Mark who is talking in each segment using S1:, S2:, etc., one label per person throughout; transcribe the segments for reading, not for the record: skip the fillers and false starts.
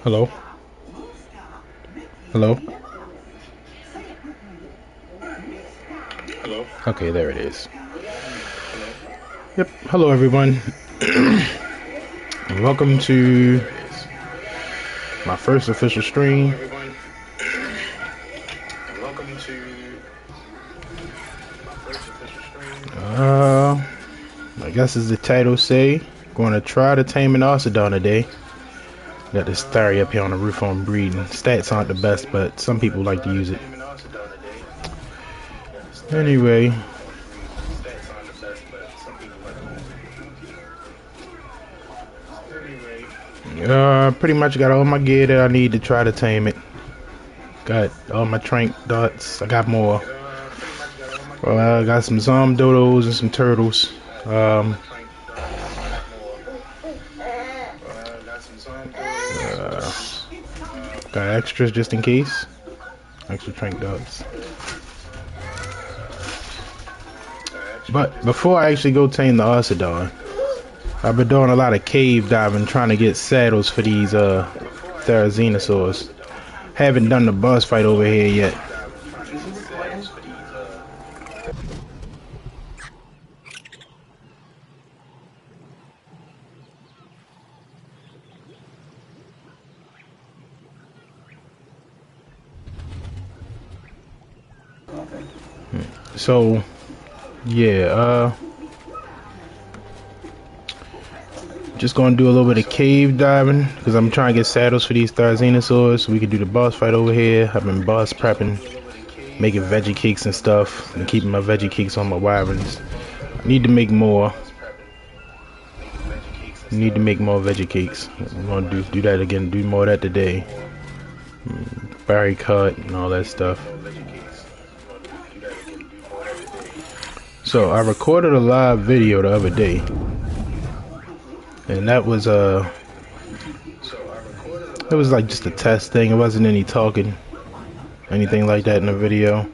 S1: Hello? Hello?
S2: Hello?
S1: Okay, there it is. Yep. Hello, everyone. Welcome to my first official stream.
S2: Welcome to my first official stream.
S1: I guess as the title say, going to try to Taming Ossidon today. Got this theory up here on the roof on breeding. Stats aren't the best, but some people like to use it. Anyway. Pretty much got all my gear that I need to try to tame it. Got all my trank dots. I got more. I got some dodos and some turtles. Got extras just in case. Extra trank dots. But before I actually go tame the Ossidon, I've been doing a lot of cave diving trying to get saddles for these Therizinosaurs. Haven't done the boss fight over here yet. So, yeah, just gonna do a little bit of cave diving because I'm trying to get saddles for these Therizinosaurs so we can do the boss fight over here. I've been boss prepping, making veggie cakes and stuff, and keeping my veggie cakes on my wyverns. I need to make more. Need to make more veggie cakes. I'm gonna do that again. Do more of that today. Berry cut and all that stuff. So I recorded a live video the other day, and that was it was like just a test thing. It wasn't any talking, anything like that in the video,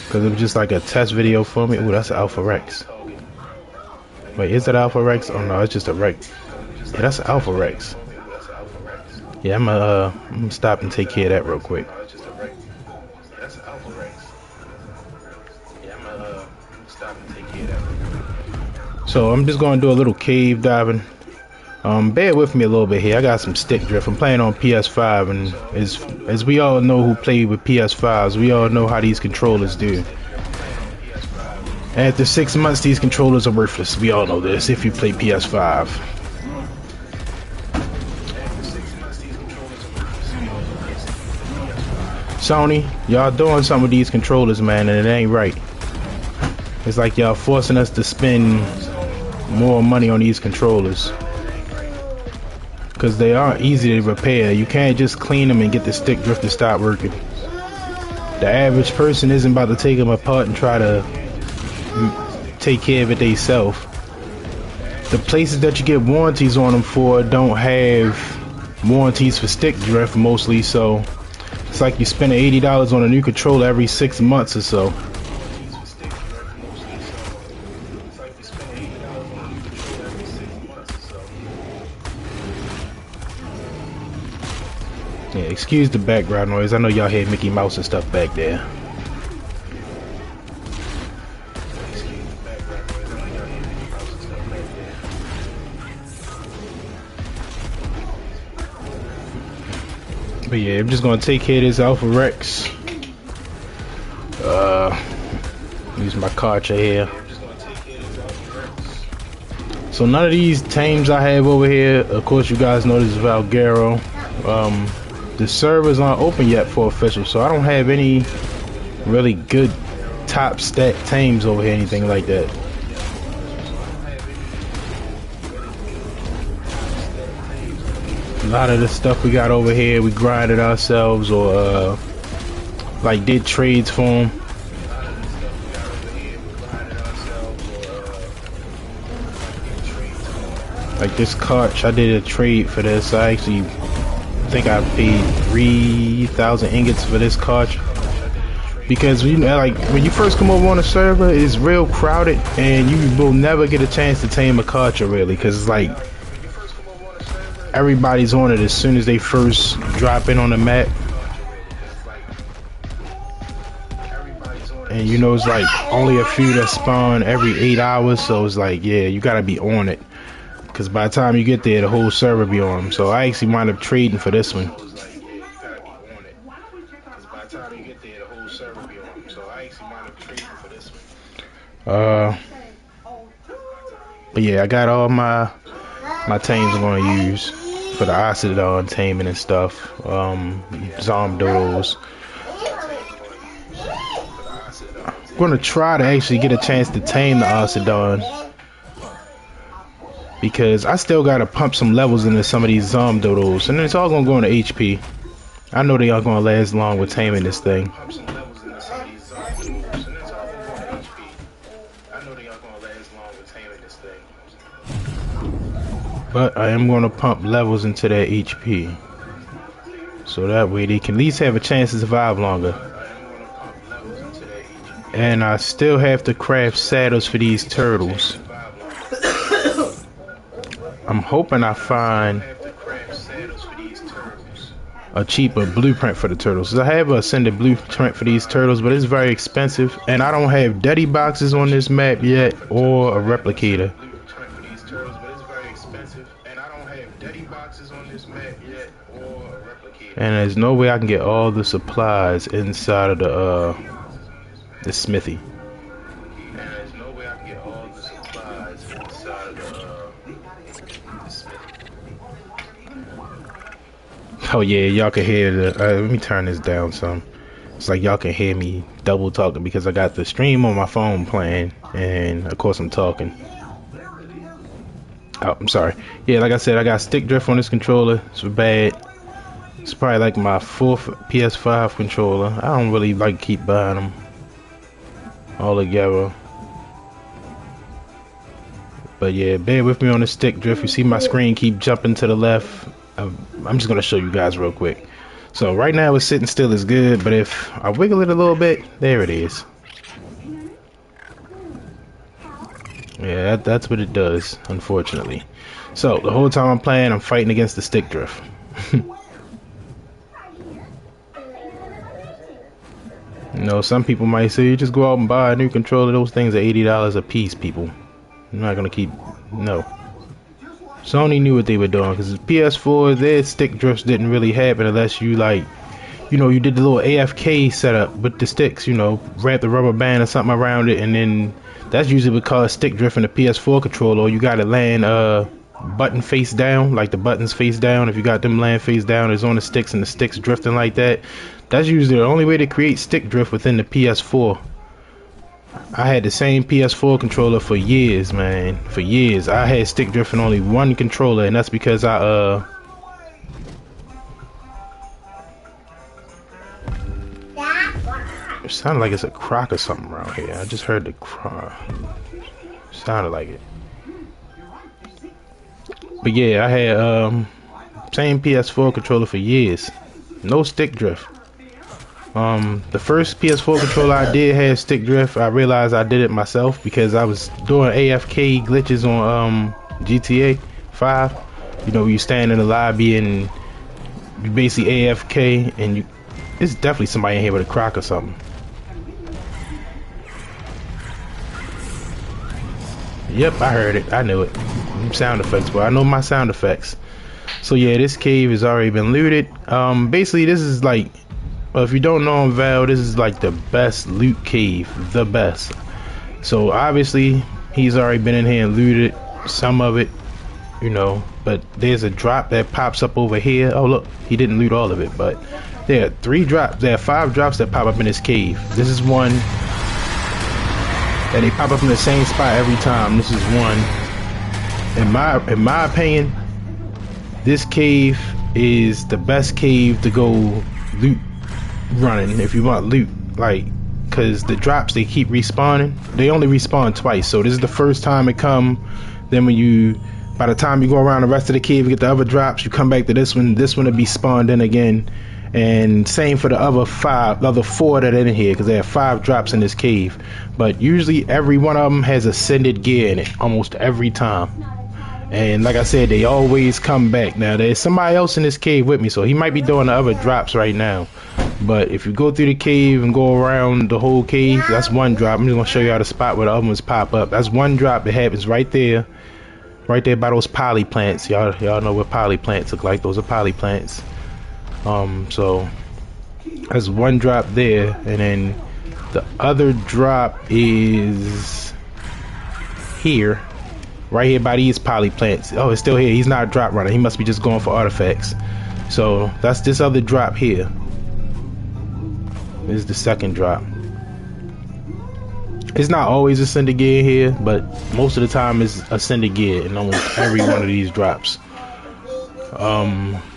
S1: because it was just like a test video for me. Ooh, that's an Alpha Rex. Wait, is that Alpha Rex? Oh no, it's just a Rex. Yeah, that's an Alpha Rex. Yeah, I'm gonna stop and take care of that real quick. So I'm just gonna do a little cave diving. Bear with me a little bit here. I got some stick drift. I'm playing on PS5, and as we all know who play with PS5s, we all know how these controllers do. After 6 months, these controllers are worthless. We all know this if you play PS5. Sony, y'all doing some of these controllers, man, and it ain't right. It's like y'all forcing us to spend more money on these controllers, because they aren't easy to repair. You can't just clean them and get the stick drift to stop working. The average person isn't about to take them apart and try to take care of it themselves. The places that you get warranties on them for don't have warranties for stick drift mostly, so it's like you spend $80 on a new controller every 6 months or so. Yeah, excuse the background noise. I know y'all hear Mickey Mouse and stuff back there. But yeah, I'm just gonna take care of this Alpha Rex. Use my Karcher here. So none of these tames I have over here, of course you guys know this is Valguero. The servers aren't open yet for official, so I don't have any really good top stat tames over here, anything like that. A lot of the stuff we got over here, we grinded ourselves or like did trades for them. Like this Karch, I did a trade for this. I actually think I paid 3,000 ingots for this Karch, because you know, like when you first come over on a server, it's real crowded and you will never get a chance to tame a Karcher really, because it's like everybody's on it as soon as they first drop in on the map. And you know, it's like only a few that spawn every 8 hours, so it's like, yeah, you gotta be on it. Because by the time you get there, the whole server be on them. So I actually wound up trading for this one. But yeah, I got all my tames I'm gonna use for the Ossidon taming and stuff. Zomdodos. I'm gonna try to actually get a chance to tame the Ossidon, because I still gotta pump some levels into some of these Zomdodos, and then it's all gonna go into HP. I know they aren't gonna last long with taming this thing. But I am gonna pump levels into their HP, so that way they can at least have a chance to survive longer. And I still have to craft saddles for these turtles. I'm hoping I find a cheaper blueprint for the turtles. I have a ascended blueprint for these turtles, but it's very expensive, and I don't have Daddy boxes on this map yet, or a replicator. And there's no way I can get all the supplies inside of the smithy. Oh yeah, y'all can hear the. Let me turn this down some. It's like y'all can hear me double talking because I got the stream on my phone playing, and of course I'm talking. Oh, I'm sorry. Yeah, like I said, I got stick drift on this controller. It's bad. It's probably like my 4th PS5 controller. I don't really like keep buying them all together. But yeah, bear with me on the stick drift. You see my screen keep jumping to the left. I'm just gonna show you guys real quick. So right now it's sitting still is good, but if I wiggle it a little bit, there it is. Yeah, that's what it does, unfortunately. So the whole time I'm playing, I'm fighting against the stick drift. You know, some people might say, just go out and buy a new controller. Those things are $80 a piece, people. I'm not gonna keep, no. Sony knew what they were doing, because PS4, their stick drifts didn't really happen unless you, like, you know, you did the little AFK setup with the sticks, you know, wrap the rubber band or something around it, and then that's usually what causes stick drift in the PS4 controller. Or you gotta land button face down, like the buttons face down. If you got them land face down, it's on the sticks and the sticks drifting like that. That's usually the only way to create stick drift within the PS4. I had the same PS4 controller for years, man. For years. I had stick drift in only one controller, and that's because I it sounded like it's a croc or something around here. I just heard the croc. Sounded like it. But yeah, I had same PS4 controller for years. No stick drift. The first PS4 controller I did have stick drift. I realized I did it myself because I was doing AFK glitches on GTA 5. You know, you stand in the lobby and you basically AFK, and you. It's definitely somebody in here with a croc or something. Yep, I heard it. I knew it. Sound effects, but I know my sound effects. So yeah, this cave has already been looted. Basically, this is like. Well, if you don't know Val, this is like the best loot cave, the best. So obviously he's already been in here and looted some of it, you know, but there's a drop that pops up over here. Oh look, he didn't loot all of it, but there are 3 drops, there are 5 drops that pop up in this cave. This is one, and they pop up in the same spot every time. This is one. In my opinion, this cave is the best cave to go loot running if you want loot, like, because the drops, they keep respawning. They only respawn twice, so this is the first time it come. Then when you, by the time you go around the rest of the cave and get the other drops, you come back to this one will be spawned in again. And same for the other 4 that are in here, because there are 5 drops in this cave, but usually every one of them has ascended gear in it, almost every time. And like I said, they always come back. Now there's somebody else in this cave with me, so he might be doing the other drops right now. But if you go through the cave and go around the whole cave, that's one drop. I'm just gonna show you how the spot where the other ones pop up. That's one drop that happens right there by those poly plants. Y'all know what poly plants look like. Those are poly plants. So that's one drop there, and then the other drop is here, right here by these poly plants. Oh, it's still here. He's not a drop runner. He must be just going for artifacts. So that's this other drop here. This is the second drop. It's not always a cinder gear here, but most of the time it's a cinder gear in almost every one of these drops.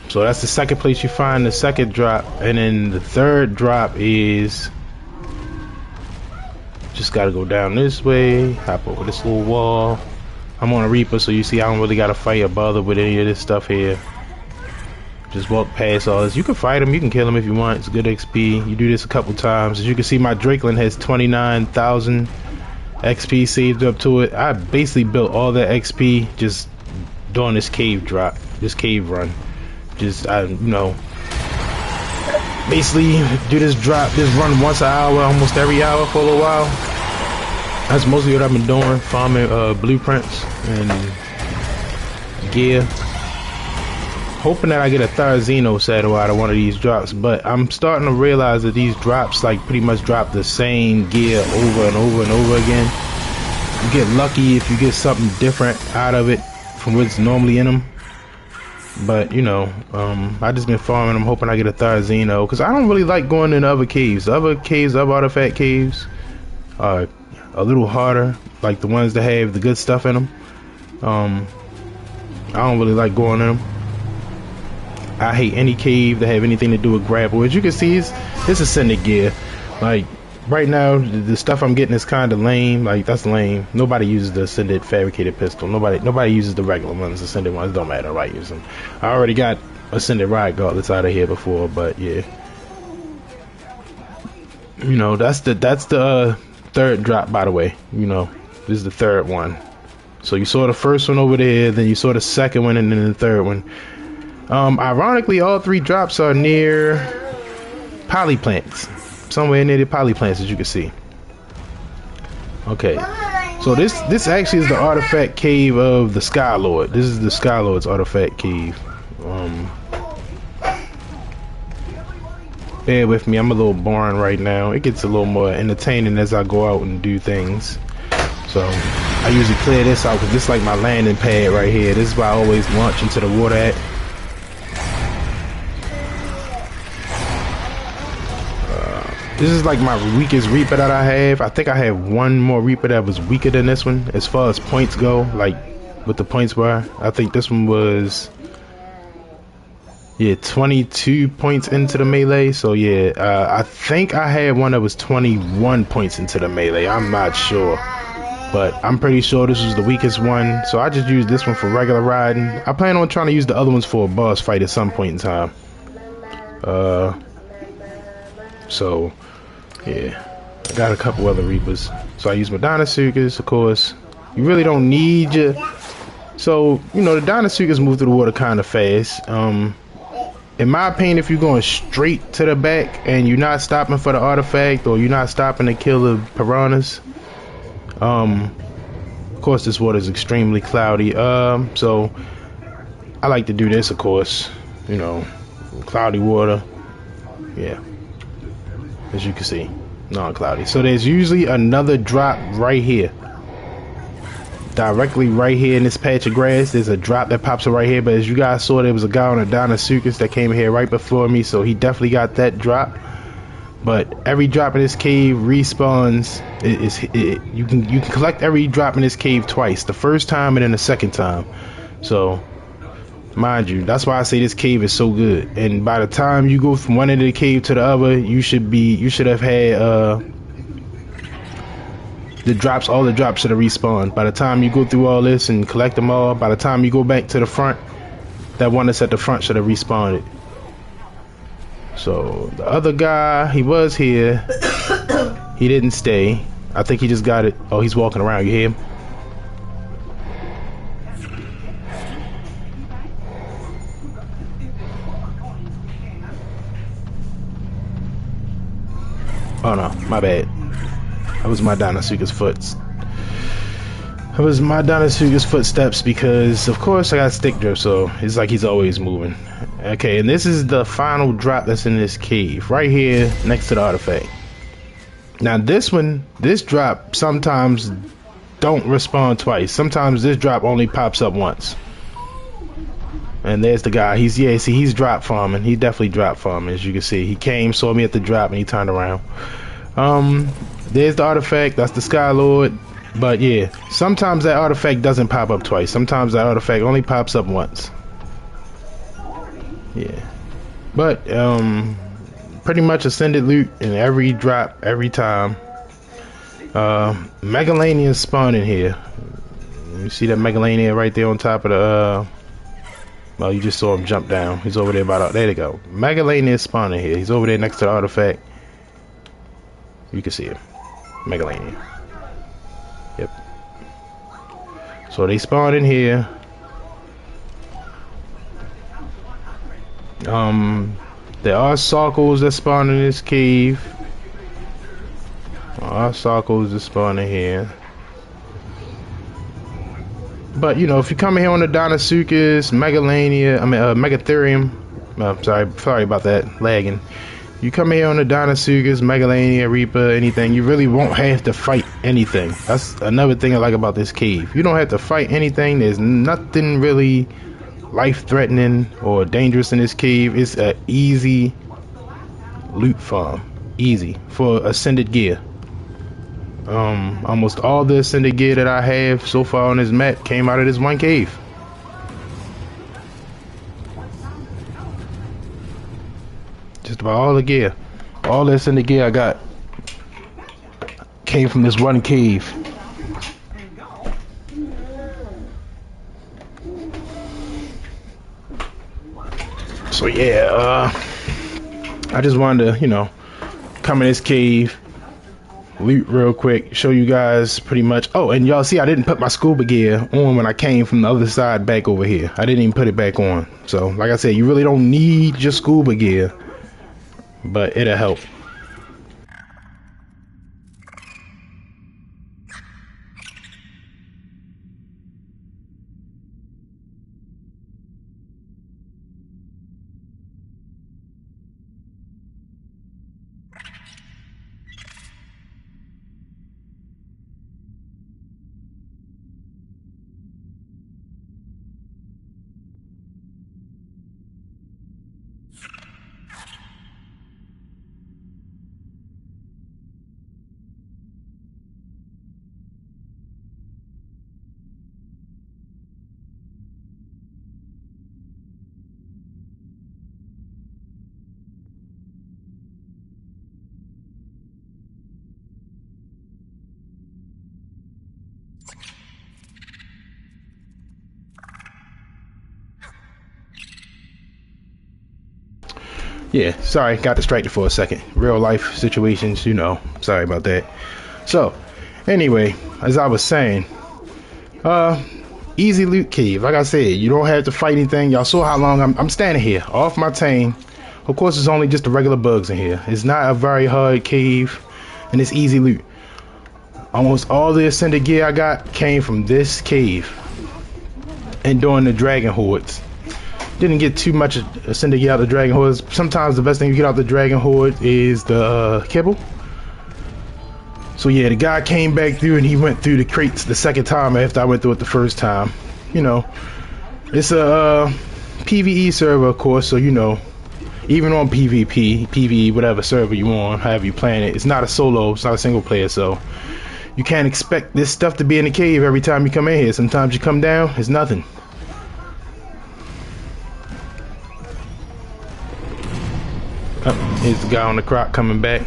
S1: So that's the second place you find the second drop, and then the third drop is just gotta go down this way, hop over this little wall. I'm on a Reaper, so you see I don't really gotta fight or bother with any of this stuff here. Just walk past all this. You can fight him, you can kill him if you want. It's good XP. You do this a couple times. As you can see, my Drakeland has 29,000 XP saved up to it. I basically built all that XP just doing this cave drop, this cave run. Just basically do this run once an hour, almost every hour for a little while. That's mostly what I've been doing, farming blueprints and gear. Hoping that I get a Therizino saddle out of one of these drops, but I'm starting to realize that these drops like pretty much drop the same gear over and over and over again. You get lucky if you get something different out of it from what's normally in them. But you know, I just been farming. I'm hoping I get a Therizino because I don't really like going in other caves. The other caves, other artifact caves, are a little harder, like the ones that have the good stuff in them. I don't really like going in them. I hate any cave that have anything to do with grapple. As you can see, it's a cinder gear. Like right now, the stuff I'm getting is kind of lame. Like that's lame. Nobody uses the ascended fabricated pistol. Nobody uses the regular ones. Ascended ones don't matter. I use them. I already got ascended riot gauntlets out of here before, but yeah. You know, that's the third drop, by the way. You know, this is the third one. So you saw the first one over there, then you saw the second one, and then the third one. Ironically, all three drops are near poly plants. Somewhere near the poly plants, as you can see. Okay, so this actually is the artifact cave of the Sky Lord. This is the Sky Lord's artifact cave. Bear with me, I'm a little boring right now. It gets a little more entertaining as I go out and do things. So I usually clear this out because this is like my landing pad right here. This is where I always launch into the water at. This is like my weakest Reaper that I have. I think I have one more Reaper that was weaker than this one as far as points go, like what the points were. I think this one was 22 points into the melee. So yeah, I think I had one that was 21 points into the melee. I'm not sure, but I'm pretty sure this was the weakest one. So I just used this one for regular riding. I plan on trying to use the other ones for a boss fight at some point in time. So yeah, I got a couple other Reapers. So I use my Dinosuchus, of course. You really don't need your... So, you know, the Dinosuchus move through the water kind of fast. In my opinion, if you're going straight to the back and you're not stopping for the artifact or you're not stopping to kill the piranhas, of course this water is extremely cloudy. So I like to do this, of course. You know, cloudy water. Yeah. As you can see, non-cloudy. So there's usually another drop right here, directly right here in this patch of grass. There's a drop that pops up right here, but as you guys saw, there was a guy on a Dinosuchus that came here right before me, so he definitely got that drop. But every drop in this cave respawns. You can collect every drop in this cave twice, the first time and then the second time. So mind you, that's why I say this cave is so good. And by the time you go from one end of the cave to the other, you should have had all the drops should have respawned. By the time you go through all this and collect them all, by the time you go back to the front, that one that's at the front should have respawned. So the other guy, he was here. He didn't stay. I think he just got it. Oh, he's walking around. You hear him? Oh no, my bad. That was my Dinosuga's footsteps because, of course, I got stick drift, so it's like he's always moving. Okay, and this is the final drop that's in this cave, right here next to the artifact. Now this drop sometimes don't respawn twice. Sometimes this drop only pops up once. And there's the guy. He's drop farming. He definitely drop farming, as you can see. He came, saw me at the drop, and he turned around. There's the artifact. That's the Sky Lord. But yeah, sometimes that artifact doesn't pop up twice. Sometimes that artifact only pops up once. Yeah. But pretty much ascended loot in every drop, every time. Megalania spawning here. You see that Megalania right there on top of the well, you just saw him jump down. He's over there there they go. Megalania is spawning here. He's over there next to the artifact. You can see him. Megalania. Yep. So they spawn in here. There are circles that spawn in this cave. There are circles that spawn in here. But you know, if you come here on the Dinosuchus, Megalania, Megatherium, sorry about that, lagging. You come here on the Dinosuchus, Megalania, Reaper, anything, you really won't have to fight anything. That's another thing I like about this cave. You don't have to fight anything. There's nothing really life-threatening or dangerous in this cave. It's an easy loot farm, easy for ascended gear. Almost all the ascended gear that I have so far on this map came out of this one cave. Just about all the gear, all the ascended gear I got came from this one cave. So yeah, I just wanted to, you know, come in this cave, loot real quick, show you guys pretty much. Oh, and y'all see I didn't put my scuba gear on when I came from the other side back over here. I didn't even put it back on. So like I said, you really don't need your scuba gear, but it'll help. Yeah, sorry, got distracted for a second. Real life situations, you know. Sorry about that. So, anyway, as I was saying, easy loot cave. Like I said, you don't have to fight anything. Y'all saw how long I'm standing here, off my tame. Of course, it's only just the regular bugs in here. It's not a very hard cave, and it's easy loot. Almost all the ascended gear I got came from this cave and during the dragon hordes. Didn't get too much ascended gear out of the dragon hordes. Sometimes the best thing you get out of the dragon horde is the kibble. So yeah, the guy came back through and he went through the crates the second time after I went through it the first time. You know, it's a PvE server, of course, so you know, even on PvP, PvE, whatever server you on, however you playing it, it's not a solo, it's not a single player, so you can't expect this stuff to be in the cave every time you come in here. Sometimes you come down, it's nothing. Oh, here's the guy on the croc coming back.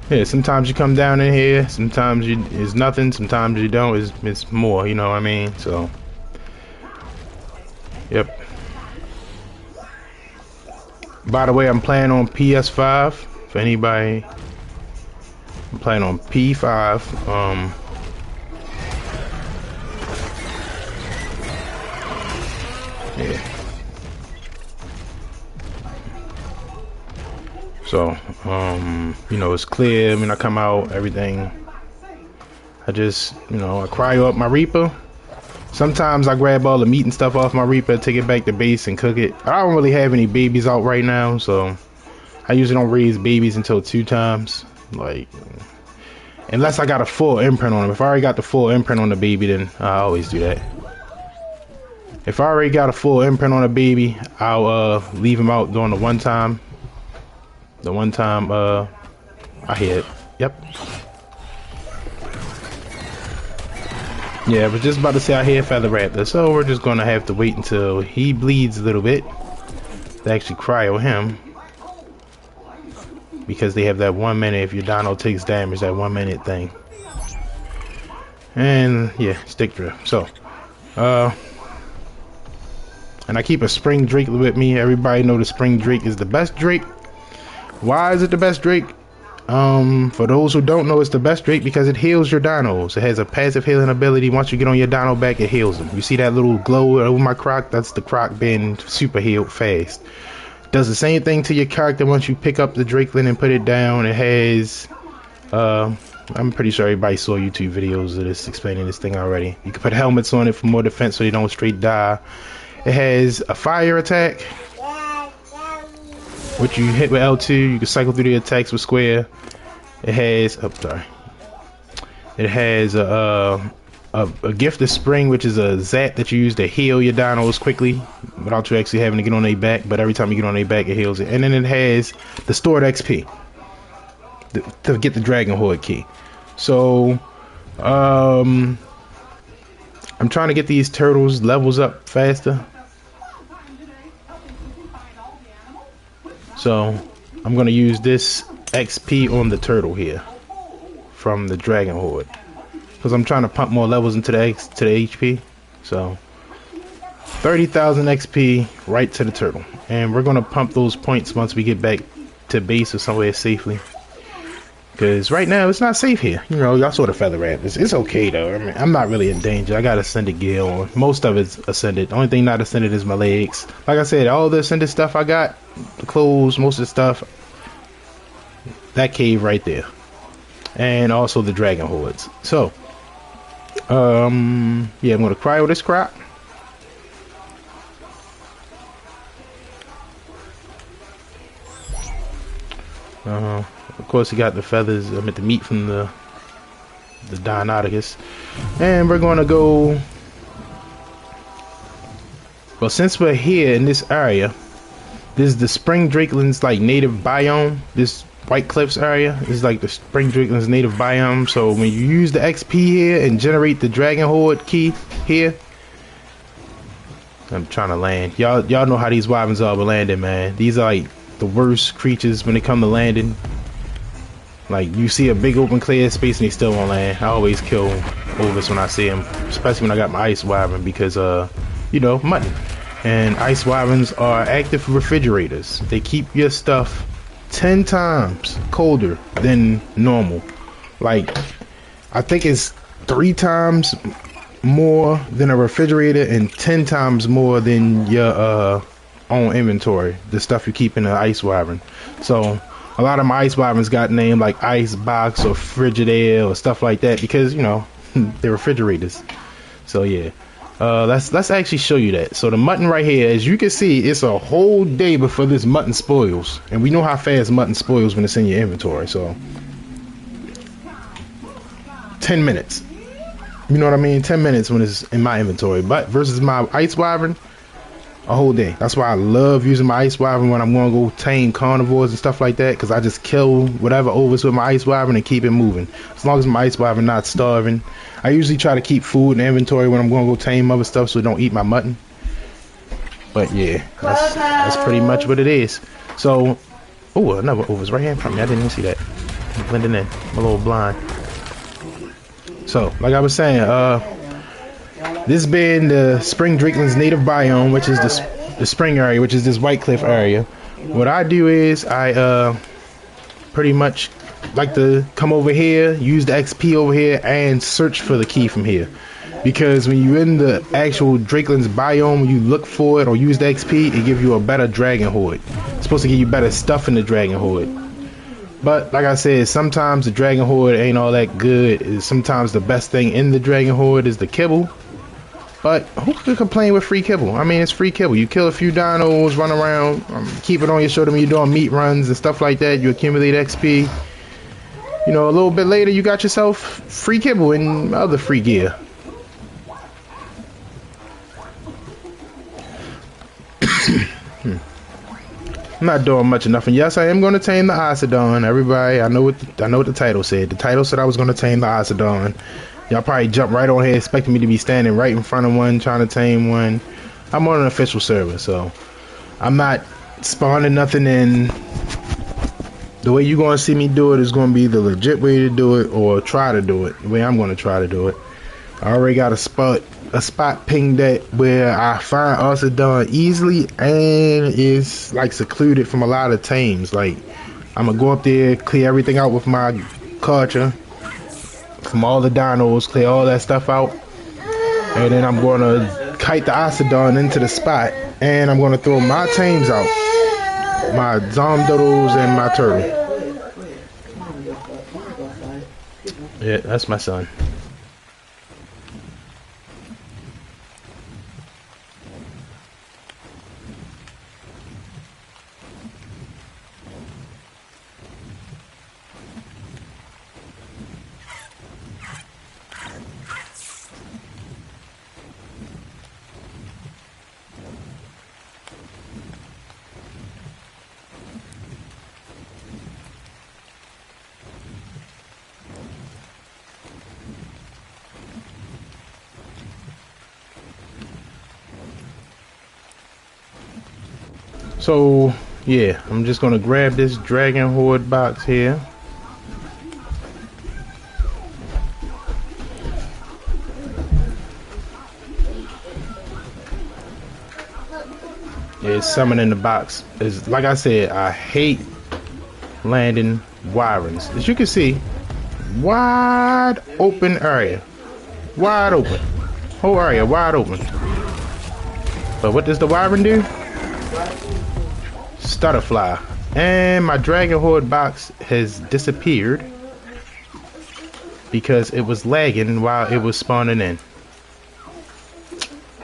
S1: Yeah, sometimes you come down in here, sometimes it's nothing, sometimes you don't, it's more, you know what I mean? So, yep. By the way, I'm playing on PS5, for anybody. I'm playing on P5, yeah. So, you know, it's clear when I come out, everything. I just, you know, I cryo up my Reaper. Sometimes I grab all the meat and stuff off my Reaper, take it back to base and cook it. I don't really have any babies out right now, so I usually don't raise babies until 2 times. Like, unless I got a full imprint on them. If I already got the full imprint on the baby, then I always do that. If I already got a full imprint on a baby, I'll leave him out during the one time. The one time I hit. Yep. Yeah, I was just about to say I hear Feather Raptor, so we're just gonna have to wait until he bleeds a little bit to actually cryo him. Because they have that 1 minute if your dino takes damage, that 1 minute thing. And yeah, stick drift. So and I keep a spring drake with me. Everybody know the spring drake is the best drake. Why is it the best drake? For those who don't know, it's the best drake because it heals your dinos. It has a passive healing ability. Once you get on your dino back, it heals them. You see that little glow over my croc? That's the croc being super healed fast. Does the same thing to your character once you pick up the drakeling and put it down. It has I'm pretty sure everybody saw YouTube videos of this explaining this thing already. You can put helmets on it for more defense so you don't straight die. It has a fire attack, which you hit with L2, you can cycle through the attacks with square. It has, it has a gift of spring, which is a zap that you use to heal your dinos quickly without you actually having to get on their back. But every time you get on their back, it heals it. And then it has the stored XP to get the Dragon Horde key. So, I'm trying to get these turtles levels up faster. So I'm gonna use this XP on the turtle here from the Dragon Horde because I'm trying to pump more levels into the HP. So 30,000 XP right to the turtle, and we're gonna pump those points once we get back to base or somewhere safely. Because right now it's not safe here. You know, y'all saw the Feather Raptors. It's okay though. I mean, I'm not really in danger. I got Ascended gear on. Most of it's Ascended. The only thing not Ascended is my legs. Like I said, all the Ascended stuff I got, the clothes, most of the stuff, that cave right there. And also the Dragon Hordes. So, yeah, I'm gonna cryo this crop. Of course, you got the feathers, I meant the meat from the Deinonychus. And we're going to go... Well, since we're here in this area, this is the Spring Drakeland's like native biome. This White Cliffs area is like the Spring Drakeland's native biome. So when you use the XP here and generate the Dragon Horde key here... I'm trying to land. Y'all know how these wyverns are with landing, man. These are like the worst creatures when it comes to landing. Like, you see a big open clear space and they still won't land. I always kill Ovis when I see him, especially when I got my ice wyvern because, you know, mutton. And ice wyverns are active refrigerators. They keep your stuff 10 times colder than normal. Like, I think it's 3 times more than a refrigerator and 10 times more than your own inventory, the stuff you keep in an ice wyvern. So a lot of my ice wyverns got named like ice box or frigidaire or stuff like that because, you know, they're refrigerators. So yeah, let's actually show you that. So the mutton right here, as you can see, it's a whole day before this mutton spoils, and we know how fast mutton spoils when it's in your inventory. So 10 minutes, you know what I mean? 10 minutes when it's in my inventory, but versus my ice wyvern, a whole day. That's why I love using my ice wyvern when I'm going to go tame carnivores and stuff like that, because I just kill whatever Ovis with my ice wyvern and keep it moving. As long as my ice wyvern not starving. I usually try to keep food in the inventory when I'm going to go tame other stuff so it don't eat my mutton. But yeah, that's pretty much what it is. So, oh, another Ovis right here in front of me. I didn't even see that. I'm blending in. I'm a little blind. So, like I was saying, this being the Spring Drakeland's native biome, which is the spring area, which is this White Cliff area. What I do is I pretty much like to come over here, use the XP over here, and search for the key from here. because when you're in the actual Drakeland's biome, when you look for it or use the XP, it gives you a better dragon horde. It's supposed to give you better stuff in the dragon horde. But like I said, sometimes the dragon horde ain't all that good. Sometimes the best thing in the dragon horde is the kibble. But who could complain with free kibble? I mean, it's free kibble. You kill a few dinos, run around, keep it on your shoulder when you're doing meat runs and stuff like that. You accumulate XP. You know, a little bit later, you got yourself free kibble and other free gear. I'm not doing much of nothing. Yes, I am going to tame the Ossidon. Everybody, I know what the title said. The title said I was going to tame the Ossidon. Y'all probably jump right on here expecting me to be standing right in front of one trying to tame one. I'm on an official server, so I'm not spawning nothing in. The way you're going to see me do it is going to be the legit way to do it, or try to do it. The way I'm going to try to do it. I already got a spot pinged at where I find Ossidon easily, and it's like secluded from a lot of tames. Like, I'm going to go up there, clear everything out with my Karcher. From all the dinos, clear all that stuff out, and then I'm going to kite the Ossidon into the spot, and I'm going to throw my tames out, my Zomdoodles and my turtle. Yeah, that's my son. So yeah, I'm just gonna grab this dragon horde box here. Yeah, it's something in the box. It's, like I said, I hate landing wirings. As you can see, wide open area. Wide open. Whole area wide open. But what does the wyvern do? Stutterfly. And my dragon horde box has disappeared because it was lagging while it was spawning in.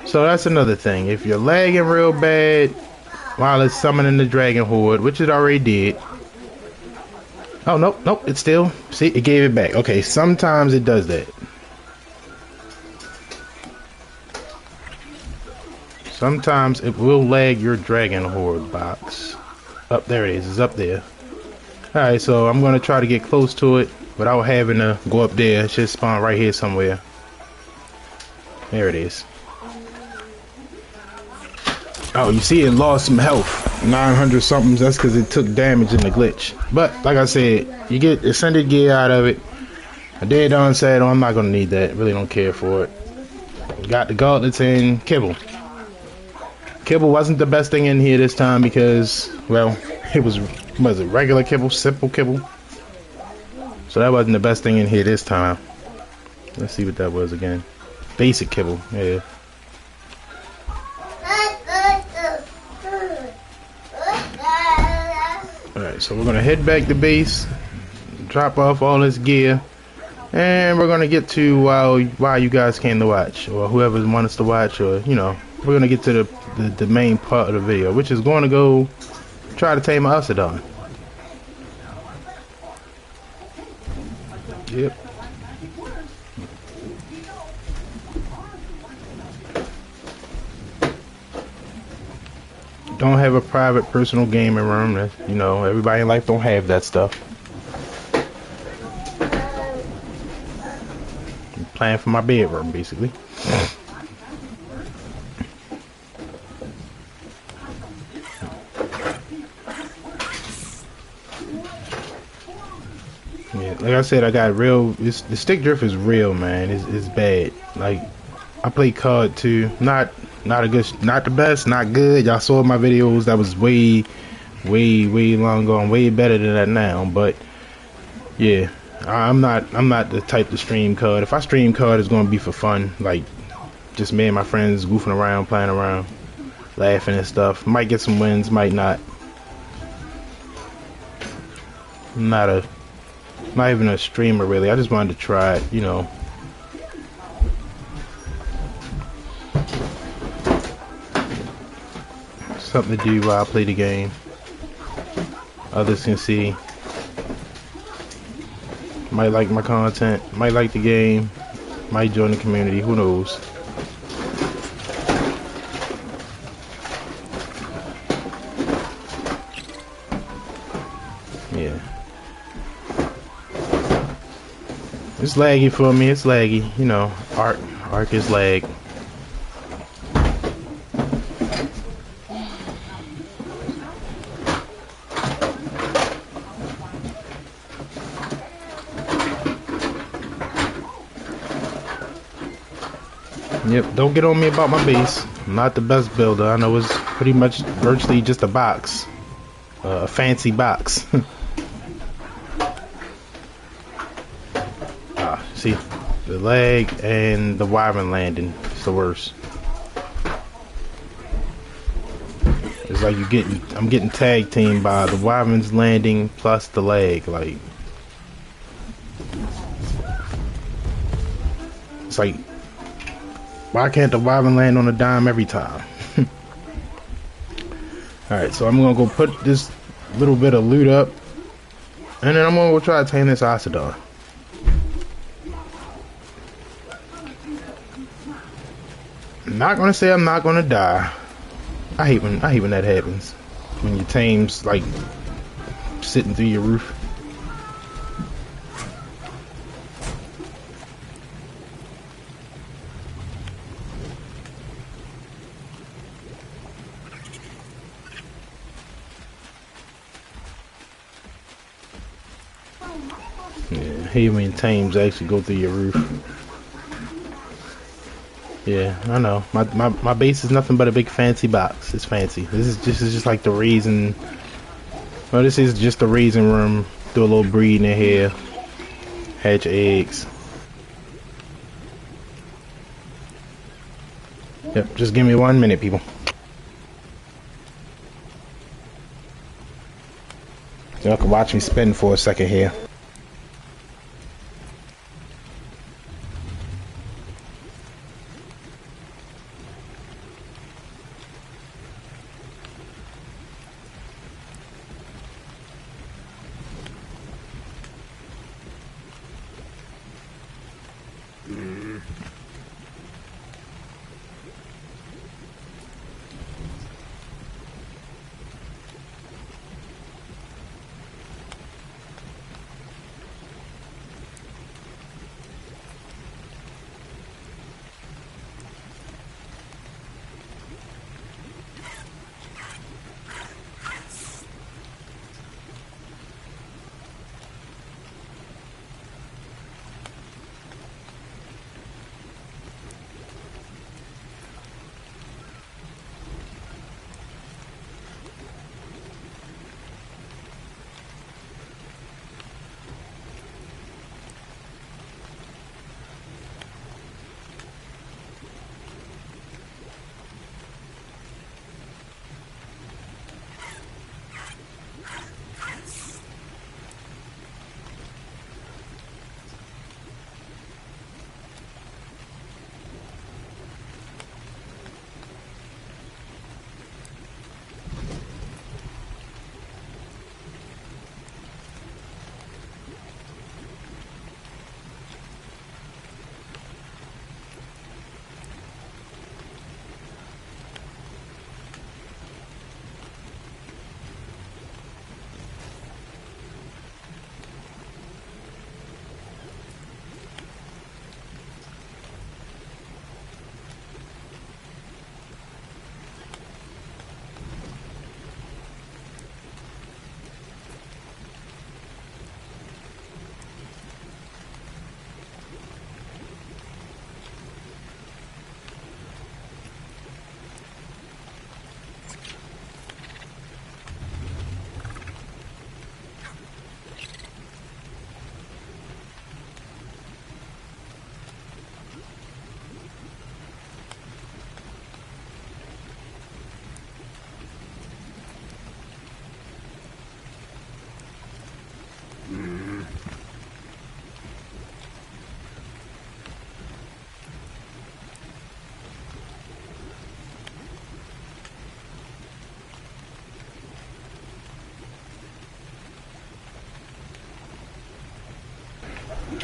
S1: So that's another thing. If you're lagging real bad while it's summoning the dragon horde, which it already did. Oh, nope, it's still, see, it gave it back. Okay, sometimes it does that. Sometimes it will lag your dragon horde box. Up there it is, it's up there. Alright, so I'm going to try to get close to it without having to go up there. It should spawn right here somewhere. There it is. Oh, you see it lost some health. 900 something, that's because it took damage in the glitch. But, like I said, you get ascended gear out of it. I dead on said, oh, I'm not going to need that. Really don't care for it. Got the gauntlets and kibble. Kibble wasn't the best thing in here this time because, well, it was it regular kibble, simple kibble. So that wasn't the best thing in here this time. Let's see what that was again. Basic kibble, yeah. Alright, so we're gonna head back to base, drop off all this gear, and we're gonna get to why you guys came to watch, or whoever wants to watch, or you know, we're gonna get to the main part of the video, which is going to go try to tame Ossidon. Yep. Don't have a private personal gaming room. That, you know, everybody in life don't have that stuff. I'm playing for my bedroom, basically. Yeah, like I said, I got real. The stick drift is real, man. It's bad. Like I play COD too. Not the best, not good. Y'all saw my videos. That was way long gone, way better than that now. But yeah, I'm not the type to stream COD. If I stream COD, it's gonna be for fun, like just me and my friends goofing around, playing around, laughing and stuff. Might get some wins, might not. I'm not even a streamer really. I just wanted to try it, you know. Something to do while I play the game. Others can see. Might like my content, might like the game, might join the community, who knows. Yeah. It's laggy for me, it's laggy, you know. Arc is lag. Yep, don't get on me about my base. I'm not the best builder. I know it's pretty much virtually just a box. A fancy box. See, the lag and the wyvern landing is the worst. It's like I'm getting tag teamed by the wyverns landing plus the lag. Like, it's like, why can't the wyvern land on a dime every time? Alright, so I'm gonna go put this little bit of loot up, and then I'm gonna go try to tame this Ossidon. I'm not gonna say I'm not gonna die. I hate when that happens. When your tame's like sitting through your roof. Yeah, I hate when tames actually go through your roof. Yeah, I know. My base is nothing but a big fancy box. It's fancy. This is just like the raisin. Well, this is just the raisin room. Do a little breeding in here. Hatch eggs. Yep, just give me 1 minute, people. Y'all can watch me spin for a second here.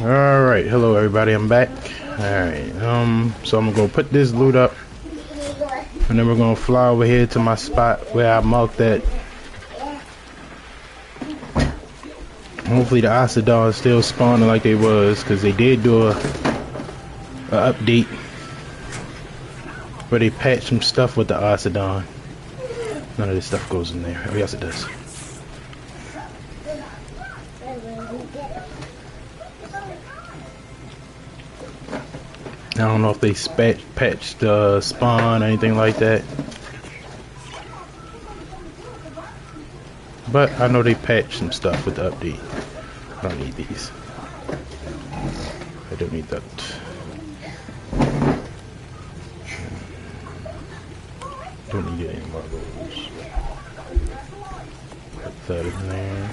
S1: Alright, hello everybody, I'm back. Alright, so I'm gonna put this loot up, and then we're gonna fly over here to my spot where I marked that. Hopefully the Ossidon is still spawning like they was, because they did do a update where they patched some stuff with the Ossidon. None of this stuff goes in there. Oh yes it does. I don't know if they patched spawn or anything like that, but I know they patched some stuff with the update. I don't need these. I don't need that. Don't need any more of those. Put that in there.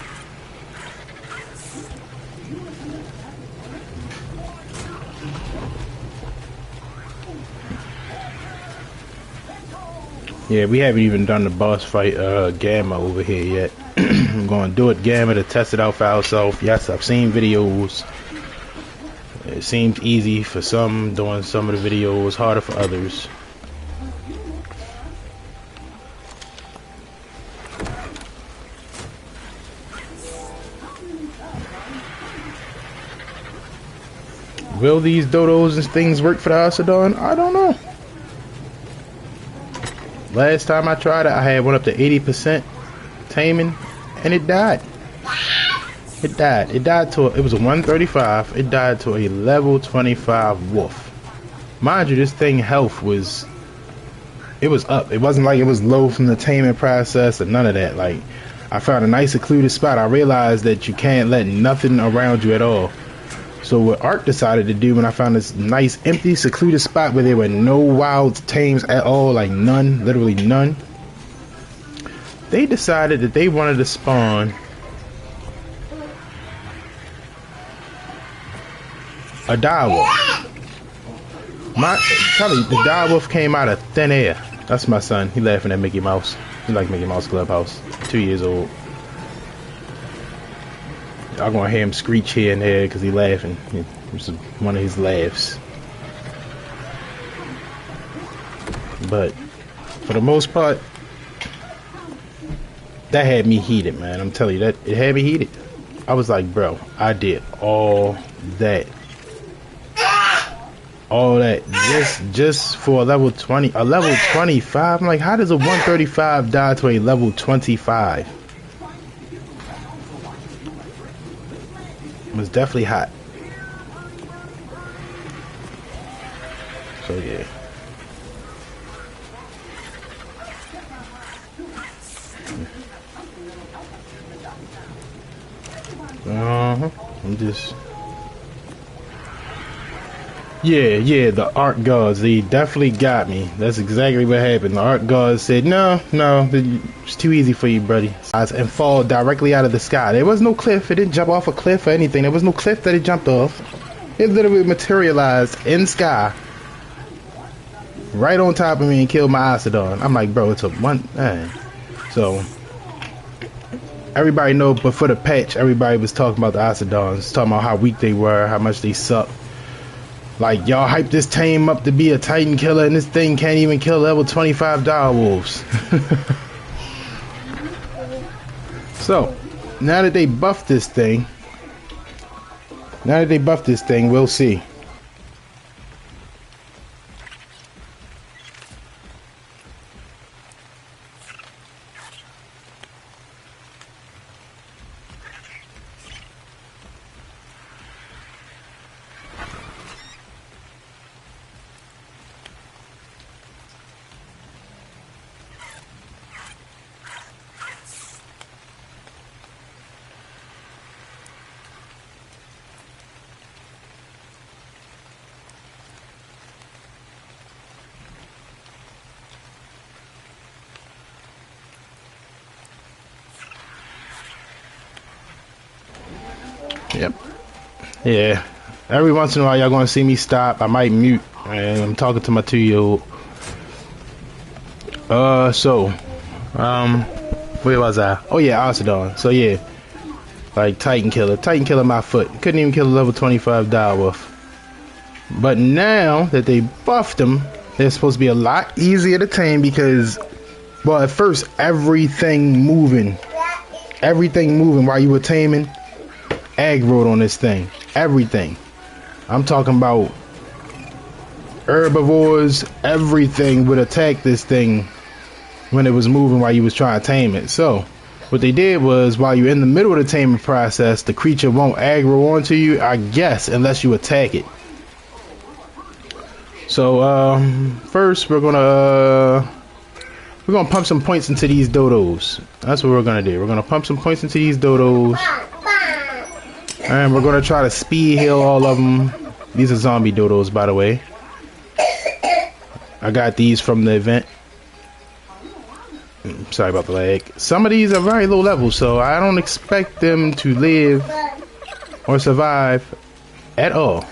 S1: Yeah, we haven't even done the boss fight Gamma over here yet. I'm going to do it Gamma to test it out for ourselves. Yes, I've seen videos. It seems easy for some, doing some of the videos, harder for others. Will these dodos and things work for the Ossidon? I don't know. Last time I tried it, I had one up to 80% taming, and it died. It died. It died to it was a 135. It died to a level 25 wolf. Mind you, this thing health was up. It wasn't like it was low from the taming process or none of that. Like, I found a nice secluded spot. I realized that you can't let nothing around you at all. So what Art decided to do when I found this nice empty secluded spot where there were no wild tames at all, like none, literally none, they decided that they wanted to spawn a direwolf. Tell me, the direwolf came out of thin air. That's my son. He laughing at Mickey Mouse. He like Mickey Mouse Clubhouse. 2 years old. I'm gonna hear him screech here and there because he laughing. It's one of his laughs. But for the most part, that had me heated, man. I'm telling you, that it had me heated. I was like, bro, I did all that just for a level 20, a level 25. I'm like, how does a 135 die to a level 25? It was definitely hot. So yeah. I'm just. Yeah, the art gods, they definitely got me. That's exactly what happened. The art gods said, no, it's too easy for you, buddy. And fall directly out of the sky. There was no cliff. It didn't jump off a cliff or anything. There was no cliff that it jumped off. It literally materialized in sky right on top of me and killed my Ossidon. I'm like, bro, it's a one. Man. So everybody know, but for the patch, everybody was talking about the Ossidons, talking about how weak they were, how much they suck. Like, y'all hyped this tame up to be a Titan killer, and this thing can't even kill level 25 direwolves. So, now that they buffed this thing, we'll see. Yep. Yeah. Every once in a while, y'all gonna see me stop. I might mute. And I'm talking to my 2-year-old. Where was I? Oh yeah, Ossidon. So yeah, Like Titan Killer. Titan Killer my foot. Couldn't even kill a level 25 direwolf. But now that they buffed them, they're supposed to be a lot easier to tame because, well, at first everything moving while you were taming, aggroed on this thing. Everything. I'm talking about herbivores, everything would attack this thing when it was moving while you was trying to tame it. So what they did was, while you're in the middle of the taming process, the creature won't aggro onto you, I guess, unless you attack it. So first we're gonna pump some points into these dodos. That's what we're gonna do. We're gonna pump some points into these dodos, and we're gonna try to speed heal all of them. These are zombie dodos, by the way. I got these from the event. Sorry about the lag. Some of these are very low level, so I don't expect them to live or survive at all.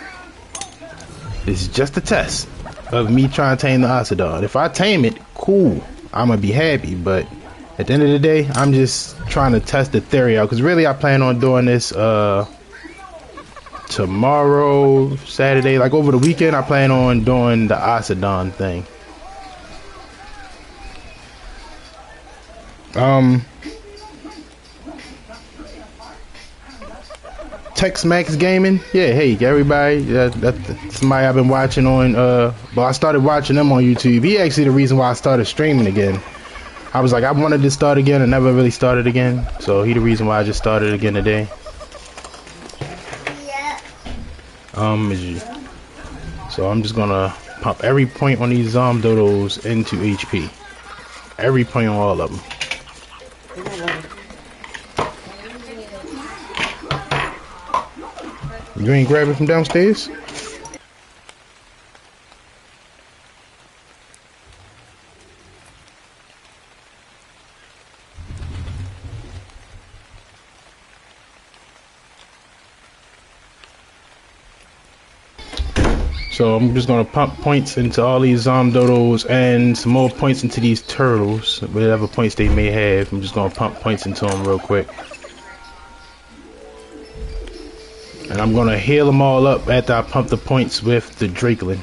S1: This is just a test of me trying to tame the Ossidon. If I tame it, cool, I'm gonna be happy, but at the end of the day, I'm just trying to test the theory out, because really I plan on doing this tomorrow, Saturday, like over the weekend. I plan on doing the Ossidon thing. Tex Max Gaming, yeah, hey everybody, that's somebody I've been watching on well, I started watching them on YouTube. He actually the reason why I started streaming again. I was like, I wanted to start again and never really started again, so he the reason why I just started again today. So I'm just gonna pump every point on these dodos into HP. Every point on all of them. You ain't grab it from downstairs? So I'm just gonna pump points into all these dodos and some more points into these turtles, whatever points they may have. I'm just gonna pump points into them real quick. And I'm gonna heal them all up after I pump the points with the Drakelin.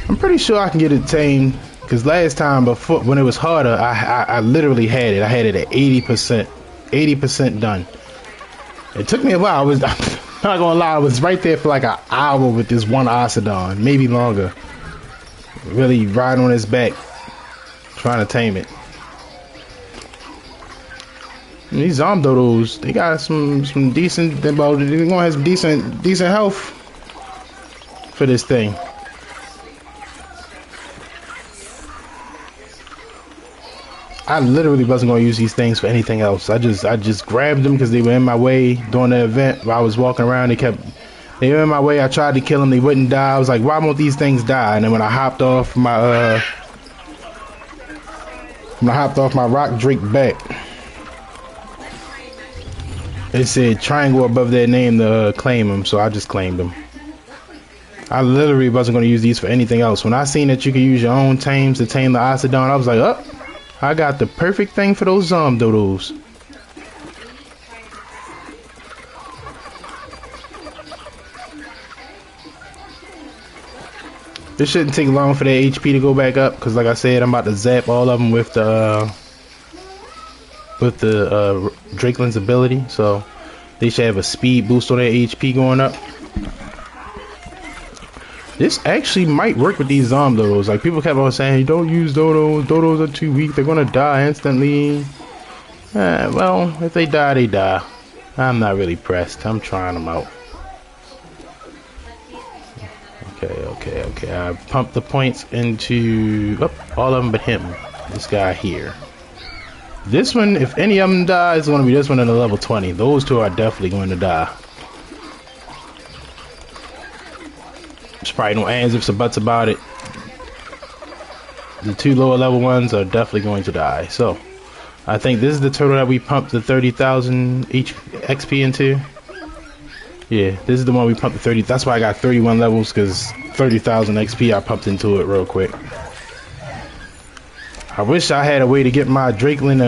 S1: I'm pretty sure I can get it tamed, because last time before, when it was harder, I literally had it. I had it at 80% done. It took me a while. I was not gonna lie, I was right there for like an hour with this one Ossidon, maybe longer. Really riding on his back, trying to tame it. And these dodos, they got some decent. They're gonna have some decent health for this thing. I literally wasn't gonna use these things for anything else. I just grabbed them because they were in my way during the event. While I was walking around, they were in my way. I tried to kill them, they wouldn't die. I was like, why won't these things die? And then when I hopped off my rock drake back, it said triangle above their name to claim them, so I just claimed them. I literally wasn't going to use these for anything else. When I seen that you could use your own tames to tame the Ossidon, I was like, oh, I got the perfect thing for those dodos. It shouldn't take long for their HP to go back up, because like I said, I'm about to zap all of them with the Drakelin's ability, so they should have a speed boost on their HP going up. This actually might work with these dodos. Like, people kept on saying, don't use dodos. Dodos are too weak. They're gonna die instantly. Well, if they die, they die. I'm not really pressed. I'm trying them out. Okay. I pumped the points into all of them but him. This guy here. This one, if any of them die, it's going to be this one at a level 20. Those two are definitely going to die. There's probably no ands, ifs, or buts about it. The two lower level ones are definitely going to die. So, I think this is the turtle that we pumped the 30,000 XP into. Yeah, this is the one we pumped the 30. That's why I got 31 levels, because 30,000 XP I pumped into it real quick. I wish I had a way to get my Drakelin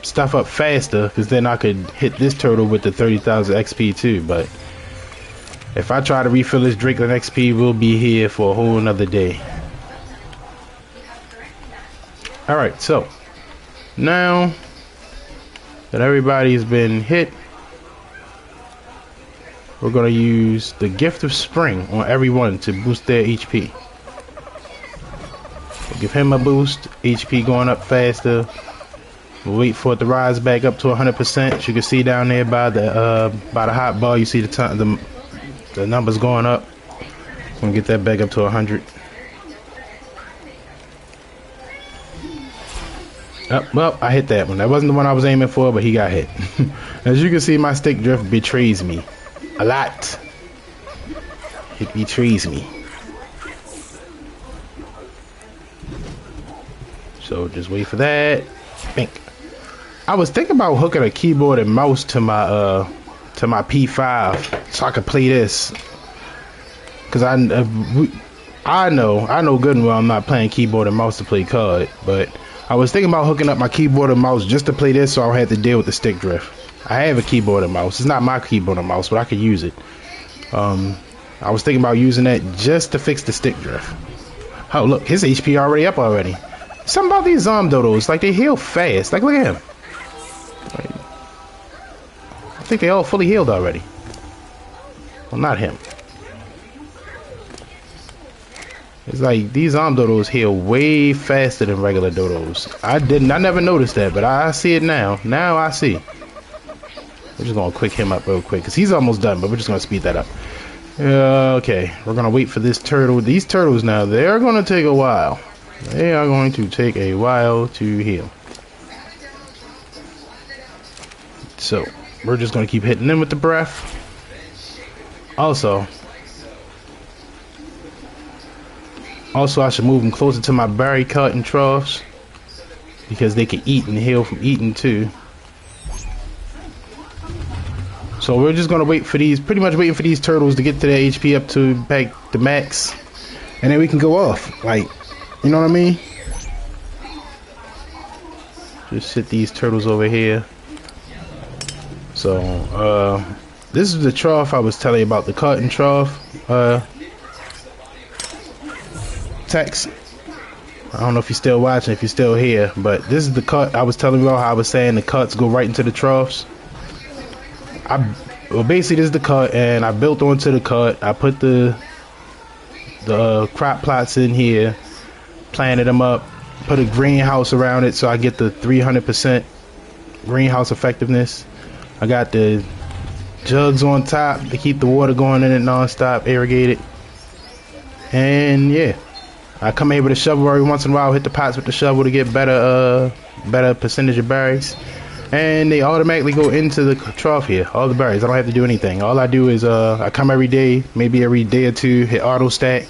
S1: stuff up faster, because then I could hit this turtle with the 30,000 XP too. But if I try to refill this drink with XP, we'll be here for a whole another day. Alright, so now that everybody's been hit, we're going to use the Gift of Spring on everyone to boost their HP. We'll give him a boost, HP going up faster. We'll wait for it to rise back up to 100%. As you can see down there by the hot bar, you see the numbers going up. I'm going to get that back up to 100. Well, I hit that one. That wasn't the one I was aiming for, but he got hit. As you can see, my stick drift betrays me. A lot. It betrays me. So just wait for that. Bink. I was thinking about hooking a keyboard and mouse to my P5 so I could play this. Cause I know good and well I'm not playing keyboard and mouse to play COD, but I was thinking about hooking up my keyboard and mouse just to play this, so I don't have to deal with the stick drift. I have a keyboard and mouse. It's not my keyboard and mouse, but I could use it. I was thinking about using that just to fix the stick drift. Oh, look, his HP already up already. Something about these dodos, like they heal fast. Like, look at him. I think they all fully healed already. Well, not him. It's like these dodos heal way faster than regular dodos. I never noticed that, but I see it now. Now I see. We're just gonna quick him up real quick because he's almost done, but we're just gonna speed that up. Okay, we're gonna wait for this turtle. These turtles now, they're gonna take a while. They are going to take a while to heal. So we're just gonna keep hitting them with the breath. Also, I should move them closer to my berry cut and troughs because they can eat and heal from eating too. So we're just gonna wait for these, pretty much waiting for these turtles to get to their HP up to back the max, and then we can go off. Like, you know what I mean? Just sit these turtles over here. So this is the trough I was telling you about, the cut and trough text. I don't know if you're still watching, if you're still here, but this is the cut I was telling you about, how I was saying the cuts go right into the troughs. Well, basically this is the cut, and I built onto the cut. I put the crop plots in here, planted them up, put a greenhouse around it so I get the 300% greenhouse effectiveness. I got the jugs on top to keep the water going in it non-stop, irrigated. And yeah, I come here with a shovel every once in a while, hit the pots with the shovel to get better percentage of berries. And they automatically go into the trough here, all the berries. I don't have to do anything. All I do is I come every day, maybe every day or two, hit auto stack.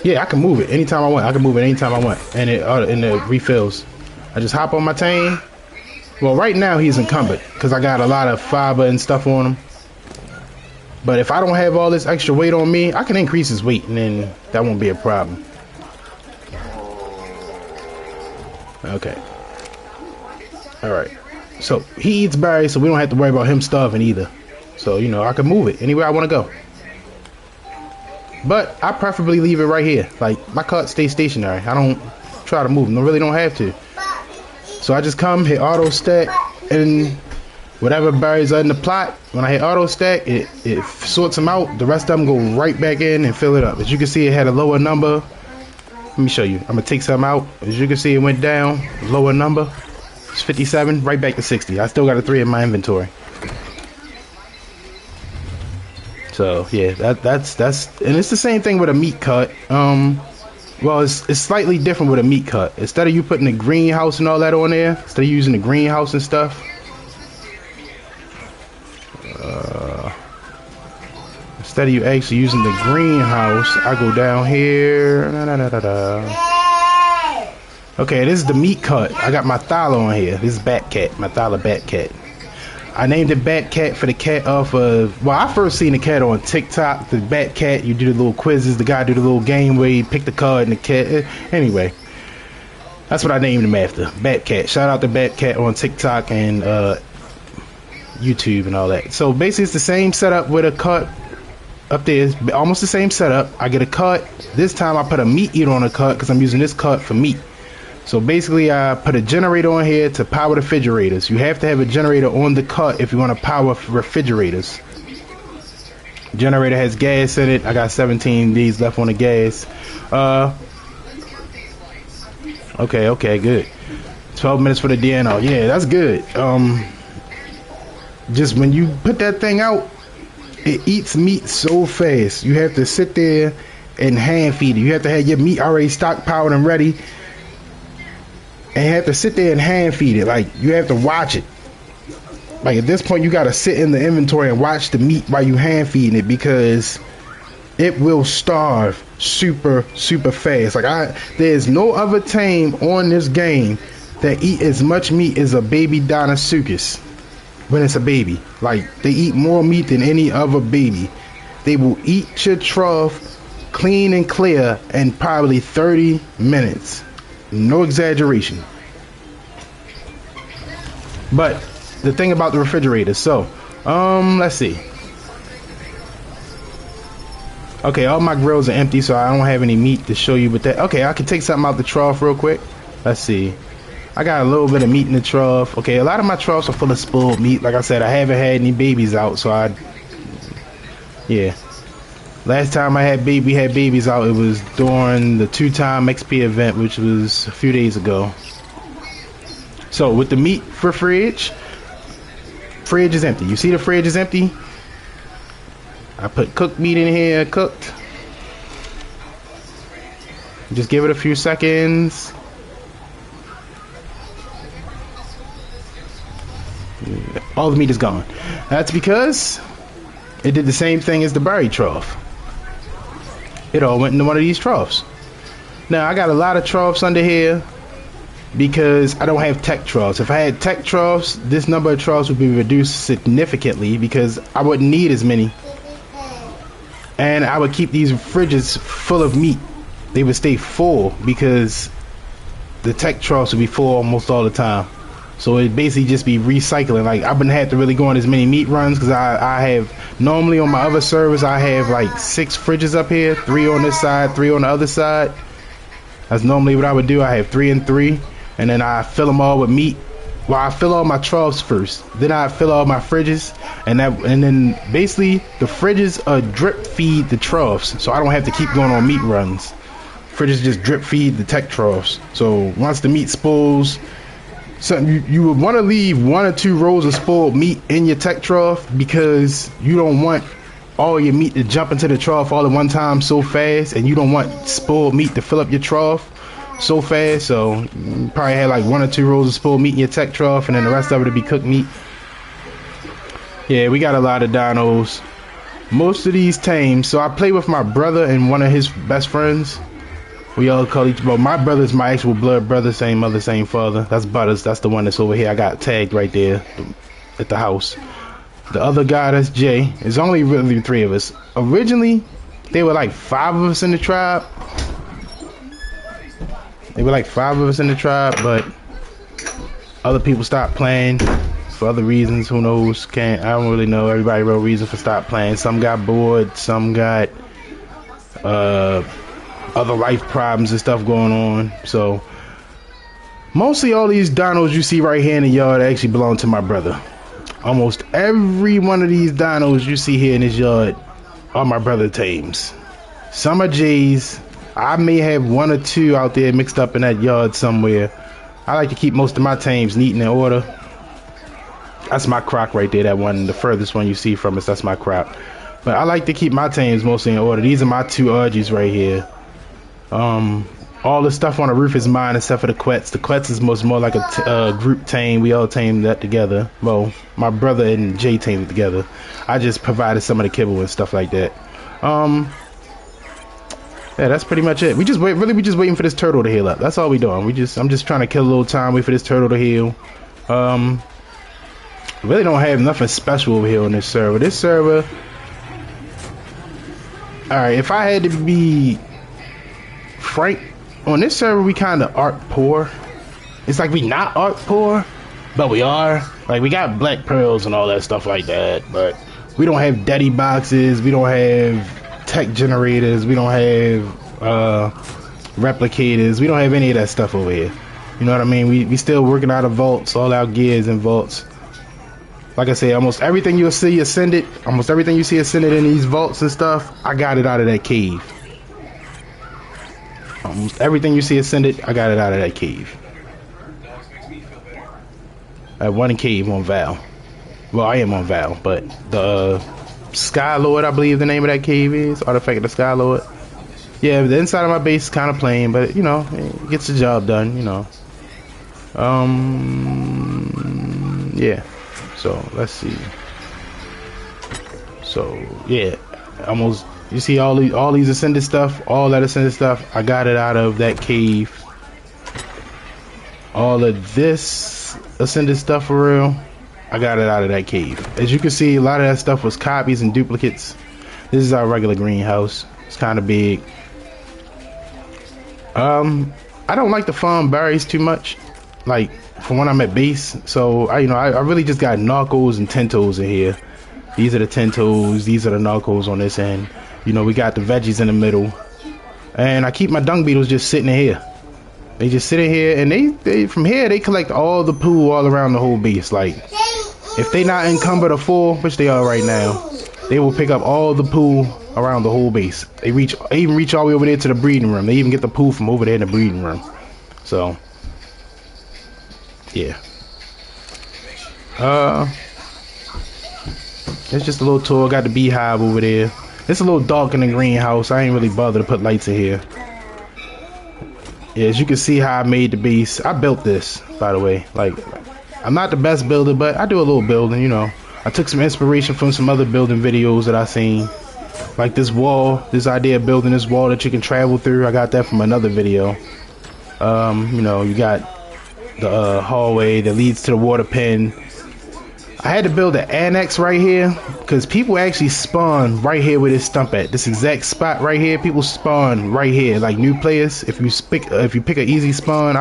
S1: Yeah, I can move it anytime I want. I can move it anytime I want, and it refills. I just hop on my tame. Well, right now he's encumbered because I got a lot of fiber and stuff on him. But if I don't have all this extra weight on me, I can increase his weight, and then that won't be a problem. Okay. Alright. So he eats berries, so we don't have to worry about him starving either. So, you know, I can move it anywhere I want to go. But I preferably leave it right here. Like, my cart stays stationary. I don't try to move them. I really don't have to. So I just come, hit auto stack, and whatever berries are in the plot, when I hit auto stack, it sorts them out. The rest of them go right back in and fill it up. As you can see, it had a lower number. Let me show you. I'm gonna take some out. As you can see, it went down. Lower number. It's 57, right back to 60. I still got a 3 in my inventory. So yeah, that's and it's the same thing with a meat cut. Well, it's slightly different with a meat cut. Instead of you putting the greenhouse and all that on there, instead of using the greenhouse and stuff, instead of you actually using the greenhouse, I go down here. Okay, this is the meat cut. I got my thala on here. This is bat cat, my thala bat cat. I named it Bat Cat for the cat off of, well, I first seen the cat on TikTok, the Bat Cat. You do the little quizzes, the guy do the little game where you pick the card and the cat. Anyway, that's what I named him after, Bat Cat. Shout out to Bat Cat on TikTok and YouTube and all that. So basically it's the same setup with a cut up there. It's almost the same setup. I get a cut. This time I put a meat eater on a cut because I'm using this cut for meat. So basically I put a generator on here to power the refrigerators. You have to have a generator on the cut if you want to power refrigerators. Generator has gas in it. I got 17 days left on the gas. Okay, good. 12 minutes for the DNO. Yeah, that's good. Just when you put that thing out, it eats meat so fast. You have to sit there and hand feed it. You have to have your meat already stockpiled and ready. And you have to sit there and hand feed it. Like, you have to watch it. Like, at this point, you got to sit in the inventory and watch the meat while you hand feeding it, because it will starve super fast. Like, there's no other tame on this game that eat as much meat as a baby Dinosuchus when it's a baby. Like, they eat more meat than any other baby. They will eat your trough clean and clear in probably 30 minutes. No exaggeration. But the thing about the refrigerator, so let's see. Okay, all my grills are empty, so I don't have any meat to show you with that. Okay, I can take something out the trough real quick. Let's see. I got a little bit of meat in the trough. Okay, a lot of my troughs are full of spoiled meat. Like I said, I haven't had any babies out, so yeah. Last time we had babies out, it was during the 2-time XP event, which was a few days ago. So with the meat for fridge is empty. You see the fridge is empty? I put cooked meat in here, cooked. Just give it a few seconds. All the meat is gone. That's because it did the same thing as the berry trough. It all went into one of these troughs. Now I got a lot of troughs under here because I don't have tech troughs. If I had tech troughs, this number of troughs would be reduced significantly because I wouldn't need as many. And I would keep these fridges full of meat. They would stay full because the tech troughs would be full almost all the time. So it basically just be recycling. Like, I wouldn't have to really go on as many meat runs because I have, normally on my other servers, I have like 6 fridges up here, 3 on this side, 3 on the other side. That's normally what I would do. I have 3 and 3, and then I fill them all with meat. Well, I fill all my troughs first, then I fill all my fridges, and then basically the fridges drip feed the troughs, so I don't have to keep going on meat runs. Fridges just drip feed the tech troughs. So once the meat spoils, so you would want to leave 1 or 2 rows of spoiled meat in your tech trough because you don't want all your meat to jump into the trough all at one time so fast, and you don't want spoiled meat to fill up your trough so fast. So you probably had like 1 or 2 rows of spoiled meat in your tech trough, and then the rest of it would be cooked meat. Yeah, we got a lot of dinos. Most of these tames. So I play with my brother and one of his best friends. We all call each other. My brother's my actual blood brother, same mother, same father. That's Butters. That's the one that's over here. I got tagged right there at the house. The other guy, that's Jay. There's only really 3 of us. Originally, they were like 5 of us in the tribe. But other people stopped playing for other reasons. Who knows? I don't really know. Everybody wrote reason for stop playing. Some got bored. Some got other life problems and stuff going on. So mostly all these dinos you see right here in the yard actually belong to my brother. Almost every one of these dinos you see here in this yard are my brother tames. Some are J's. I may have 1 or 2 out there mixed up in that yard somewhere. I like to keep most of my tames neat and in order. That's my croc right there, that one, the furthest one you see from us, that's my croc. But I like to keep my tames mostly in order. These are my 2 Argies right here. All the stuff on the roof is mine except for the Quets. The Quets is more like a group tame. We all tamed that together. Well, my brother and Jay tamed it together. I just provided some of the kibble and stuff like that. Yeah, that's pretty much it. We just waiting for this turtle to heal up. That's all we doing. I'm just trying to kill a little time, wait for this turtle to heal. A Really don't have nothing special over here on this server. This server, alright, if I had to be frank, on this server we kind of art poor. It's like we not art poor, but we are. Like, we got black pearls and all that stuff like that, but we don't have daddy boxes, we don't have tech generators, we don't have replicators, we don't have any of that stuff over here. You know what I mean? We still working out of vaults, all our gears in vaults. Like I say, almost everything you'll see ascended, almost everything you see ascended in these vaults and stuff, I got it out of that cave. Almost everything you see ascended, I got it out of that cave. I have one cave on Val. Well, I am on Val, but the Sky Lord, I believe the name of that cave is, Artifact of the Sky Lord. Yeah, the inside of my base is kind of plain, but you know, it gets the job done, you know. Yeah. So let's see. So yeah, almost. You see all these ascended stuff, all that ascended stuff. I got it out of that cave. All of this ascended stuff for real, I got it out of that cave. As you can see, a lot of that stuff was copies and duplicates. This is our regular greenhouse. It's kind of big. I don't like to farm berries too much, like from when I'm at base. So I really just got narcos and tentos in here. These are the tentos, these are the narcos on this end. You know, we got the veggies in the middle, and I keep my dung beetles just sitting in here. They just sit in here, and they from here they collect all the poo all around the whole base. Like, if they not encumbered or full, which they are right now, they will pick up all the poo around the whole base. They even reach all the way over there to the breeding room. They even get the poo from over there in the breeding room. So yeah. It's just a little tour. Got the beehive over there. It's a little dark in the greenhouse. I ain't really bothered to put lights in here. Yeah, as you can see how I made the base. I built this, by the way. Like, I'm not the best builder, but I do a little building, you know. I took some inspiration from some other building videos that I seen. Like this wall, this idea of building this wall that you can travel through. I got that from another video. You know, you got the hallway that leads to the water pen. I had to build an annex right here because people actually spawn right here where this stump at. This exact spot right here, people spawn right here. Like new players, if you pick an easy spawn,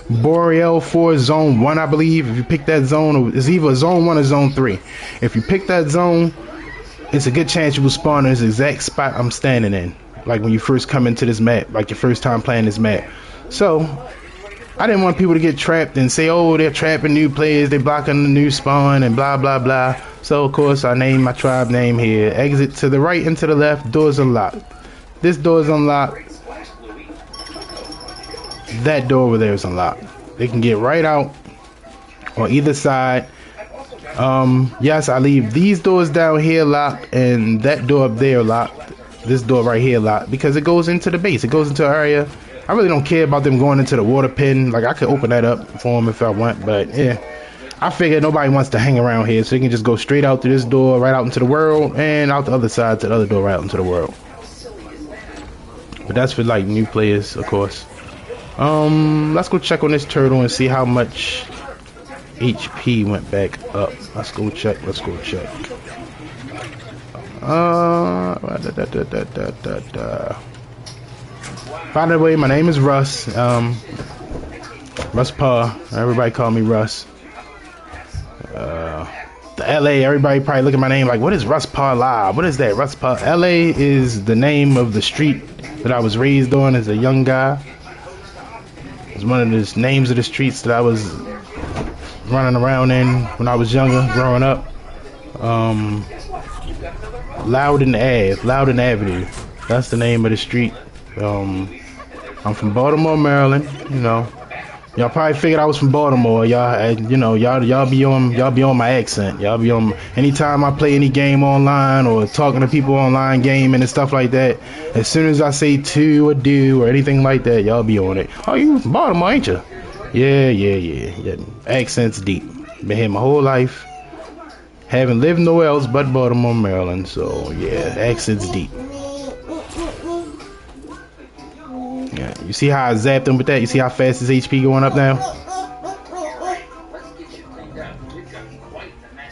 S1: Boreal 4 Zone 1, I believe. If you pick that zone, it's either Zone 1 or Zone 3. If you pick that zone, it's a good chance you will spawn in this exact spot I'm standing in. Like when you first come into this map, like your first time playing this map. So I didn't want people to get trapped and say, oh, they're trapping new players, they're blocking the new spawn and blah blah blah. So of course I named my tribe name here. Exit to the right and to the left, doors unlocked. This door is unlocked. That door over there is unlocked. They can get right out on either side. Yes, I leave these doors down here locked and that door up there locked. This door right here locked because it goes into the base. It goes into an area. I really don't care about them going into the water pen. Like, I could open that up for them if I want, but yeah. I figured nobody wants to hang around here, so you can just go straight out through this door, right out into the world, and out the other side to the other door, right out into the world. But that's for, like, new players, of course. Let's go check on this turtle and see how much HP went back up. Let's go check. By the way, my name is Russ. Russ Pa. Everybody call me Russ. The LA, everybody probably look at my name like, what is Russ Pa Live? What is that? Russ Pa. LA is the name of the street that I was raised on as a young guy. It's one of the names of the streets that I was running around in when I was younger, growing up. Loudon Avenue. That's the name of the street. I'm from Baltimore, Maryland. You know, y'all probably figured I was from Baltimore. Y'all, you know, y'all be on my accent. Y'all be on. Anytime I play any game online or talking to people online, gaming and stuff like that. As soon as I say to or do or anything like that, y'all be on it. Oh, you from Baltimore, ain't you? Yeah. Accent's deep. Been here my whole life. Haven't lived nowhere else but Baltimore, Maryland. So yeah, accent's deep. Yeah, you see how I zapped him with that? You see how fast his HP going up now?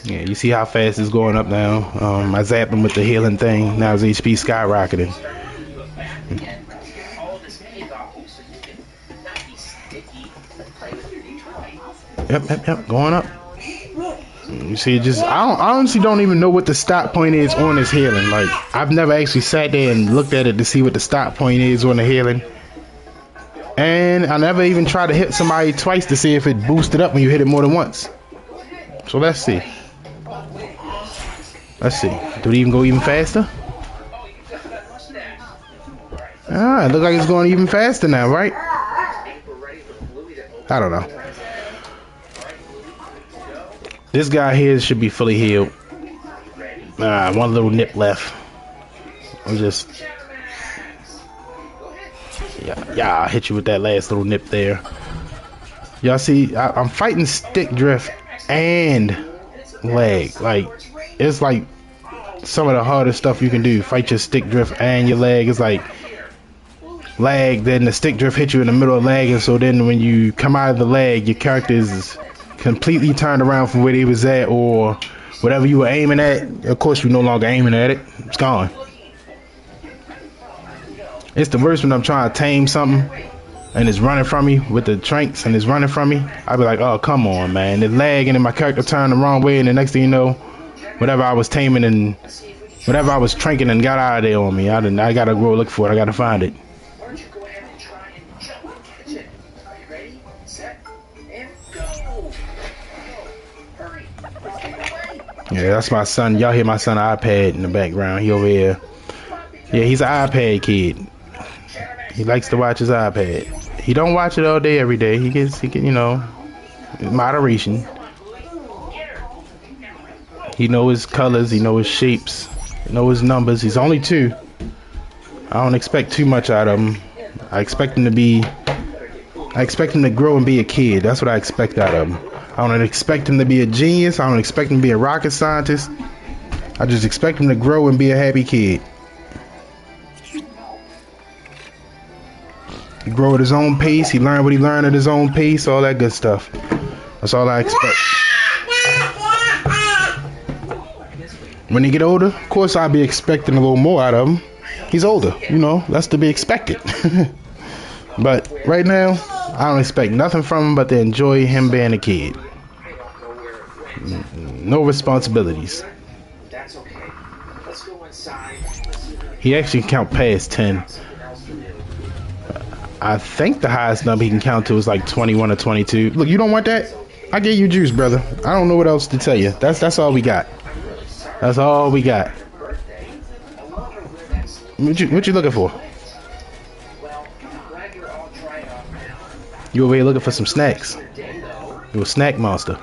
S1: Yeah, you see how fast it's going up now. I zapped him with the healing thing. Now his HP skyrocketing. Yep, going up. You see, I honestly don't even know what the stop point is on his healing. Like, I've never actually sat there and looked at it to see what the stop point is on the healing. And I never even tried to hit somebody twice to see if it boosted up when you hit it more than once. So let's see. Let's see. Do it even go even faster? Ah, it looks like it's going even faster now, right? I don't know. This guy here should be fully healed. One little nip left. I'm just... Yeah, I hit you with that last little nip there. Y'all see, I'm fighting stick drift and lag. Like, it's like some of the hardest stuff you can do. Fight your stick drift and your lag. It's like lag, then the stick drift hit you in the middle of lag, and so then when you come out of the lag, your character is completely turned around from where they was at, or whatever you were aiming at. Of course, you're no longer aiming at it. It's gone. It's the worst when I'm trying to tame something and it's running from me with the tranks and it's running from me. I'll be like, oh, come on, man. It's lagging and my character turned the wrong way, and the next thing you know, whatever I was taming and whatever I was tranking and got out of there on me, I gotta go look for it. I gotta find it. Yeah, that's my son. Y'all hear my son iPad in the background. He over here. Yeah, he's an iPad kid. He likes to watch his iPad. He don't watch it all day, every day. He can, you know, moderation. He know his colors. He know his shapes. He know his numbers. He's only 2. I don't expect too much out of him. I expect him to grow and be a kid. That's what I expect out of him. I don't expect him to be a genius. I don't expect him to be a rocket scientist. I just expect him to grow and be a happy kid. He grow at his own pace. He learn what he learned at his own pace. All that good stuff. That's all I expect. When he get older, of course, I'll be expecting a little more out of him. He's older, you know. That's to be expected. But right now, I don't expect nothing from him but to enjoy him being a kid. No responsibilities. He actually can count past 10. I think the highest number he can count to is like 21 or 22. Look, you don't want that? I gave you juice, brother. I don't know what else to tell you. That's all we got. That's all we got. What you looking for? You over here looking for some snacks. You a snack monster.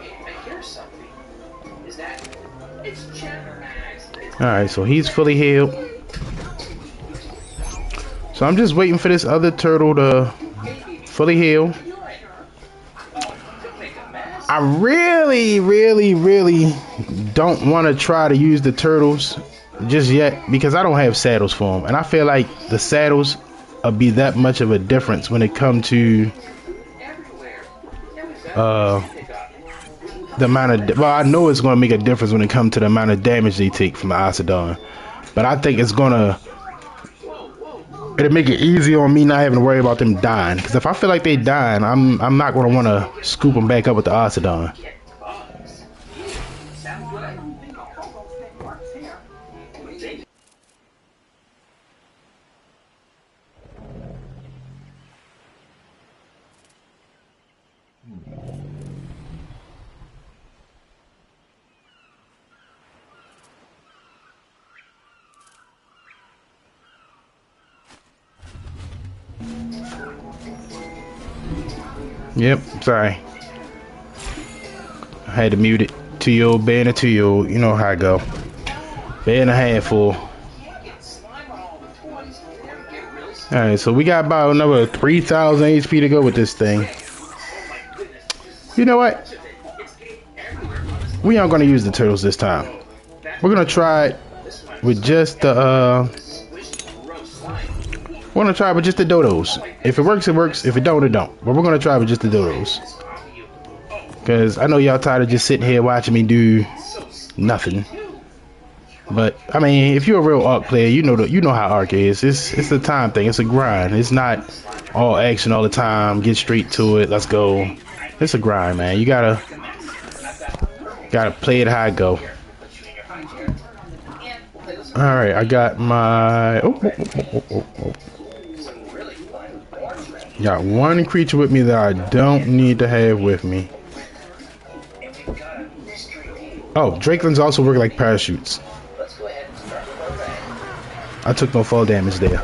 S1: Alright, so he's fully healed. So I'm just waiting for this other turtle to fully heal. I really don't want to try to use the turtles just yet because I don't have saddles for them. And I feel like the saddles will be that much of a difference when it comes to the amount of... Well, I know it's going to make a difference when it comes to the amount of damage they take from the Ossidon. But I think it's going to... It'll make it easier on me not having to worry about them dying. Because if I feel like they dying, I'm not going to want to scoop them back up with the Ossidon. Yep, sorry. I had to mute it. 2-year-old bear and a 2-year-old. You know how I go. Bear and a handful. Alright, so we got about another 3,000 HP to go with this thing. You know what? We aren't going to use the turtles this time. We're going to try it with just the, we're going to try it with just the dodos. If it works, it works. If it don't, it don't. But we're going to try it with just the dodos. Because I know y'all tired of just sitting here watching me do nothing. But I mean, if you're a real Ark player, you know how Ark is. It's a time thing. It's a grind. It's not all action all the time. Get straight to it. Let's go. It's a grind, man. You gotta play it how it go. All right, I got my. Got one creature with me that I don't need to have with me. Oh, Drakelins also work like parachutes. I took no fall damage there.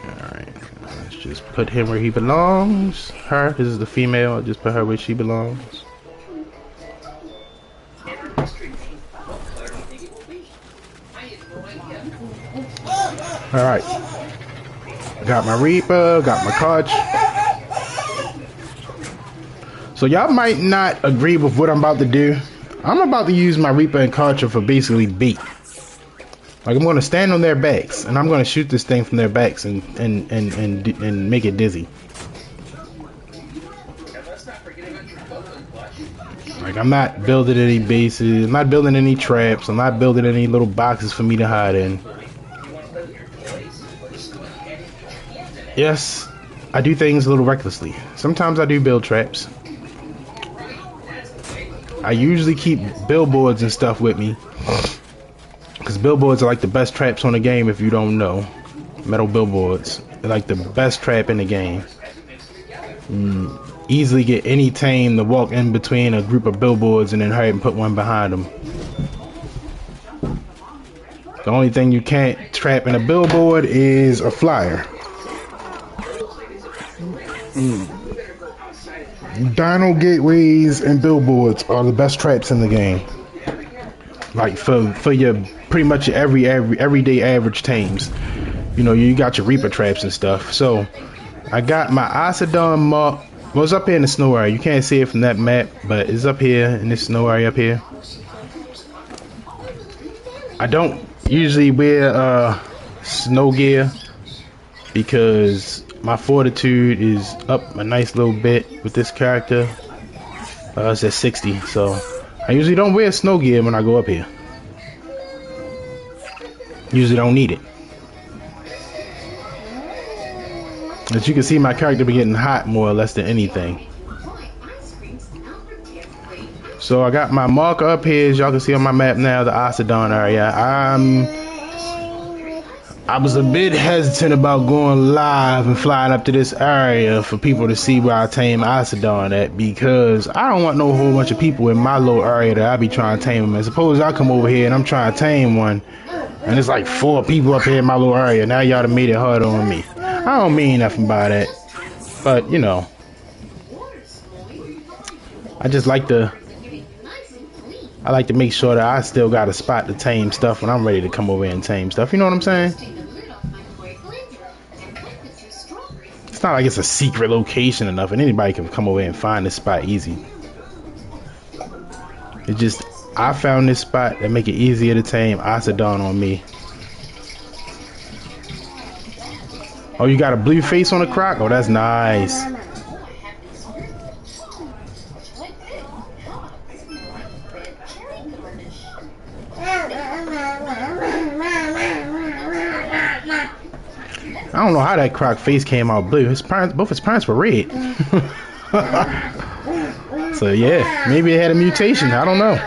S1: Alright, let's just put him where he belongs. Her, this is the female, I'll just put her where she belongs. Alright. Got my Reaper, got my Koch. So y'all might not agree with what I'm about to do. I'm about to use my Reaper and Karcher for basically bait. Like I'm gonna stand on their backs and I'm gonna shoot this thing from their backs and make it dizzy. Like I'm not building any bases, I'm not building any traps, I'm not building any little boxes for me to hide in. Yes, I do things a little recklessly. Sometimes I do build traps. I usually keep billboards and stuff with me, because billboards are like the best traps on the game if you don't know. Metal billboards, they're like the best trap in the game. Easily get any tame to walk in between a group of billboards and then hurry and put one behind them. The only thing you can't trap in a billboard is a flyer. Dino gateways and billboards are the best traps in the game. Like for your pretty much your everyday average tames. You know, you got your Reaper traps and stuff. So I got my Ossidon mark. Well, it's up here in the snow area. You can't see it from that map, but it's up here in this snow area up here. I don't usually wear snow gear because my fortitude is up a nice little bit with this character. It's at 60, so I usually don't wear snow gear when I go up here. Usually don't need it. As you can see, my character be getting hot more or less than anything. So I got my marker up here, as y'all can see on my map now, the Ossidon area. I was a bit hesitant about going live and flying up to this area for people to see where I tame Ossidon at, because I don't want no whole bunch of people in my little area that I be trying to tame them. And suppose I come over here and I'm trying to tame one, and it's like 4 people up here in my little area. Now y'all done made it harder on me. I don't mean nothing by that, but you know, I just like to make sure that I still got a spot to tame stuff when I'm ready to come over and tame stuff. You know what I'm saying? It's not like it's a secret location or nothing. Anybody can come over and find this spot easy. It's just I found this spot that make it easier to tame Ossidon on me. Oh, you got a blue face on the croc? Oh, that's nice. I don't know how that croc face came out blue. Both his parents were red. So yeah, maybe it had a mutation. I don't know.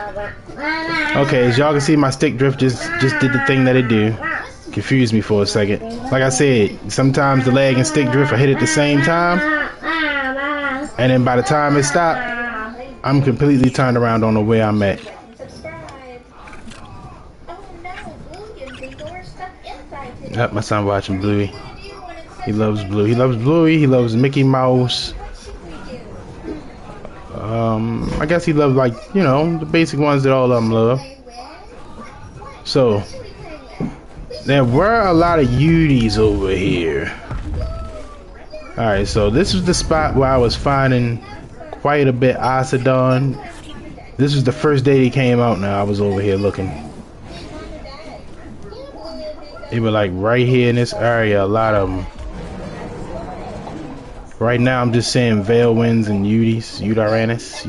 S1: Okay, as y'all can see, my stick drift just did the thing that it do. Confused me for a second. Like I said, sometimes the lag and stick drift will hit at the same time, and then by the time it stopped, I'm completely turned around, don't know where I'm at. Yep, my son watching Bluey. He loves Blue. He loves Bluey. He loves Mickey Mouse. I guess he loves, like, you know, the basic ones that all of them love. So there were a lot of Uties over here. Alright, so this was the spot where I was finding quite a bit Ossidon. This was the first day they came out now. I was over here looking. They were like right here in this area, a lot of them. Right now, I'm just saying Veilwinds and Udiranus.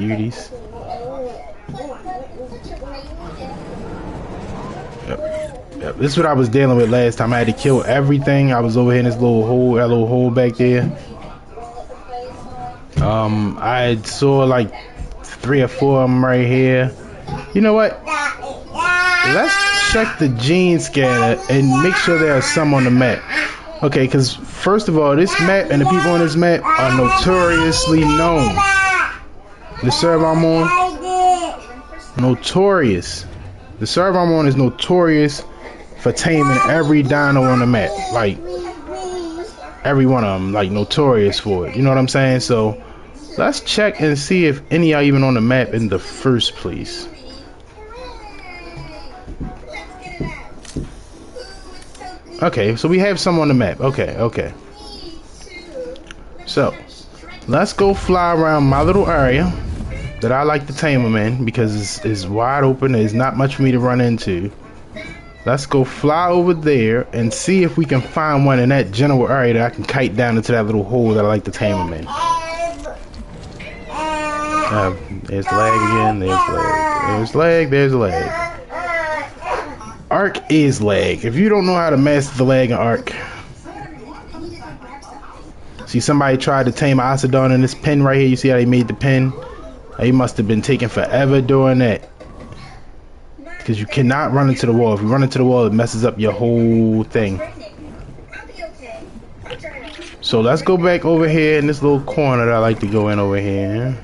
S1: Yep, this is what I was dealing with last time. I had to kill everything. I was over here in this little hole, that little hole back there. I saw like 3 or 4 of them right here. You know what? Let's check the gene scanner and make sure there are some on the map. Okay, because first of all, this map and the people on this map are notoriously known. The server I'm on, notorious. The server I'm on is notorious for taming every dino on the map. Like, every one of them, like, notorious for it. You know what I'm saying? So, let's check and see if any are even on the map in the first place. Okay, so we have some on the map. Okay. So, let's go fly around my little area that I like to tame them in because it's wide open. There's not much for me to run into. Let's go fly over there and see if we can find one in that general area that I can kite down into that little hole that I like to tame them in. There's lag again. There's lag. Arc is lag. If you don't know how to master the lag in Arc, see, somebody tried to tame Ossidon in this pin right here. You see how they made the pin? He must have been taking forever doing that. Because you cannot run into the wall. If you run into the wall, it messes up your whole thing. So let's go back over here in this little corner that I like to go in over here.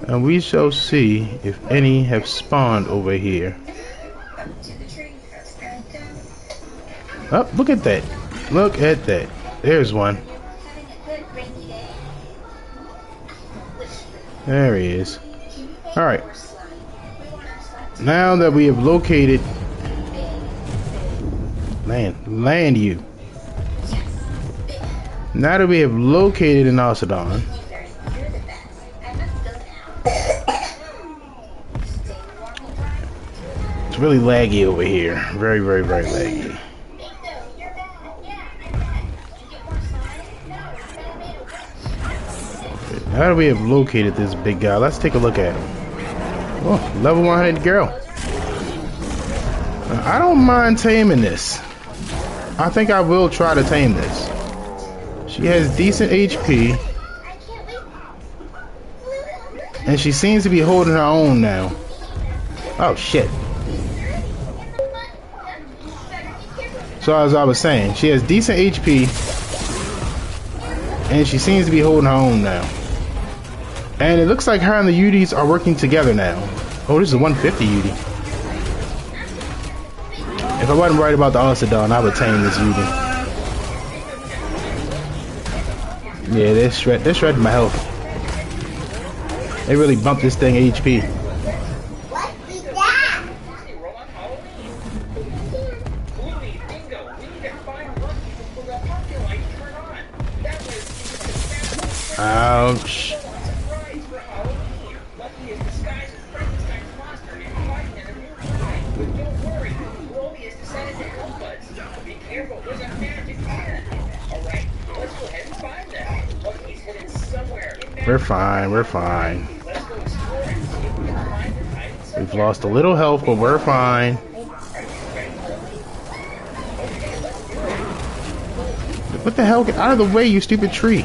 S1: And we shall see if any have spawned over here. Oh, look at that. Look at that. There's one. There he is. Alright. Now that we have located... Land you. Now that we have located an Ossidon, it's really laggy over here. Very laggy. Now that we have located this big guy, let's take a look at him. Oh, level 100 girl. I don't mind taming this. I think I will try to tame this. She has decent HP. And she seems to be holding her own now. Oh, shit. So as I was saying, she has decent HP. And she seems to be holding her own now. And it looks like her and the Udis are working together now. Oh, this is a 150 Udi. If I wasn't right about the Ossidon, I would tame this Udi. Yeah, they're shredding my health. They really bumped this thing HP. Ouch. We're fine. We've lost a little health, but we're fine. What the hell? Get out of the way, you stupid tree.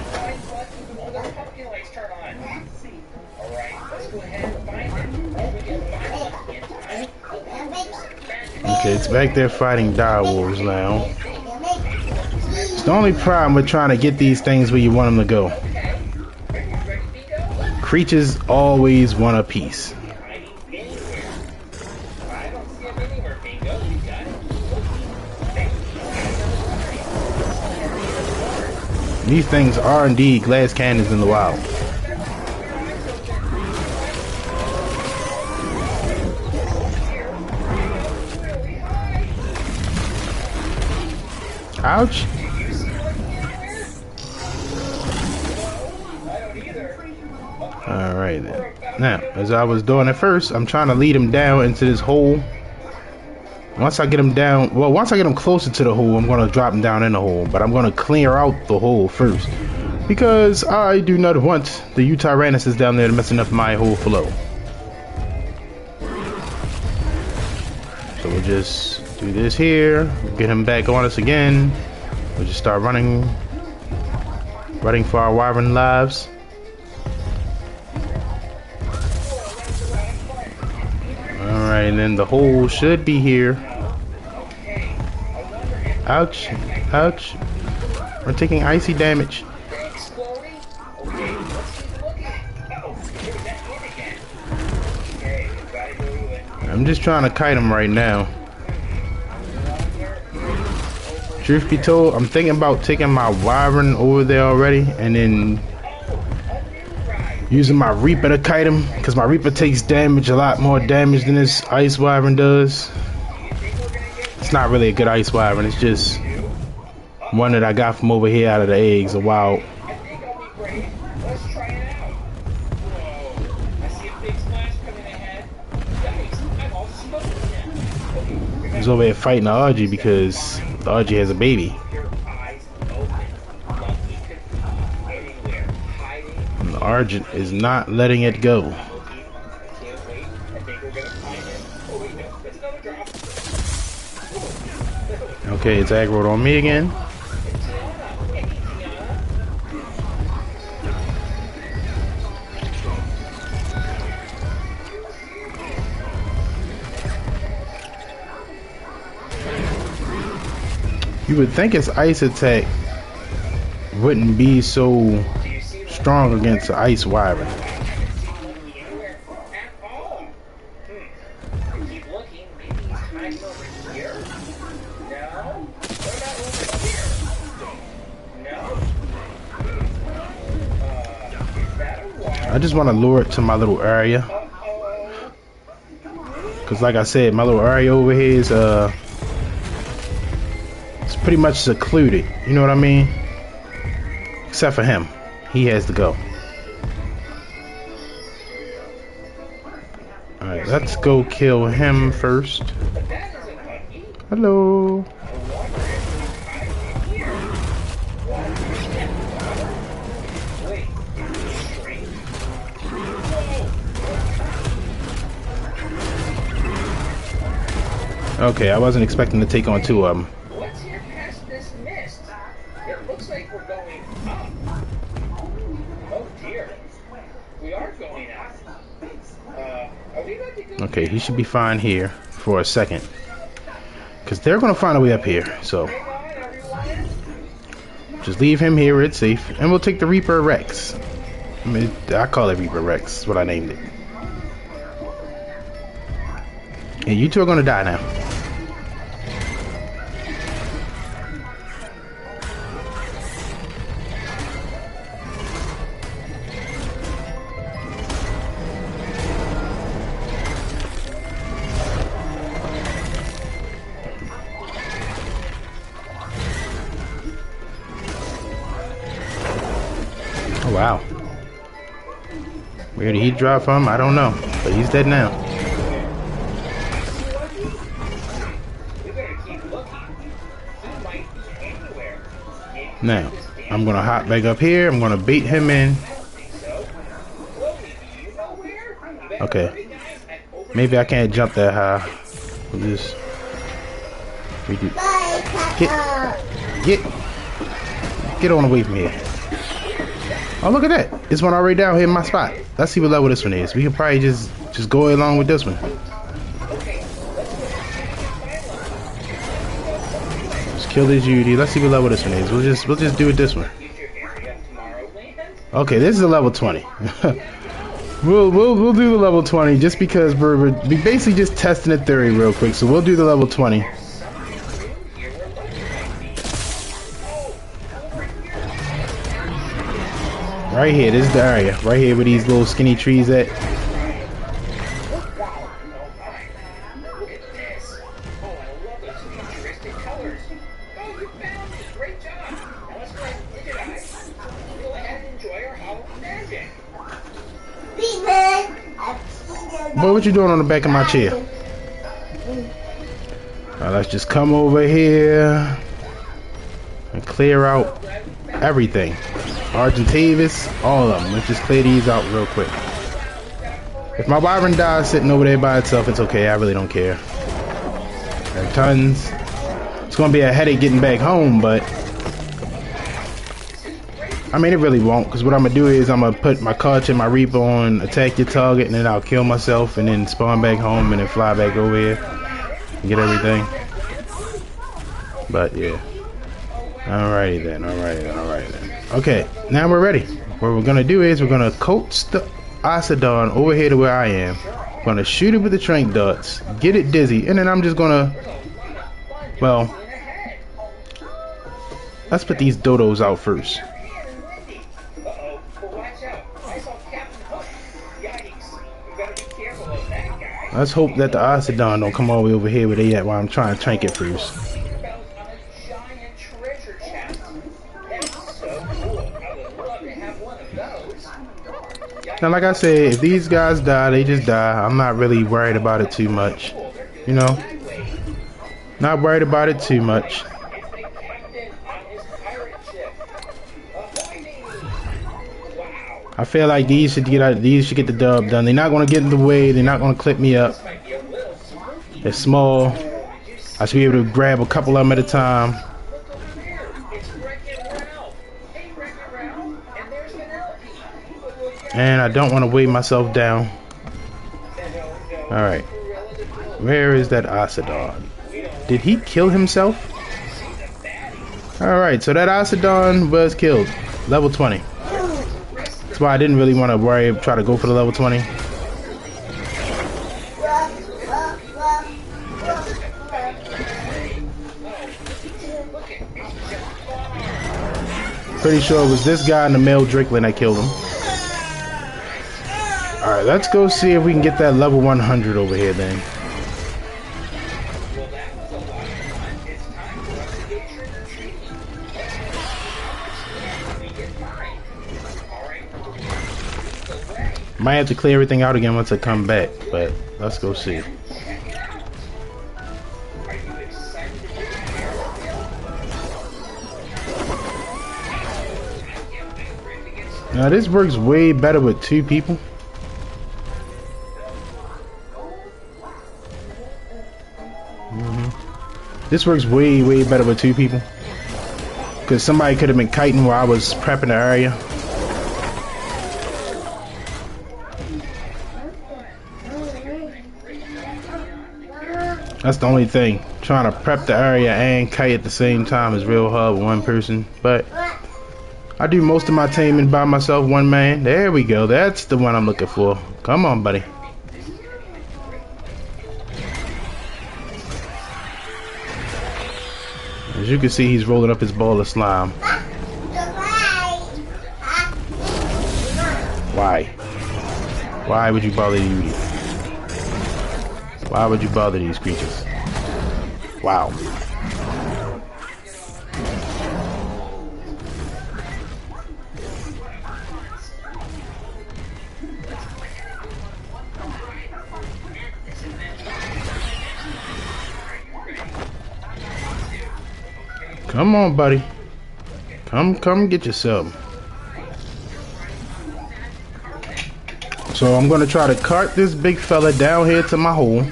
S1: Okay, it's back there fighting dire wolves now. It's the only problem with trying to get these things where you want them to go. Creatures always want a piece. These things are indeed glass cannons in the wild. Ouch. Alright then. Now, as I was doing at first, I'm trying to lead him down into this hole. Once I get them down, well, once I get them closer to the hole, I'm gonna drop them down in the hole. But I'm gonna clear out the hole first, because I do not want the Utaranus down there messing up my whole flow. So we'll just do this here, get him back on us again. We'll just start running for our wyvern lives. Alright, and then the hole should be here. Ouch, ouch. We're taking icy damage. I'm just trying to kite him right now. Truth be told, I'm thinking about taking my wyvern over there already and then using my Reaper to kite him, because my Reaper takes damage, a lot more damage than this ice wyvern does. It's not really a good ice wyvern, it's just one that I got from over here out of the eggs a while. He's over here fighting the Argy because the Argy has a baby. And the Argent is not letting it go. Okay, it's aggroed on me again. You would think its ice attack wouldn't be so strong against the ice wyvern. I just want to lure it to my little area, because like I said, my little area over here is it's pretty much secluded, you know what I mean? Except for him, he has to go. Alright, let's go kill him first. Hello. Okay, I wasn't expecting to take on two of them.
S2: Let's hear past this mist. It looks like we're going up. Oh dear. We are going up. Are we about to go?
S1: Okay, he should be fine here for a second, because they're going to find a way up here. So just leave him here, it's safe. And we'll take the Reaper Rex. I call it Reaper Rex, that's what I named it. And you two are going to die now. Oh, wow. Where did he drop from? I don't know. But he's dead now. Now, I'm going to hop back up here. I'm going to bait him in. Okay. Maybe I can't jump that high. We'll just redo. Get on away from here. Oh, look at that. This one already down here in my spot. Let's see what level this one is. We can probably just go along with this one. Just kill this UD. Let's see what level this one is. We'll just do it this one. Okay, this is a level 20. we'll do the level 20 just because we're basically just testing the theory real quick. So we'll do the level 20. Right here, this is the area. Right here where these little skinny trees at. Boy, what you doing on the back of my chair? Let's just come over here and clear out everything. Argentavis, all of them. Let's just clear these out real quick. If my wyvern dies sitting over there by itself, it's okay. I really don't care. There are tons. It's gonna be a headache getting back home, but I mean, it really won't, because what I'm gonna do is I'm gonna put my Koch and my Reaper on attack your target, and then I'll kill myself and then spawn back home and then fly back over here and get everything. But yeah. Alrighty then, alrighty then, alrighty then. Okay, now we're ready. What we're gonna do is we're gonna coax the Ossidon over here to where I am. Gonna shoot it with the trank darts, get it dizzy, and then I'm just gonna, well, let's put these dodos out first. Let's hope that the Ossidon don't come all the way over here where they at while I'm trying to trank it first. Now, like I said, if these guys die, they just die. I'm not really worried about it too much. You know? Not worried about it too much. I feel like these should get the dub done. They're not gonna get in the way. They're not gonna clip me up. They're small. I should be able to grab a couple of them at a time. And I don't want to weigh myself down. All right. Where is that Ossidon? Did he kill himself? All right. So that Ossidon was killed. Level 20. That's why I didn't really want to try to go for the level 20. Pretty sure it was this guy and the male Drakeling that killed him. Alright, let's go see if we can get that level 100 over here then. Might have to clear everything out again once I come back, but let's go see. Now this works way better with two people. This works way better with two people. Because somebody could have been kiting while I was prepping the area. That's the only thing. Trying to prep the area and kite at the same time is real hard with one person. But I do most of my taming by myself, one man. There we go. That's the one I'm looking for. Come on, buddy. As you can see, he's rolling up his ball of slime. Why? Why would you bother these? Why would you bother these creatures? Wow. Come on, buddy. Come get yourself. So I'm gonna try to cart this big fella down here to my hole.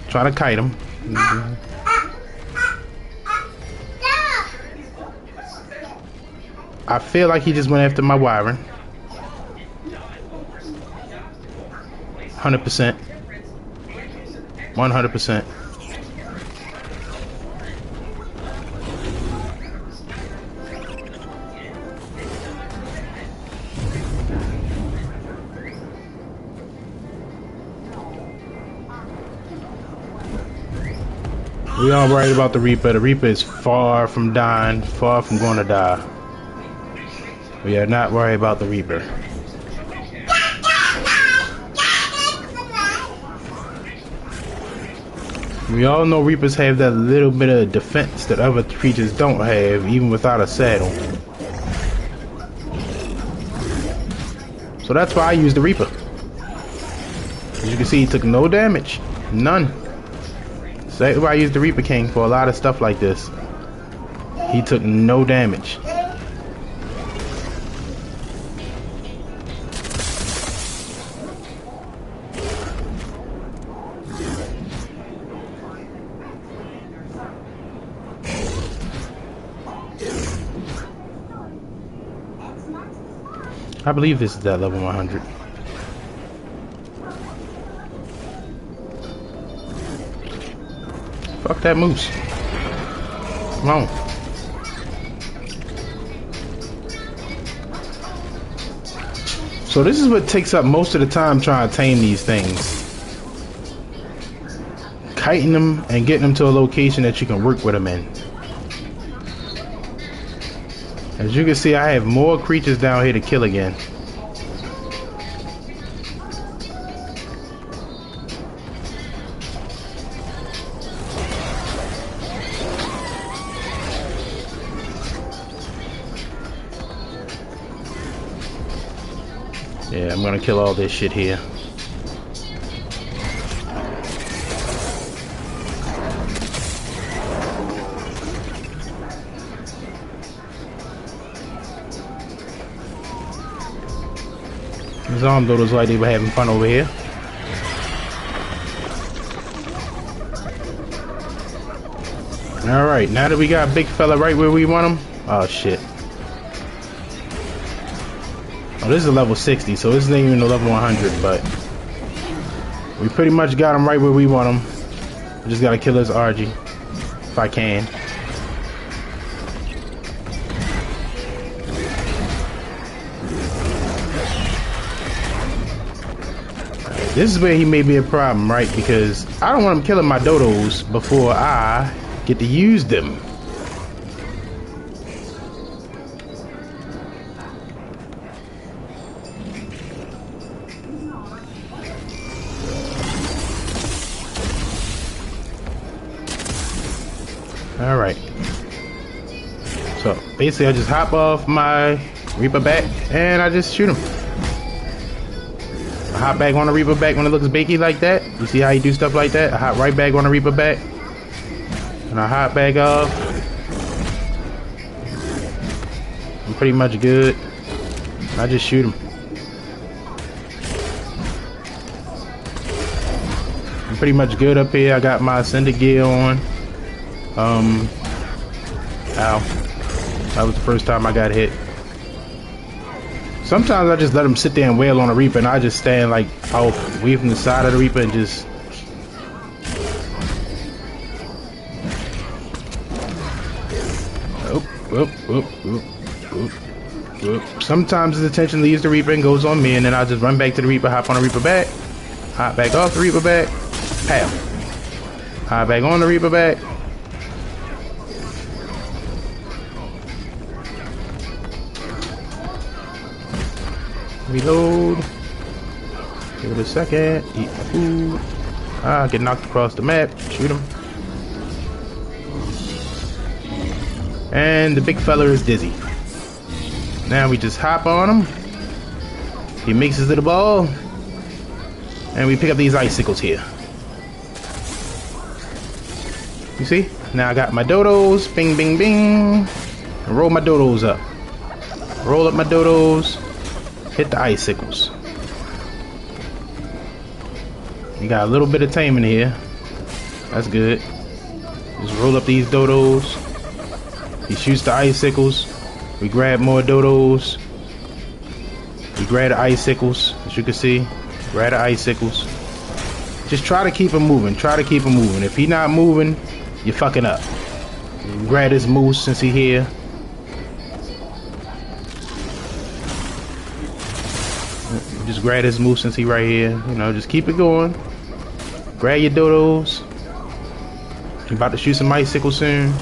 S1: Try to kite him. I feel like he just went after my wyvern. 100%. 100%. We all worried about the Reaper. The Reaper is far from dying, far from going to die. We are not worried about the Reaper. We all know Reapers have that little bit of defense that other creatures don't have, even without a saddle. So that's why I use the Reaper. As you can see, he took no damage. None. that's why I use the Reaper King for a lot of stuff like this. He took no damage. I believe this is that level 100. Fuck that moose. Come on. So this is what takes up most of the time trying to tame these things. Kiting them and getting them to a location that you can work with them in. As you can see, I have more creatures down here to kill again. Yeah, I'm gonna kill all this shit here. These arm doodles like they were having fun over here. Alright, now that we got a big fella right where we want him. Oh shit. Oh, this is a level 60, so this isn't even a level 100, but we pretty much got him right where we want him. We just gotta kill his RG, if I can. This is where he may be a problem, right? Because I don't want him killing my dodos before I get to use them. Alright. So basically I just hop off my Reaper back and I just shoot him. I hop back on the Reaper back when it looks bakey like that. You see how you do stuff like that? I hop right back on the Reaper back. And I hop back off. I'm pretty much good. I just shoot him. I'm pretty much good up here. I got my ascended gear on. Ow. That was the first time I got hit. Sometimes I just let him sit there and wail on a Reaper and I just stand like out away from the side of the Reaper and just... Sometimes his attention leaves the Reaper and goes on me and then I just run back to the Reaper, hop on the Reaper back, hop back off the Reaper back, pow. Hop back on the Reaper back. Reload. Give it a second. Eat my food. Get knocked across the map. Shoot him. And the big fella is dizzy. Now we just hop on him. He makes us to the ball. And we pick up these icicles here. You see? Now I got my dodos. Bing, bing, bing. And roll my dodos up. Roll up my dodos. Hit the icicles. You got a little bit of taming here. That's good. Just roll up these dodos. He shoots the icicles. We grab more dodos. We grab the icicles, as you can see. Grab the icicles. Just try to keep him moving. Try to keep him moving. If he not moving, you're fucking up. Grab this moose since he here. Just grab this moose since he right here. You know, just keep it going. Grab your dodos. You're about to shoot some icicles soon.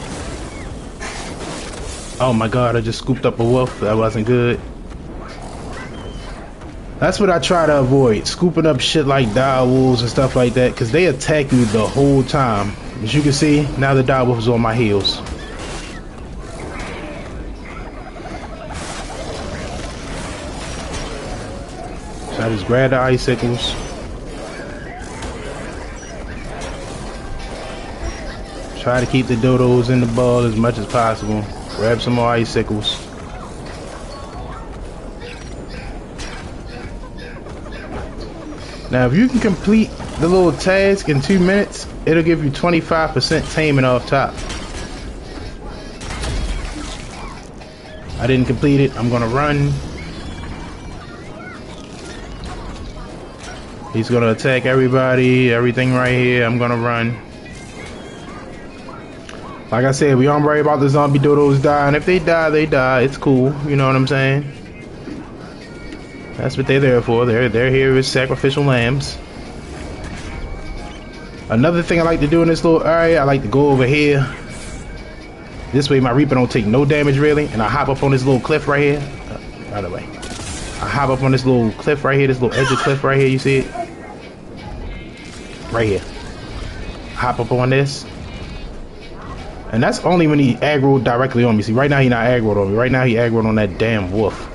S1: Oh my god, I just scooped up a wolf. That wasn't good. That's what I try to avoid. Scooping up shit like dire wolves and stuff like that. Because they attack you the whole time. As you can see, now the dire wolf is on my heels. So I just grab the icicles. Try to keep the dodos in the ball as much as possible. Grab some more icicles. Now if you can complete the little task in 2 minutes, it'll give you 25% taming off top. I didn't complete it. I'm gonna run. He's gonna attack everybody, everything right here. I'm gonna run. Like I said, we don't worry about the zombie dodos dying. If they die, they die. It's cool. You know what I'm saying? That's what they're there for. They're here as sacrificial lambs. Another thing I like to do in this little area, I like to go over here. This way my Reaper don't take no damage really. And I hop up on this little cliff right here. By the way. I hop up on this little cliff right here, this little edge of cliff right here, you see it? Right here. Hop up on this. And that's only when he aggroed directly on me. See, right now he not aggroed on me. Right now he aggroed on that damn wolf.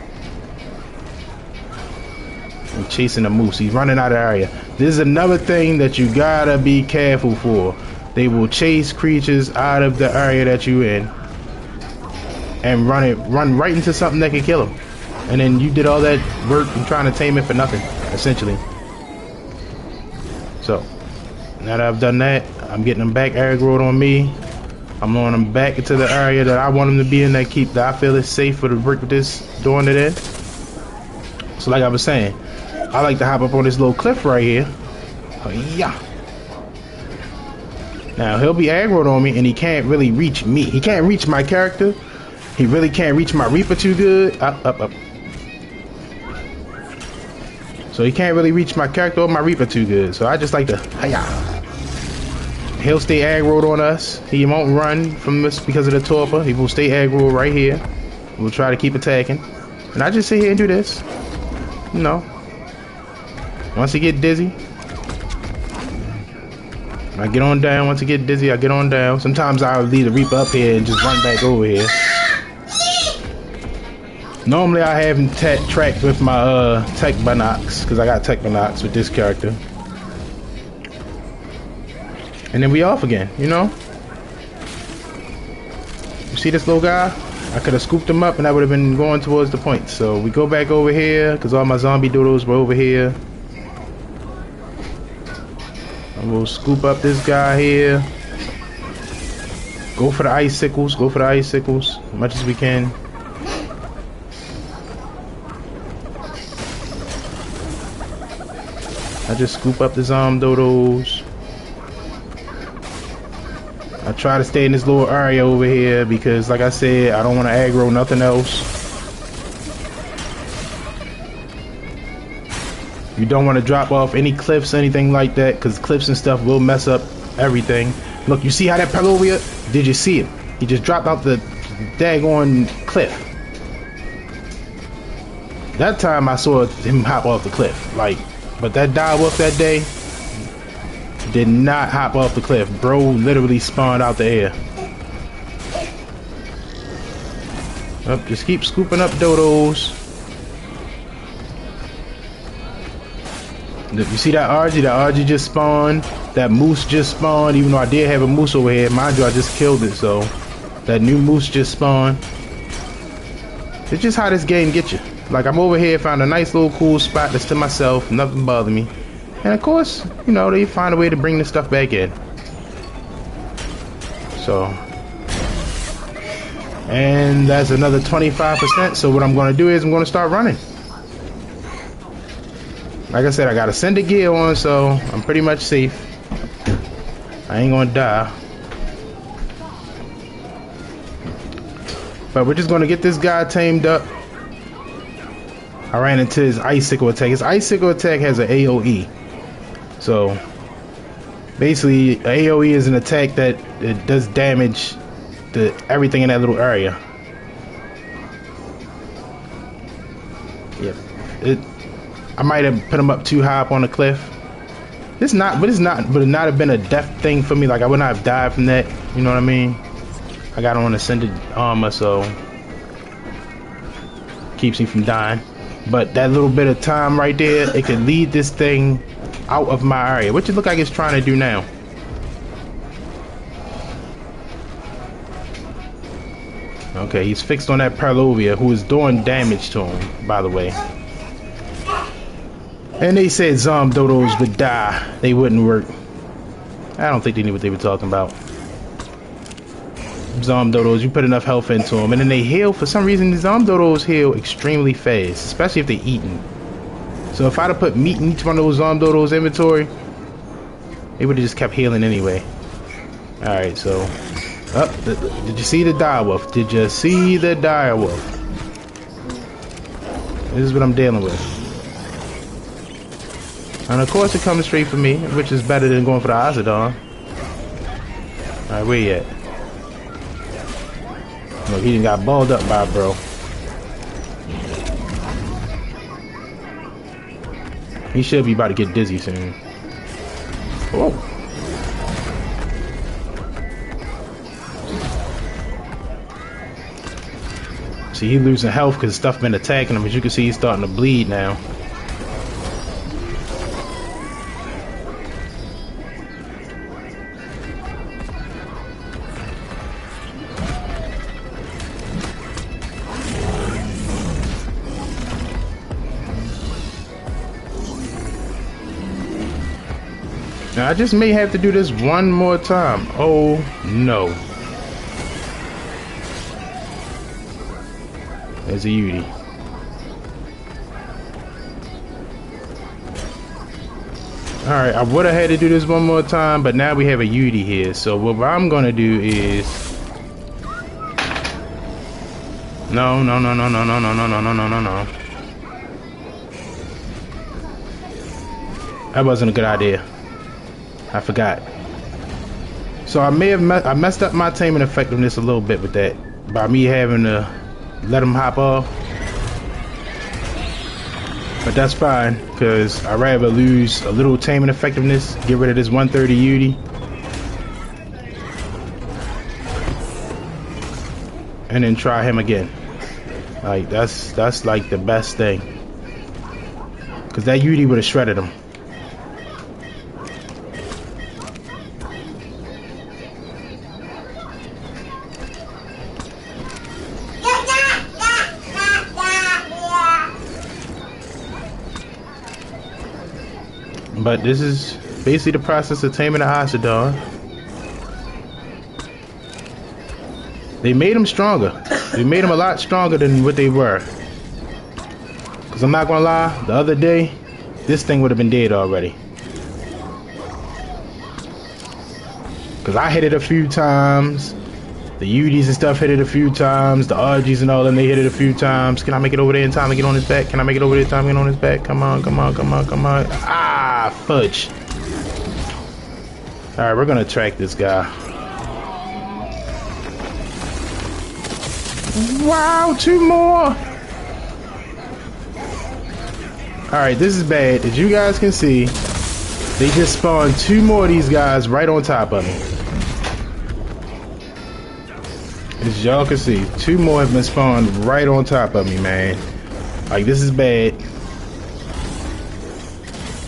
S1: I'm chasing the moose. He's running out of the area. This is another thing that you gotta be careful for. They will chase creatures out of the area that you in. And run right into something that can kill them. And then you did all that work and trying to tame it for nothing, essentially. So, now that I've done that, I'm getting them back aggroed on me. I'm throwing them back into the area that I want them to be in, that I feel is safe for the work with this, doing it in. So like I was saying, I like to hop up on this little cliff right here. Oh, yeah. Now he'll be aggroed on me and he can't really reach me. He can't reach my character. He really can't reach my Reaper too good. Up. So he can't really reach my character or my Reaper too good. So I just like to, hiya. He'll stay aggroed on us. He won't run from us because of the torpor. He will stay aggroed right here. We'll try to keep attacking. And I just sit here and do this. You know. Once he get dizzy, I get on down. Once I get dizzy, I get on down. Sometimes I'll leave the Reaper up here and just run back over here. Normally I have him tracked with my tech binocs, because I got tech binocs with this character. And then we off again, you know? You see this little guy? I could have scooped him up and I would have been going towards the point. So we go back over here, because all my zombie doodles were over here. And we'll scoop up this guy here. Go for the icicles, as much as we can. I just scoop up the dodos. I try to stay in this little area over here because, like I said, I don't want to aggro nothing else. You don't want to drop off any cliffs, anything like that, because cliffs and stuff will mess up everything. Look, you see how that fell over here? Did you see him? He just dropped out the daggone cliff. That time I saw him hop off the cliff, like. But that dire wolf that day did not hop off the cliff. Bro literally spawned out the air. Just keep scooping up dodos. If you see that RG just spawned. That moose just spawned, even though I did have a moose over here. Mind you, I just killed it, so that new moose just spawned. It's just how this game gets you. Like, I'm over here, found a nice little cool spot that's to myself, nothing bother me. And of course, you know, they find a way to bring this stuff back in. So, and that's another 25%. So what I'm going to do is I'm going to start running. Like I said, I got ascended gear on, so I'm pretty much safe. I ain't going to die. But we're just going to get this guy tamed up. I ran into his icicle attack. His icicle attack has an AoE. So basically, an AoE is an attack that it does damage to everything in that little area. Yep. I might have put him up too high up on the cliff. Would it not have been a death thing for me? Like, I would not have died from that. You know what I mean? I got on ascended armor, so keeps me from dying. But that little bit of time right there, it can lead this thing out of my area, which it look like it's trying to do now. Okay, he's fixed on that Parlovia, who is doing damage to him, by the way. And they said Zomdodos would die. They wouldn't work. I don't think they knew what they were talking about. Zomdodos, you put enough health into them, and then they heal. For some reason, the Zomdodos heal extremely fast, especially if they're eaten. So if I'd have put meat in each one of those Zomdodos inventory, they would have just kept healing anyway. Alright, so... did you see the direwolf? Did you see the direwolf? This is what I'm dealing with. And of course it comes straight for me, which is better than going for the Ossidon. Alright, where you at? Look, he done got balled up by bro. He should be about to get dizzy soon. Whoa. See, he losing health because stuff been attacking him. As you can see, he's starting to bleed now. Now, I just may have to do this one more time. Oh, no. There's a Yudi. Alright, I would have had to do this one more time, but now we have a Yudi here. So what I'm going to do is... No. That wasn't a good idea. I forgot. So I may have messed up my taming effectiveness a little bit with that by me having to let him hop off. But that's fine, because I'd rather lose a little taming effectiveness, get rid of this 130 Yudi, and then try him again. Like that's like the best thing, because that Yudi would have shredded him. But this is basically the process of taming the Ossidon. They made them stronger. They made them a lot stronger than what they were. Because I'm not going to lie, the other day, this thing would have been dead already. Because I hit it a few times. The UDs and stuff hit it a few times. The RGs and all them, they hit it a few times. Can I make it over there in time to get on his back? Can I make it over there in time to get on his back? Come on. Ah, fudge. Alright, we're going to track this guy. Wow, 2 more. Alright, this is bad. As you guys can see, they just spawned 2 more of these guys right on top of me. As y'all can see, 2 more have been spawned right on top of me, man. Like, this is bad.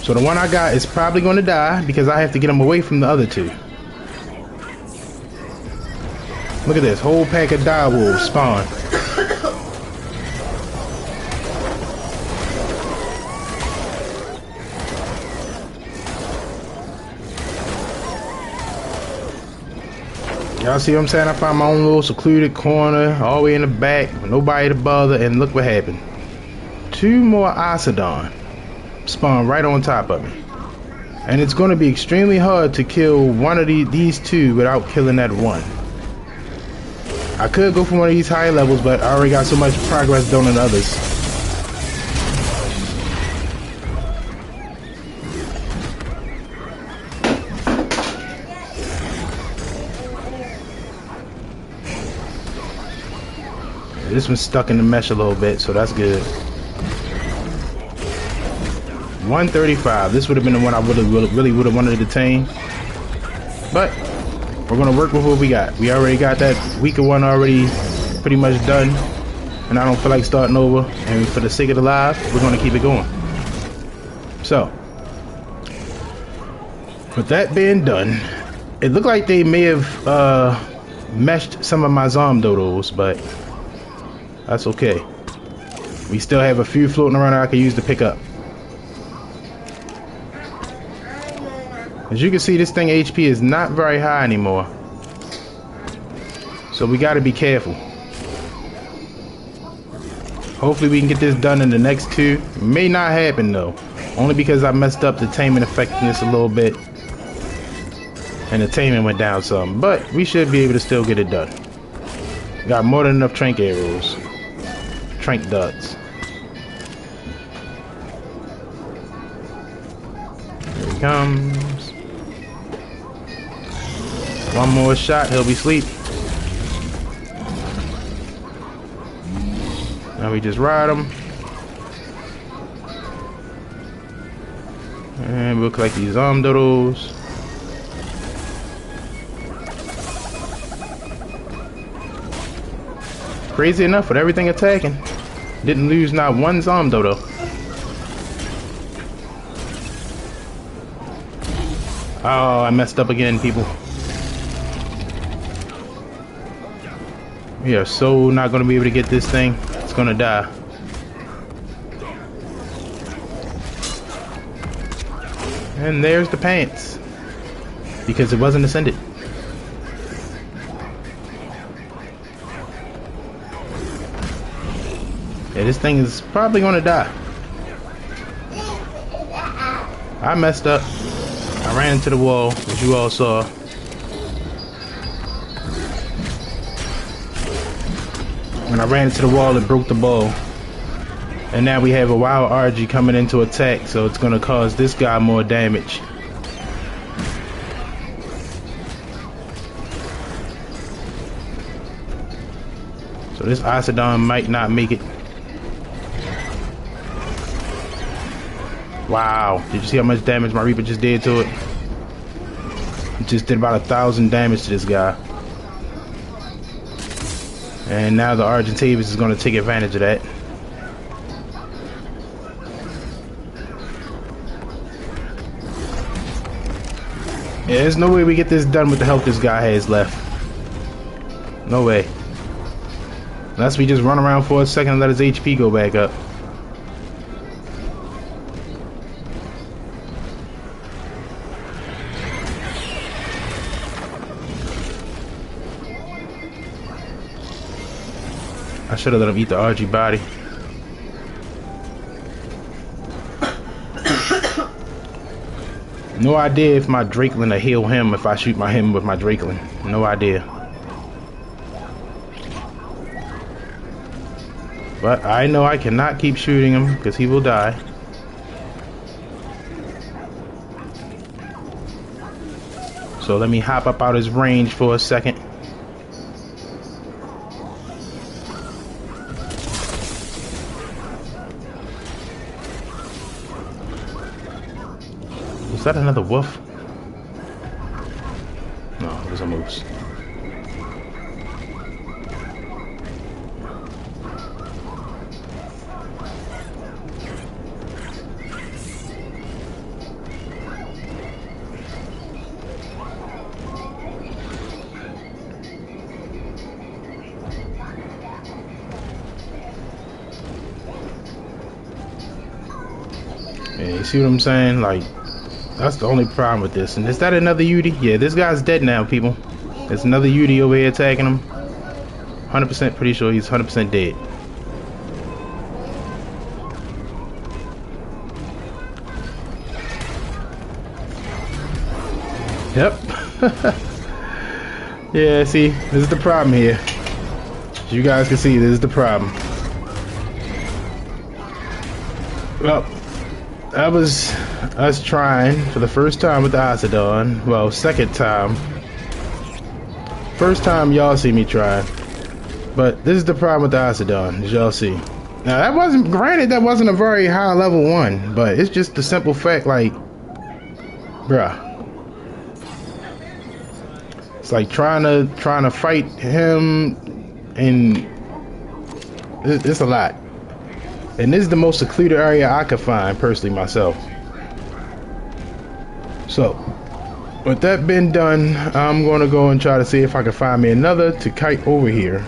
S1: So the one I got is probably going to die because I have to get him away from the other 2. Look at this, whole pack of direwolves spawn. Y'all see what I'm saying? I found my own little secluded corner, all the way in the back, with nobody to bother, and look what happened. 2 more Ossidon spawn right on top of me. And it's going to be extremely hard to kill one of these 2 without killing that one. I could go for one of these higher levels, but I already got so much progress done on others. This one's stuck in the mesh a little bit, so that's good. 135. This would have been the one I really would have wanted to tame. But we're gonna work with what we got. We already got that weaker one already pretty much done, and I don't feel like starting over. And for the sake of the live, we're gonna keep it going. So, with that being done, it looked like they may have meshed some of my Zomdodos, but That's okay. We still have a few floating around that I can use to pick up. As you can see, this thing HP is not very high anymore. So we got to be careful. Hopefully we can get this done in the next 2. May not happen though. Only because I messed up the taming effectiveness a little bit. And the taming went down some. But we should be able to still get it done. Got more than enough trank arrows. Trank dots. Here he comes. One more shot, he'll be asleep. Now we just ride him. And we'll collect these doodles. Crazy enough, with everything attacking, didn't lose not one dodo. Oh, I messed up again, people. We are so not going to be able to get this thing. It's going to die. And there's the pants. Because it wasn't ascended. Yeah, this thing is probably going to die. I messed up. I ran into the wall, as you all saw. When I ran into the wall, it broke the bow. And now we have a wild RG coming in to attack, so it's going to cause this guy more damage. So this Ossidon might not make it. Wow, did you see how much damage my Reaper just did to it? It just did about 1,000 damage to this guy. And now the Argentavis is going to take advantage of that. Yeah, there's no way we get this done with the health this guy has left. No way. Unless we just run around for a second and let his HP go back up. I should have let him eat the RG body. No idea if my Drakeling will heal him if I shoot him with my Drakeling. No idea. But I know I cannot keep shooting him because he will die. So let me hop up out his range for a second. Was that another wolf? No, it was a moose. Yeah, you see what I'm saying? Like, that's the only problem with this. And is that another Yudi? Yeah, this guy's dead now, people. There's another Yudi over here attacking him. 100% pretty sure he's 100% dead. Yep. Yeah, see, this is the problem here. As you guys can see, this is the problem. Well, that was us trying for the first time with the Ossidon. Well, second time. First time y'all see me try. But this is the problem with the Ossidon, as y'all see. Now that wasn't, granted that wasn't a very high level one, but it's just the simple fact, like, bruh. It's like trying to fight him, and it's a lot. And this is the most secluded area I could find, personally, myself. So, with that being done, I'm going to go and try to see if I can find me another to kite over here.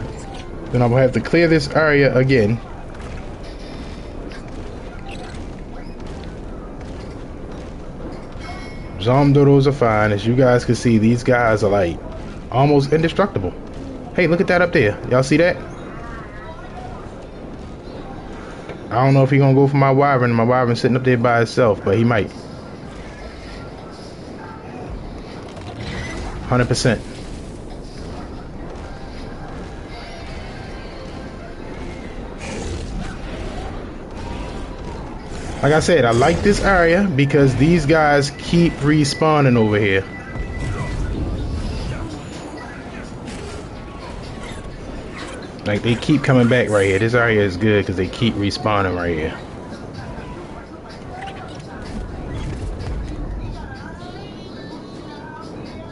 S1: Then I will have to clear this area again. Zom doodles are fine. As you guys can see, these guys are like almost indestructible. Hey, look at that up there. Y'all see that? I don't know if he's gonna go for my wyvern. My wyvern's sitting up there by itself, but he might. 100%. Like I said, I like this area because these guys keep respawning over here. Like, they keep coming back right here. This area is good because they keep respawning right here.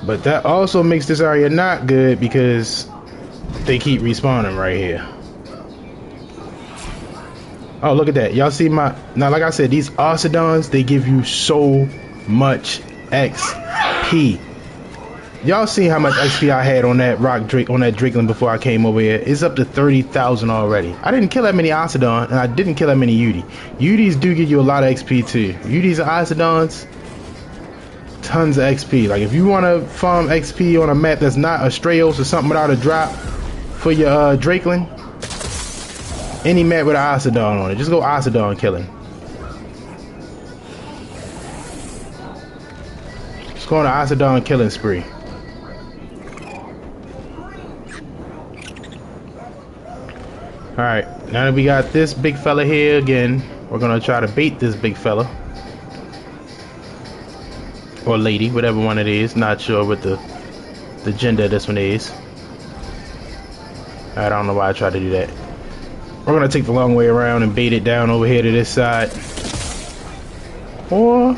S1: But that also makes this area not good because they keep respawning right here. Oh, look at that. Y'all see my... Now, like I said, these Ossidons, they give you so much XP. Y'all see how much XP I had on that Drakeling before I came over here? It's up to 30,000 already. I didn't kill that many Ossidon, and I didn't kill that many Udi. Udis do give you a lot of XP too. Udis and Ossidons, tons of XP. Like, if you want to farm XP on a map that's not a Strayos or something without a drop for your Drakeling, any map with an Ossidon on it, just go Ossidon killing. Just go on an Ossidon killing spree. Alright, now that we got this big fella here again, we're gonna try to bait this big fella. Or lady, whatever one it is. Not sure what the gender this one is. I don't know why I tried to do that. We're gonna take the long way around and bait it down over here to this side. Or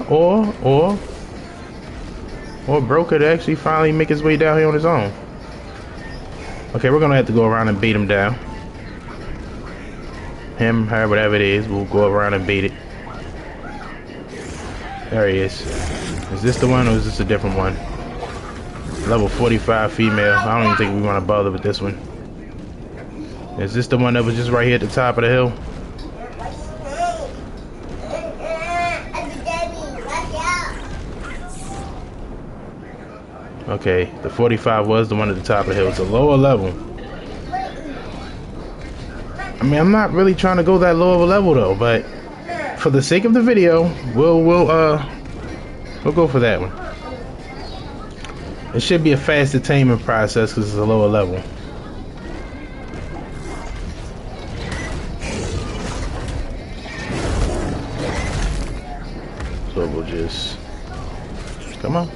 S1: Bro could actually finally make his way down here on his own. Okay, we're gonna have to go around and bait him down. Him, her, whatever it is, we'll go around and bait it. There he is. Is this the one or is this a different one? Level 45 female. I don't even think we want to bother with this one. Is this the one that was just right here at the top of the hill? Okay, the 45 was the one at the top of the hill. It's a lower level. I mean, I'm not really trying to go that low of a level though, but for the sake of the video, we'll go for that one. It should be a faster taming process because it's a lower level. So we'll just come on.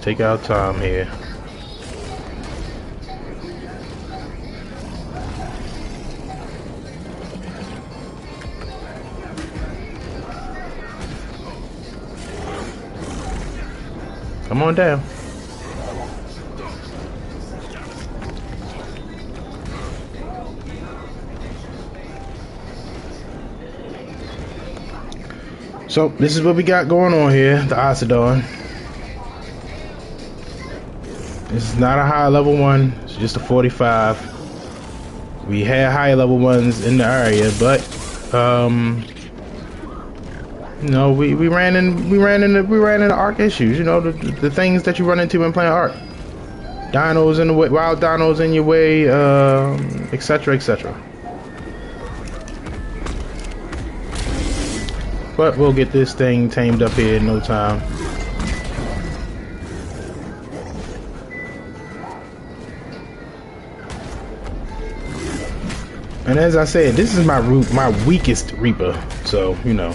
S1: Take our time here. Come on down. So this is what we got going on here, the Ossidon. This is not a high level one, it's just a 45. We had high level ones in the area, but you know, we ran into Ark issues, you know, the things that you run into when playing Ark. Dinos in the way, wild dinos in your way, etc, etc. But we'll get this thing tamed up here in no time. And as I said, this is my weakest Reaper, so you know.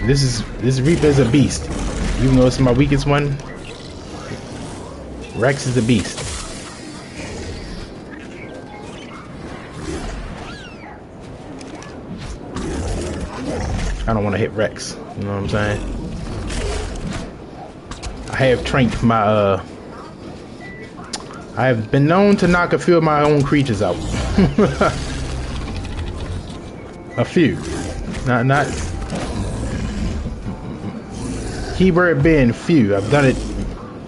S1: this Reaper is a beast, even though it's my weakest one. Rex is a beast. I don't want to hit Rex. You know what I'm saying? I have tranked my I have been known to knock a few of my own creatures out. A few. Not keyword being few. I've done it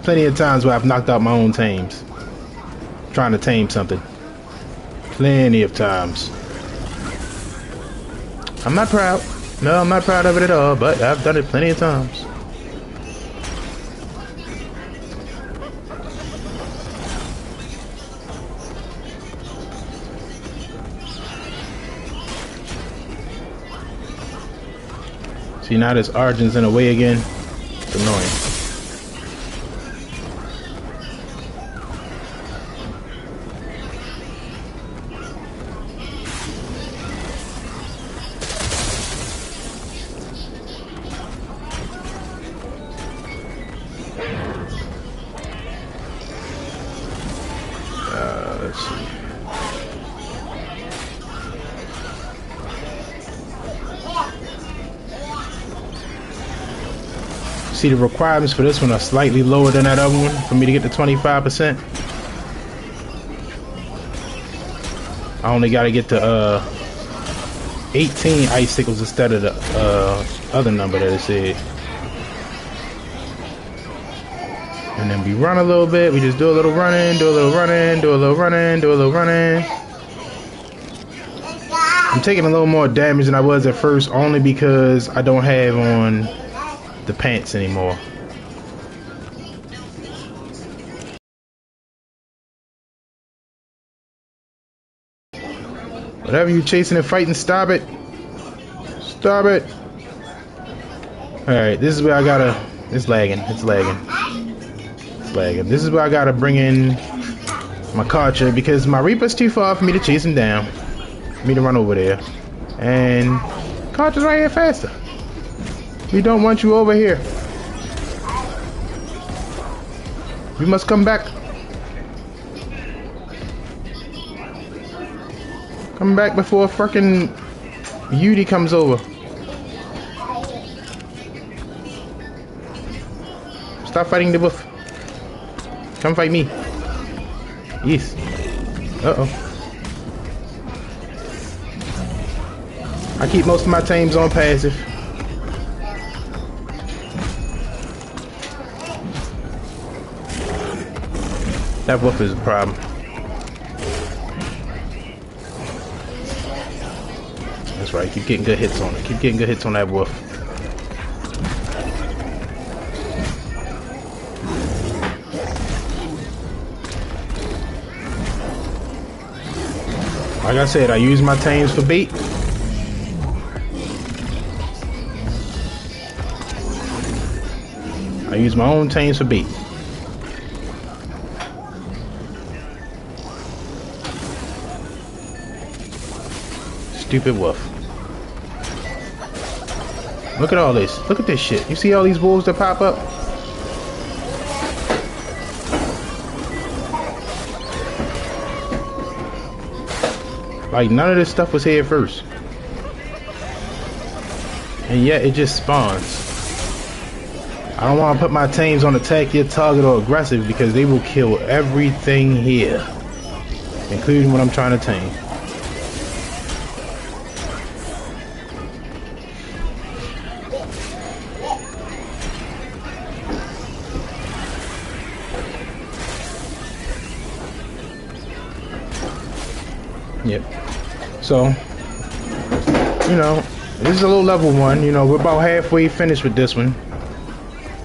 S1: plenty of times where I've knocked out my own tames. Trying to tame something. Plenty of times. I'm not proud. No, I'm not proud of it at all, but I've done it plenty of times. See, now this Argent's in the way again. It's annoying. Let's see. See, the requirements for this one are slightly lower than that other one for me to get to 25%. I only got to get to 18 icicles instead of the other number that it said. And then we run a little bit. We just do a little running, do a little running, do a little running, do a little running. I'm taking a little more damage than I was at first, only because I don't have on the pants anymore. Whatever you chasing and fighting, stop it. Stop it. Alright, this is where I gotta... It's lagging. It's lagging. It's lagging. This is where I gotta bring in my Karcher, because my Reaper's too far for me to chase him down. For me to run over there. And Karcher's right here faster. We don't want you over here. You must come back. Come back before fucking Yudi comes over. Stop fighting the wolf. Come fight me. Yes. Uh-oh. I keep most of my tames on passive. That wolf is a problem. That's right, keep getting good hits on it. Keep getting good hits on that wolf. Like I said, I use my tames for bait. I use my own tames for bait. Stupid wolf. Look at all this. Look at this shit. You see all these wolves that pop up? Like, none of this stuff was here first. And yet it just spawns. I don't want to put my tames on attack your target or aggressive, because they will kill everything here, including what I'm trying to tame. Yep. So, you know, this is a low level one. You know, we're about halfway finished with this one,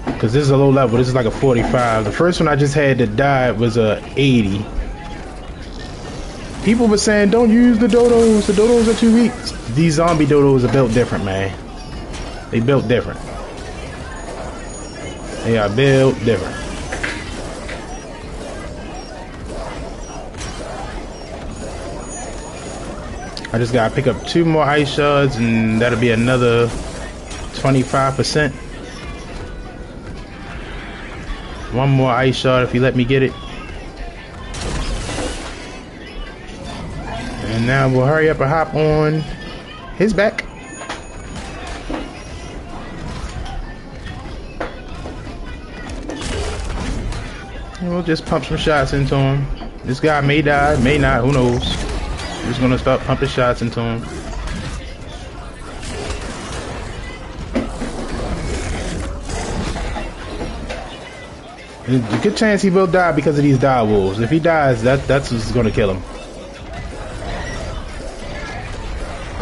S1: because this is a low level. This is like a 45. The first one I just had that died was a 80. People were saying, don't use the dodos. The dodos are too weak. These zombie dodos are built different, man. They built different. They are built different. I just gotta pick up 2 more ice shards, and that'll be another 25%. 1 more ice shard if you let me get it. And now we'll hurry up and hop on his back. And we'll just pump some shots into him. This guy may die, may not, who knows. Just gonna start pumping shots into him. There's a good chance he will die because of these dire wolves. If he dies, that's what's gonna kill him.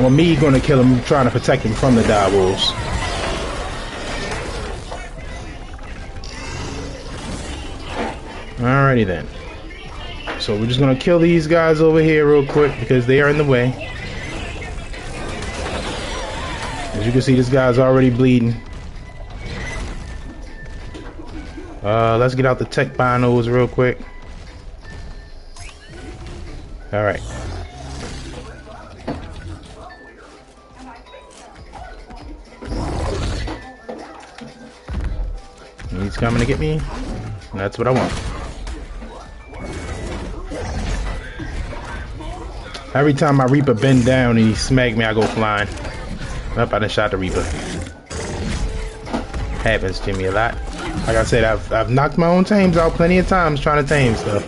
S1: Or me gonna kill him trying to protect him from the dire wolves. Alrighty then. So we're just gonna kill these guys over here real quick because they are in the way. As you can see, this guy's already bleeding. Let's get out the tech binos real quick. Alright. He's coming to get me. That's what I want. Every time my Reaper bend down and he smack me, I go flying. Up, I done shot the Reaper. Happens to me a lot. Like I said, I've knocked my own tames out plenty of times trying to tame stuff.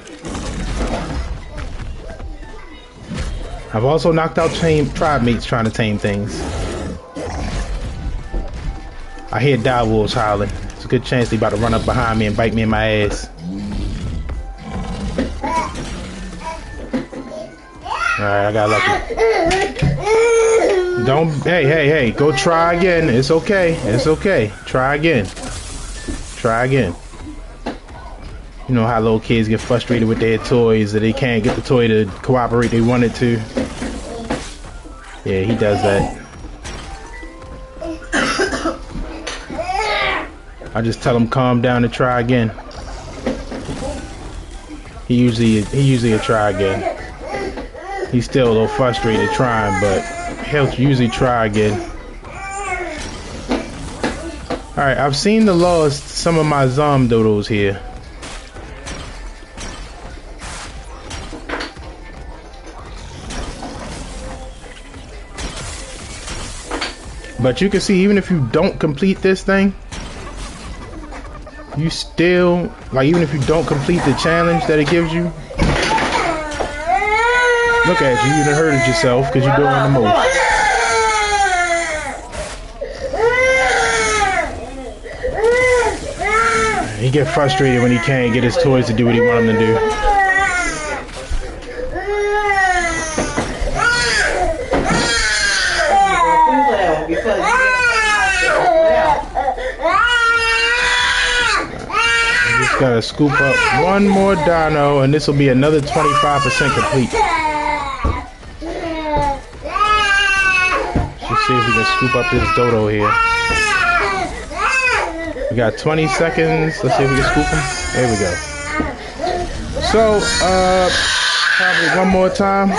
S1: I've also knocked out tribe mates trying to tame things. I hear dire wolves howling. It's a good chance they about to run up behind me and bite me in my ass. Alright, I got lucky. Don't, hey, go try again. It's okay. It's okay. Try again. Try again. You know how little kids get frustrated with their toys that they can't get the toy to cooperate they want it to. Yeah, he does that. I just tell him calm down and try again. He usually will try again. He's still a little frustrated trying, but he'll usually try again. Alright, I've seen the lost some of my Zomdodos here. But you can see, even if you don't complete this thing, you still, like, even if you don't complete the challenge that it gives you, look at you, you done hurted yourself because you're doing the most. He get frustrated when he can't get his toys to do what he want them to do. I just gotta scoop up one more dino and this will be another 25% complete. Let's see if we can scoop up this dodo here. We got 20 seconds. Let's see if we can scoop him. There we go. So, probably one more time.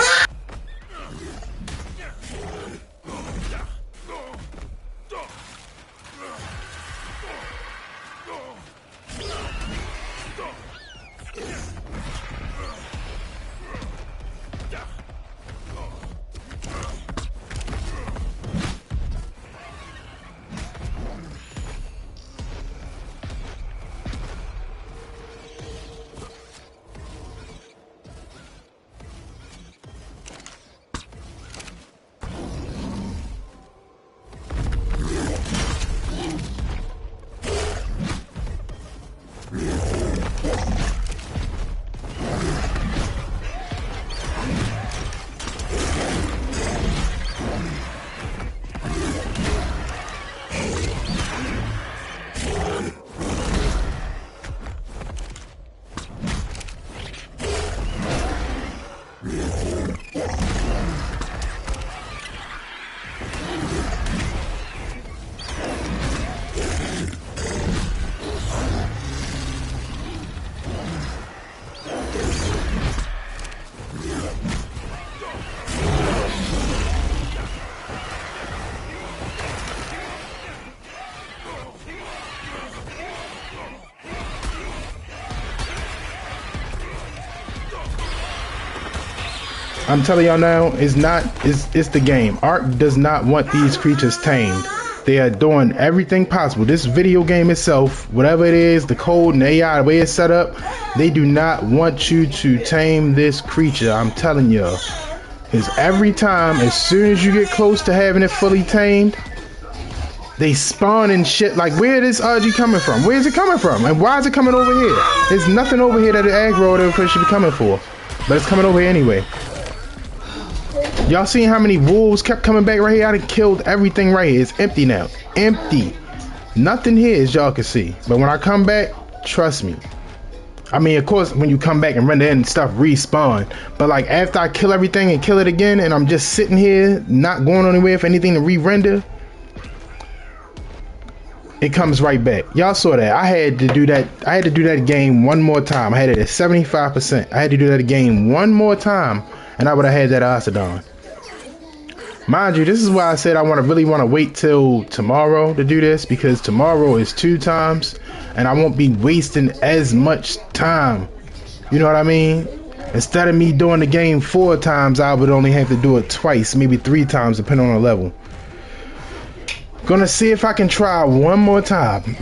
S1: I'm telling y'all now, it's the game. Ark does not want these creatures tamed. They are doing everything possible. This video game itself, whatever it is, the code and the AI, the way it's set up, they do not want you to tame this creature. I'm telling y'all. Because every time, as soon as you get close to having it fully tamed, They spawn and shit. Like, where is RG coming from? Where is it coming from? And why is it coming over here? There's nothing over here that the aggro or it should be coming for. But it's coming over here anyway. Y'all seen how many wolves kept coming back right here? I done killed everything right here. It's empty now. Empty. Nothing here as y'all can see. But when I come back, trust me. I mean, of course, when you come back and render in, stuff respawn. But like after I kill everything and kill it again, and I'm just sitting here, not going anywhere for anything to re-render, it comes right back. Y'all saw that. I had to do that. I had to do that game one more time. I had it at 75%. I had to do that game one more time, and I would have had that Ossidon. Mind you, this is why I said I really want to wait till tomorrow to do this, because tomorrow is 2 times, and I won't be wasting as much time. You know what I mean? Instead of me doing the game 4 times, I would only have to do it twice, maybe 3 times, depending on the level. Gonna see if I can try one more time.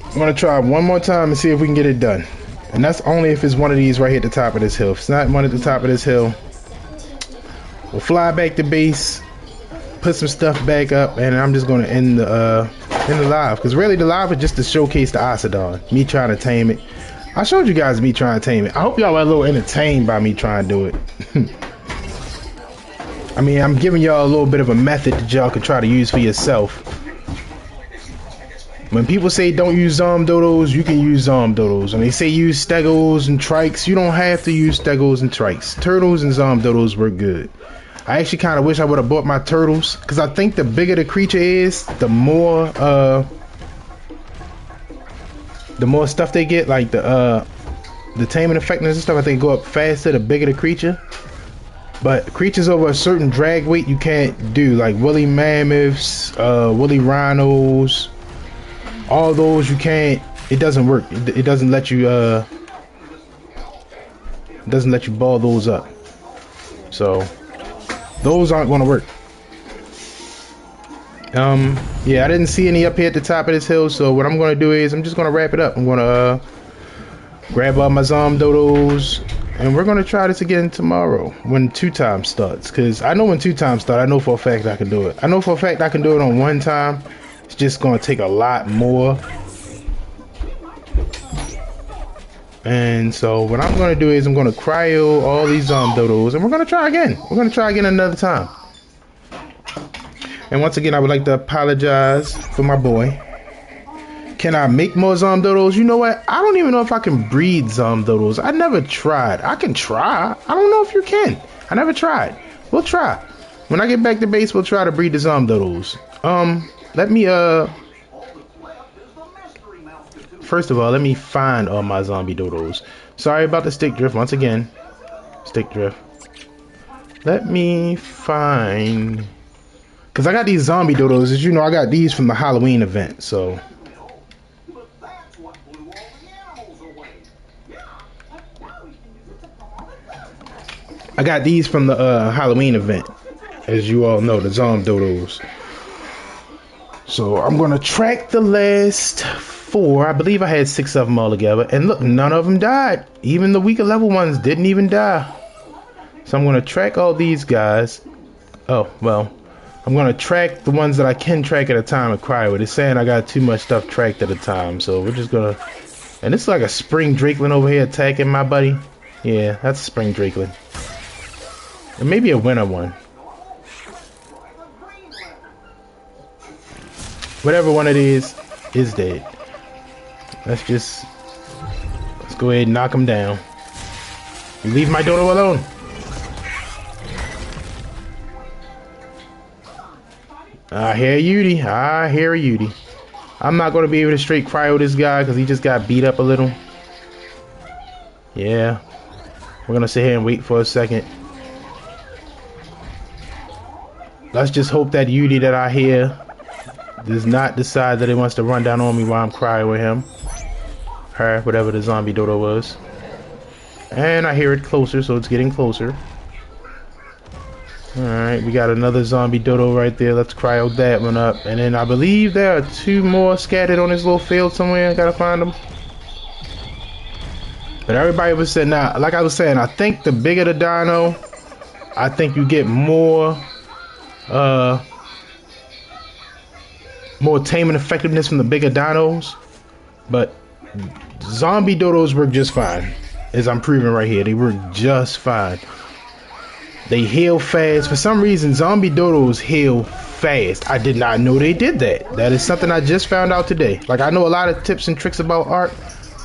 S1: I'm gonna try one more time and see if we can get it done. And that's only if it's one of these right here at the top of this hill. If it's not one at the top of this hill, we'll fly back to base, put some stuff back up, and I'm just gonna end the live. Because really the live is just to showcase the Ossidon. Me trying to tame it. I showed you guys me trying to tame it. I hope y'all were a little entertained by me trying to do it. I mean, I'm giving y'all a little bit of a method that y'all can try to use for yourself. When people say don't use dodos, you can use dodos. When they say use stegos and trikes, you don't have to use stegos and trikes. Turtles and dodos work good. I actually kind of wish I would have bought my turtles, because I think the bigger the creature is, the more stuff they get, like the taming effectiveness and stuff. I think go up faster the bigger the creature. But creatures over a certain drag weight you can't do, like woolly mammoths, woolly rhinos, all those you can't. It doesn't work. It doesn't let you ball those up. So those aren't going to work. Yeah, I didn't see any up here at the top of this hill. So what I'm going to do is I'm just going to wrap it up. I'm going to grab all my dodos. And we're going to try this again tomorrow when 2 times starts. Because I know when 2 times start, I know for a fact I can do it. I know for a fact I can do it on 1 time. It's just going to take a lot more. And so what I'm going to do is I'm going to cryo all these dodos. And we're going to try again. We're going to try again another time. And once again, I would like to apologize for my boy. Can I make more dodos? You know what? I don't even know if I can breed dodos. I never tried. I can try. I don't know if you can. I never tried. We'll try. When I get back to base, we'll try to breed the dodos. Let me first of all, let me find all my zombie dodos. Sorry about the stick drift once again. Stick drift. Let me find, because I got these zombie dodos. As you know, I got these from the Halloween event. So I got these from the Halloween event, as you all know, the zombie dodos. So I'm gonna track the last 4. I believe I had 6 of them all together, and look, none of them died. Even the weaker level ones didn't even die. So I'm gonna track all these guys. Oh well, I'm gonna track the ones that I can track at a time and cryo. It's saying I got too much stuff tracked at a time, so we're just gonna. And it's like a spring drakeling over here attacking my buddy. Yeah, that's a spring drakeling. And maybe a winter one. Whatever one it is dead. Let's go ahead and knock him down. You leave my dodo alone. I hear Yudi. I hear Yudi. I'm not going to be able to straight cryo this guy because he just got beat up a little. Yeah. We're going to sit here and wait for a second. Let's just hope that Yudi that I hear does not decide that he wants to run down on me while I'm crying with him. Her, whatever the zombie dodo was. And I hear it closer, so it's getting closer. Alright, we got another zombie dodo right there. Let's cryo that one up. And then I believe there are 2 more scattered on this little field somewhere. I gotta find them. But everybody was saying, now, like I was saying, I think the bigger the dino, I think you get more more taming effectiveness from the bigger dinos. But zombie dodos work just fine, as I'm proving right here. They work just fine. They heal fast. For some reason, zombie dodos heal fast. I did not know they did that. That is something I just found out today. Like, I know a lot of tips and tricks about art,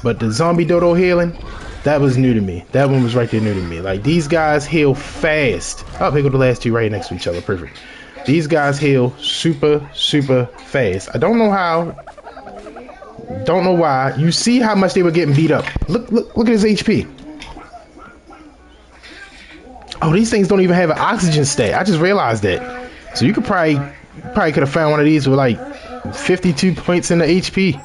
S1: but the zombie dodo healing, that was new to me. That one was right there new to me. Like, these guys heal fast. Oh, here go the last two right next to each other. Perfect. These guys heal super, super fast. I don't know how. Don't know why. You see how much they were getting beat up. Look at his HP. Oh, these things don't even have an oxygen stat. I just realized that. So you could probably could have found one of these with like 52 points in the HP.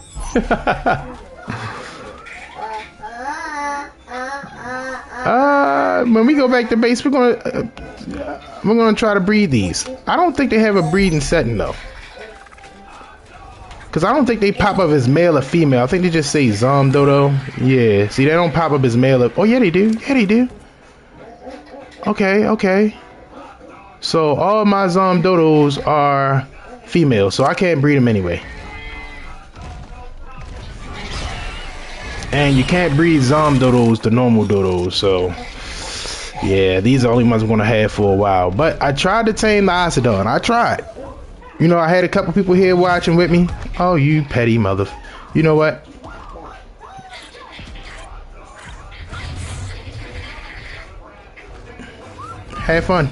S1: When we go back to base, we're gonna try to breed these. I don't think they have a breeding setting though, because I don't think they pop up as male or female. I think they just say Zom Dodo. Yeah, see, they don't pop up as male or... Oh yeah, they do. Yeah, they do. Okay. So all my Zom Dodos are female, so I can't breed them anyway. And you can't breed Zom Dodos to normal Dodos, so yeah, these are the only ones I'm gonna have for a while. But I tried to tame the Ossidon. I tried. You know, I had a couple people here watching with me. Oh, you petty mother. You know what? Have fun.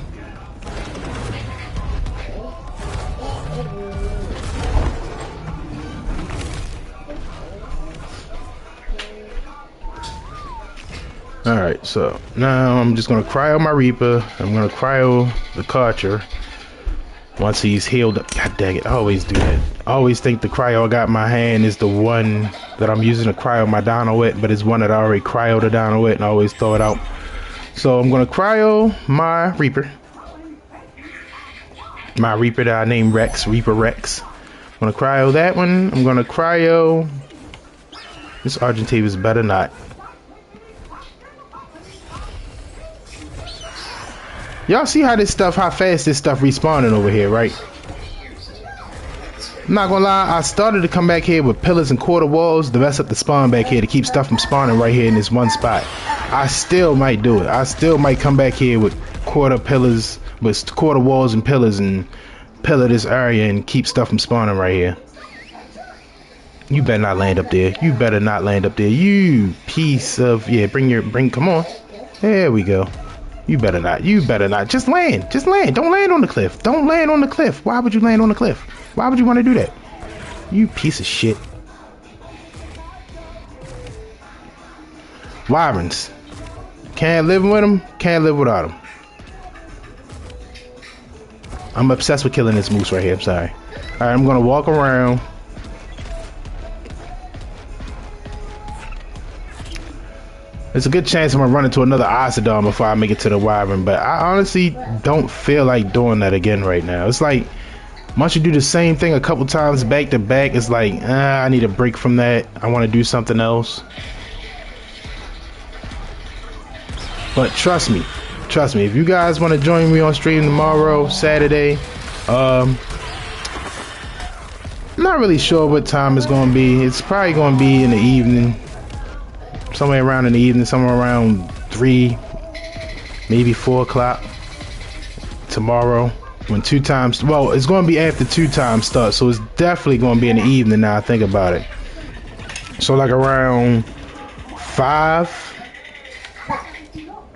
S1: Alright, so now I'm just gonna cryo my Reaper. I'm gonna cryo the Karcher once he's healed up. God dang it, I always do that. I always think the cryo I got in my hand is the one that I'm using to cryo my dino with, but it's one that I already cryoed the dino with, and I always throw it out. So I'm gonna cryo my Reaper. My Reaper that I named Rex, Reaper Rex. I'm gonna cryo that one. I'm gonna cryo... This Argentavis better not. Y'all see how fast this stuff respawning over here, right? I'm not gonna lie, I started to come back here with pillars and quarter walls to mess up the spawn back here to keep stuff from spawning right here in this one spot. I still might do it. I still might come back here with quarter walls and pillars and pillar this area and keep stuff from spawning right here. You better not land up there. You better not land up there. You piece of... Yeah, come on. There we go. You better not. Just land. Don't land on the cliff. Don't land on the cliff. Why would you land on the cliff? Why would you want to do that? You piece of shit. Wyverns. Can't live with them. Can't live without them. I'm obsessed with killing this moose right here. I'm sorry. Alright, I'm going to walk around. There's a good chance I'm going to run into another Ossidon before I make it to the Wyvern, but I honestly don't feel like doing that again right now. It's like, once you do the same thing a couple times back to back, it's like, I need a break from that. I want to do something else. But trust me, if you guys want to join me on stream tomorrow, Saturday, I'm not really sure what time it's going to be. It's probably going to be in the evening. Somewhere around in the evening, somewhere around 3, maybe 4 o'clock tomorrow. When 2 times, well, it's going to be after 2 times start, so it's definitely going to be in the evening now I think about it. So like around 5,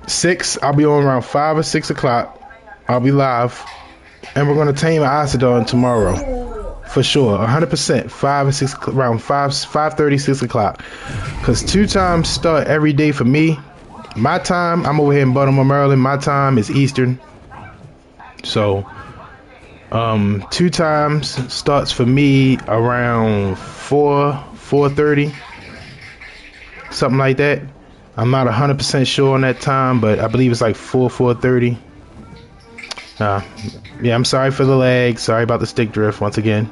S1: 6, I'll be on around 5 or 6 o'clock. I'll be live, and we're going to tame an Ossidon tomorrow. For sure, 100%, 5 or 6, around 5:30, 6 o'clock. Because 2 times start every day for me. My time, I'm over here in Baltimore, Maryland. My time is Eastern. So, 2 times starts for me around 4:30, something like that. I'm not 100% sure on that time, but I believe it's like 4:30. Yeah, I'm sorry for the lag. Sorry about the stick drift once again.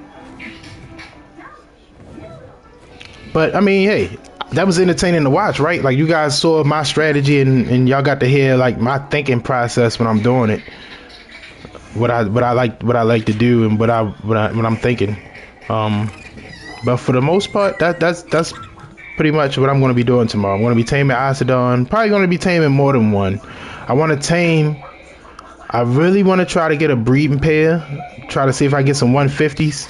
S1: But I mean, hey, that was entertaining to watch, right? Like, you guys saw my strategy, and y'all got to hear like my thinking process when I'm doing it. What I like to do, and what I'm thinking. But for the most part, that's pretty much what I'm going to be doing tomorrow. I'm going to be taming Ossidon. Probably going to be taming more than one. I really want to try to get a breeding pair. Try to see if I get some 150s.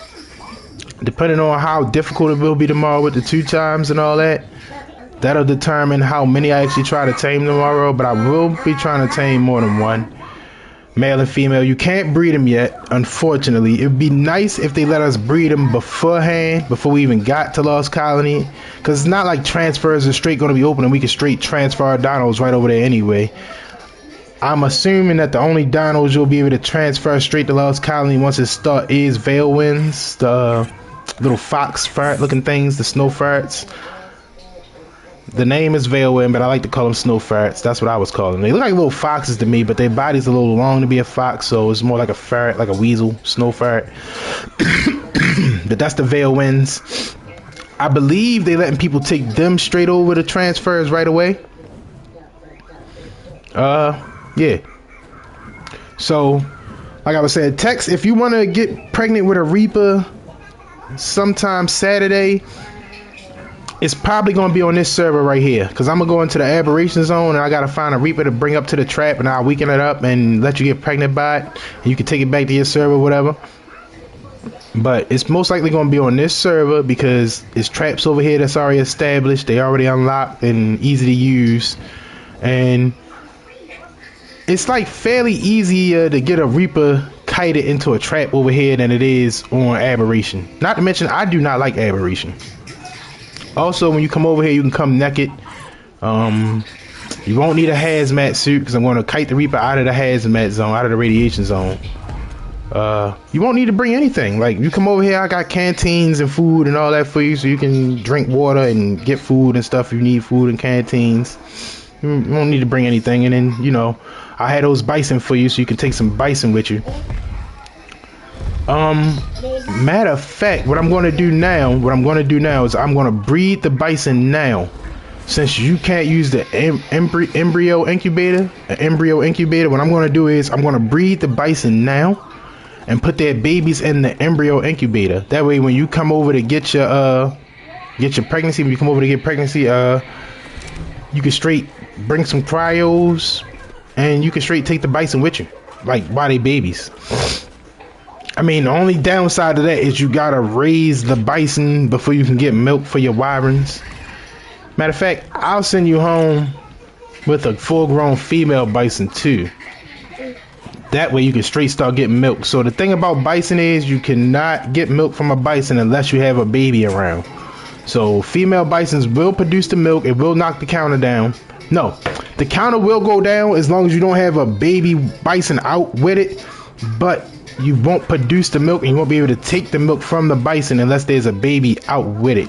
S1: Depending on how difficult it will be tomorrow with the 2 times and all that, that'll determine how many I actually try to tame tomorrow. But I will be trying to tame more than one. Male and female. You can't breed them yet, unfortunately. It would be nice if they let us breed them beforehand, before we even got to Lost Colony. Because it's not like transfers are straight going to be open and we can straight transfer our dinos right over there anyway. I'm assuming that the only dinos you'll be able to transfer straight to Lost Colony once it starts is Veilwinds, the little fox ferret looking things, the snow ferrets. The name is Veilwind, but I like to call them snow ferrets. That's what I was calling them. They look like little foxes to me, but their body's a little long to be a fox, so it's more like a ferret, like a weasel, snow ferret. But that's the Veilwinds. I believe they letting people take them straight over the transfers right away. Yeah. So, like I was saying, text if you want to get pregnant with a Reaper sometime Saturday. It's probably going to be on this server right here, because I'm going to go into the aberration zone and I got to find a Reaper to bring up to the trap, and I'll weaken it up and let you get pregnant by it, and you can take it back to your server, whatever. But it's most likely going to be on this server because it's traps over here that's already established. They already unlocked and easy to use, and it's like fairly easier to get a Reaper kited into a trap over here than it is on aberration. Not to mention, I do not like aberration. Also, when you come over here, you can come naked. You won't need a hazmat suit because I'm going to kite the Reaper out of the hazmat zone, out of the radiation zone. You won't need to bring anything. Like, you come over here, I got canteens and food and all that for you, so you can drink water and get food and stuff if you need food and canteens. You won't need to bring anything. And then, you know, I had those bison for you so you can take some bison with you. Matter of fact, what I'm going to do now is I'm going to breed the bison now. Since you can't use the embryo incubator, what I'm going to do is I'm going to breed the bison now and put their babies in the embryo incubator. That way, when you come over to get your pregnancy, when you come over to get pregnancy, you can straight bring some cryos and you can straight take the bison with you, like while they babies. I mean, the only downside to that is you gotta raise the bison before you can get milk for your wyverns. Matter of fact, I'll send you home with a full-grown female bison too. That way you can straight start getting milk. So the thing about bison is you cannot get milk from a bison unless you have a baby around. So female bisons will produce the milk. It will knock the counter down. No, the counter will go down as long as you don't have a baby bison out with it. But you won't produce the milk and you won't be able to take the milk from the bison unless there's a baby out with it.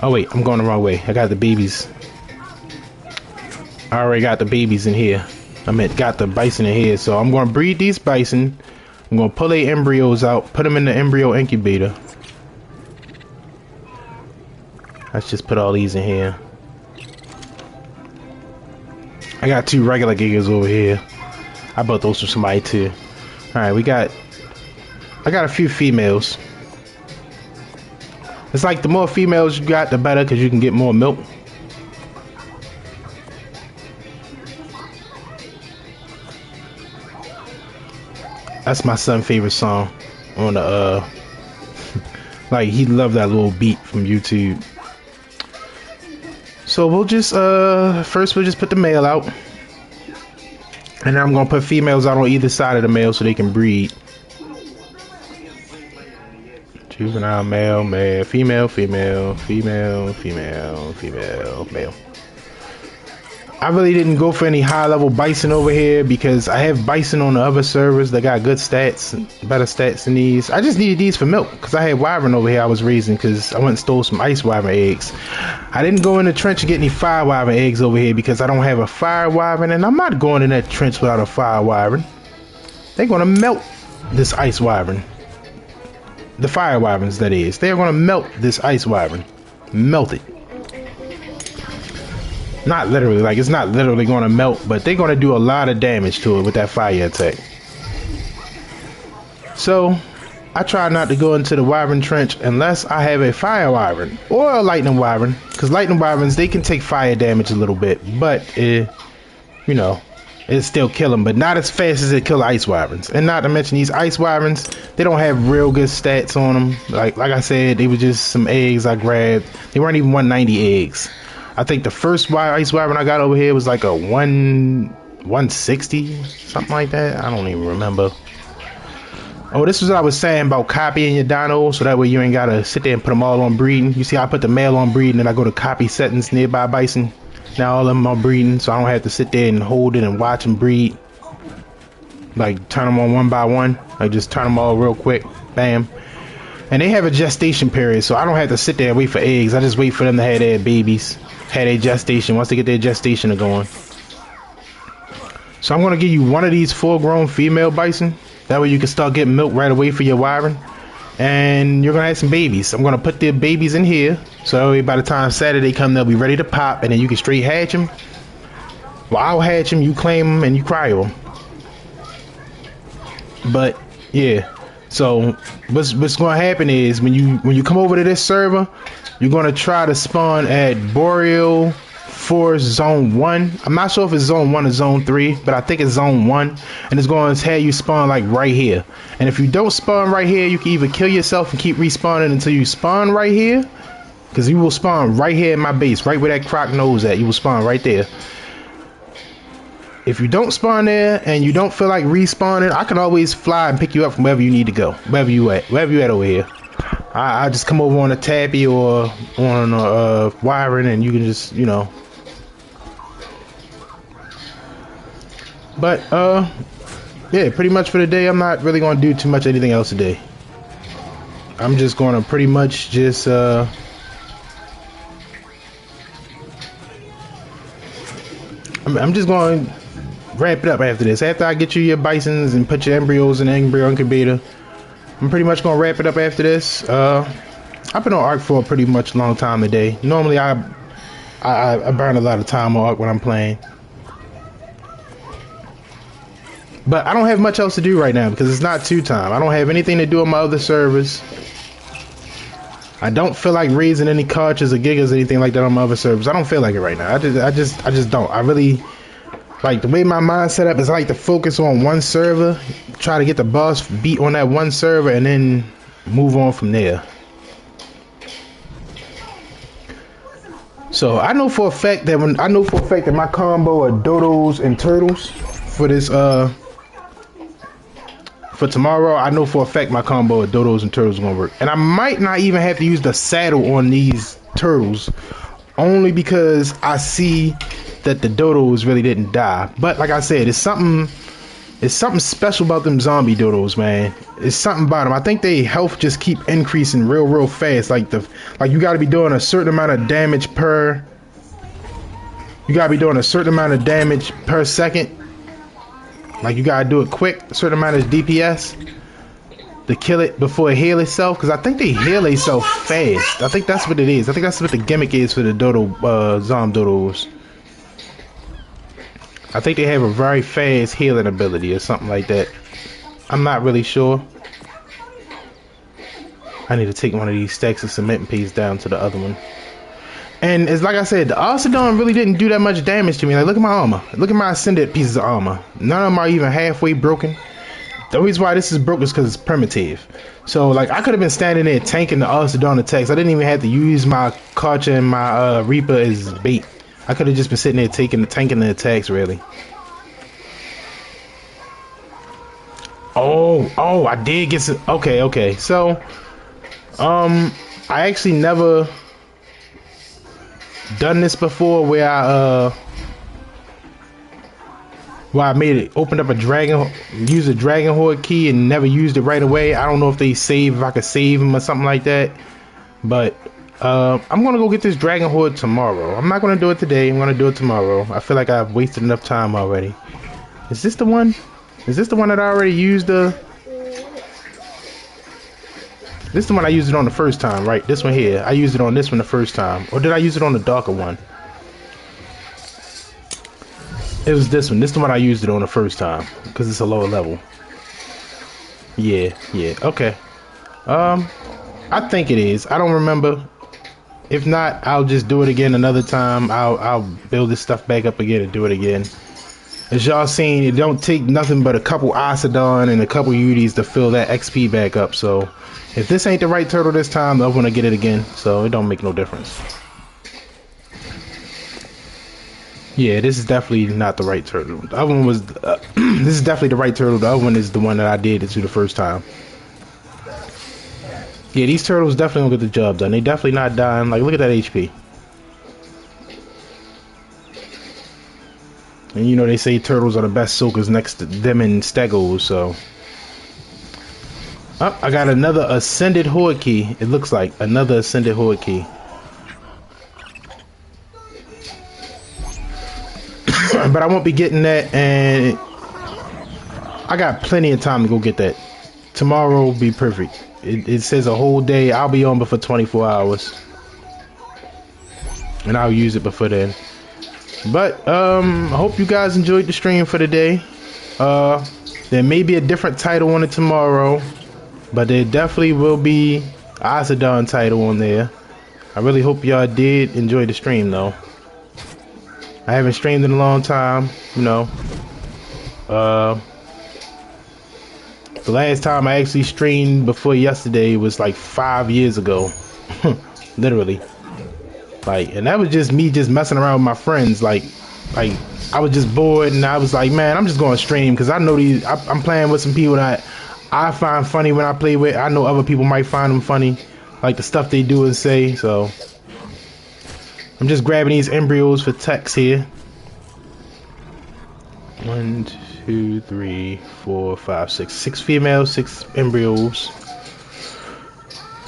S1: Oh wait, I'm going the wrong way. I got the babies. I already got the babies in here. Got the bison in here. So I'm going to breed these bison. I'm going to pull their embryos out, put them in the embryo incubator. Let's just put all these in here. I got 2 regular gigas over here. I bought those from somebody too. Alright, I got a few females. It's like the more females you got, the better, because you can get more milk. That's my son's favorite song on the, like, he loved that little beat from YouTube. So we'll just, first we'll just put the male out. And then I'm going to put females out on either side of the male so they can breed. Juvenile, male, male, female, female, female, female, female, male. I really didn't go for any high level bison over here because I have bison on the other servers that got good stats, better stats than these. I just needed these for milk because I had wyvern over here I was raising because I went and stole some ice wyvern eggs. I didn't go in the trench and get any fire wyvern eggs over here because I don't have a fire wyvern, and I'm not going in that trench without a fire wyvern. They're going to melt this ice wyvern. The fire wyverns, that is. They're going to melt this ice wyvern. Melt it. Not literally, like it's not literally going to melt, but they're going to do a lot of damage to it with that fire attack. So I try not to go into the wyvern trench unless I have a fire wyvern or a lightning wyvern, because lightning wyverns, they can take fire damage a little bit, but you know, it still kill them, but not as fast as it kill ice wyverns. And not to mention, these ice wyverns, they don't have real good stats on them. Like I said, they were just some eggs I grabbed. They weren't even 190 eggs. I think the first ice wyvern I got over here was like a 160, something like that. I don't even remember. Oh, this is what I was saying about copying your dino, so that way you ain't gotta sit there and put them all on breeding. You see, I put the male on breeding, and I go to copy settings nearby bison. Now all of them are breeding, so I don't have to sit there and hold it and watch them breed. Like, turn them on one by one. Like, just turn them all real quick. Bam. And they have a gestation period, so I don't have to sit there and wait for eggs. I just wait for them to have their babies. Have their gestation. Once they get their gestation going. So I'm going to give you one of these full-grown female bison. That way you can start getting milk right away for your wyvern. And you're going to have some babies. I'm going to put the babies in here. So by the time Saturday come, they'll be ready to pop. And then you can straight hatch them. Well, I'll hatch them, you claim them, and you cryo them. But, yeah. So what's going to happen is when you come over to this server, you're going to try to spawn at Boreal Forest Zone 1. I'm not sure if it's Zone 1 or Zone 3, but I think it's Zone 1. And it's going to have you spawn like right here. And if you don't spawn right here, you can either kill yourself and keep respawning until you spawn right here. Because you will spawn right here in my base, right where that croc nose at. You will spawn right there. If you don't spawn there and you don't feel like respawning, I can always fly and pick you up from wherever you need to go. Wherever you at over here. I just come over on a tappy or on a wyvern, and you can just, you know. But yeah, pretty much for the day, I'm not really going to do too much anything else today. I'm just going to pretty much just I'm just going to wrap it up after this. After I get you your bisons and put your embryos in the embryo incubator, I'm pretty much going to wrap it up after this. I've been on Ark for a pretty much long time today. Normally I burn a lot of time on Ark when I'm playing. But I don't have much else to do right now because it's not 2 time. I don't have anything to do on my other servers. I don't feel like raising any cartridges or gigas or anything like that on my other servers. I don't feel like it right now. I just don't. I really like the way my mind set up is I like to focus on one server, try to get the boss beat on that one server, and then move on from there. So I know for a fact that my combo of dodos and turtles for this for tomorrow, I know for a fact my combo of dodos and turtles is gonna work. And I might not even have to use the saddle on these turtles, only because I see that the dodos really didn't die. But like I said, it's something special about them zombie dodos, man. It's something about them. I think they health just keep increasing real fast. Like you got to be doing a certain amount of damage per. You got to be doing a certain amount of damage per second. Like you got to do it quick, a certain amount of DPS to kill it before it heal itself. Because I think they heal itself fast. I think that's what it is. I think that's what the gimmick is for the dodo zombie dodos. I think they have a very fast healing ability or something like that. I'm not really sure. I need to take one of these stacks of cement and paste down to the other one. And it's like I said, the Ossidon really didn't do that much damage to me. Like, look at my armor. Look at my ascended pieces of armor. None of them are even halfway broken. The reason why this is broken is because it's primitive. So, like, I could have been standing there tanking the Ossidon attacks. I didn't even have to use my Karcher and my Reaper as bait. I could have just been sitting there tanking the attacks, really. Oh, I did get some. Okay. So, I actually never done this before where I made it, opened up used a dragon horde key and never used it right away. I don't know if I could save them or something like that. But I'm gonna go get this dragon horde tomorrow. I'm not gonna do it today. I'm gonna do it tomorrow. I feel like I've wasted enough time already. Is this the one? Is this the one that I already used? This is the one I used it on the first time, right? This one here. I used it on this one the first time. Or did I use it on the darker one? It was this one. This is the one I used it on the first time. Because it's a lower level. Yeah. Okay. I think it is. I don't remember. If not, I'll just do it again another time. I'll build this stuff back up again and do it again. As y'all seen, it don't take nothing but a couple Ossidon and a couple Udis to fill that XP back up. So if this ain't the right turtle this time, I'm gonna get it again. So it don't make no difference. Yeah, this is definitely not the right turtle. The other one was, this is definitely the right turtle. The other one is the one that I did it to the first time. Yeah, these turtles definitely gonna get the job done. They definitely not dying. Like, look at that HP. And you know they say turtles are the best soakers next to them and stegos, so. Oh, I got another ascended horde key. It looks like another ascended horde key. But I won't be getting that, and I got plenty of time to go get that. Tomorrow will be perfect. It says a whole day. I'll be on before 24 hours. And I'll use it before then. But I hope you guys enjoyed the stream for today. There may be a different title on it tomorrow, but there definitely will be an Ossidon title on there. I really hope y'all did enjoy the stream though. I haven't streamed in a long time, you know. The last time I actually streamed before yesterday was like 5 years ago. Literally. Like, and that was just me just messing around with my friends. Like I was just bored and I was like, man, I'm just going to stream because I know I'm playing with some people that I find funny when I play with. I know other people might find them funny, like the stuff they do and say. So I'm just grabbing these embryos for text here. 1, 2, 3, 4, 5, 6. 6 females, 6 embryos.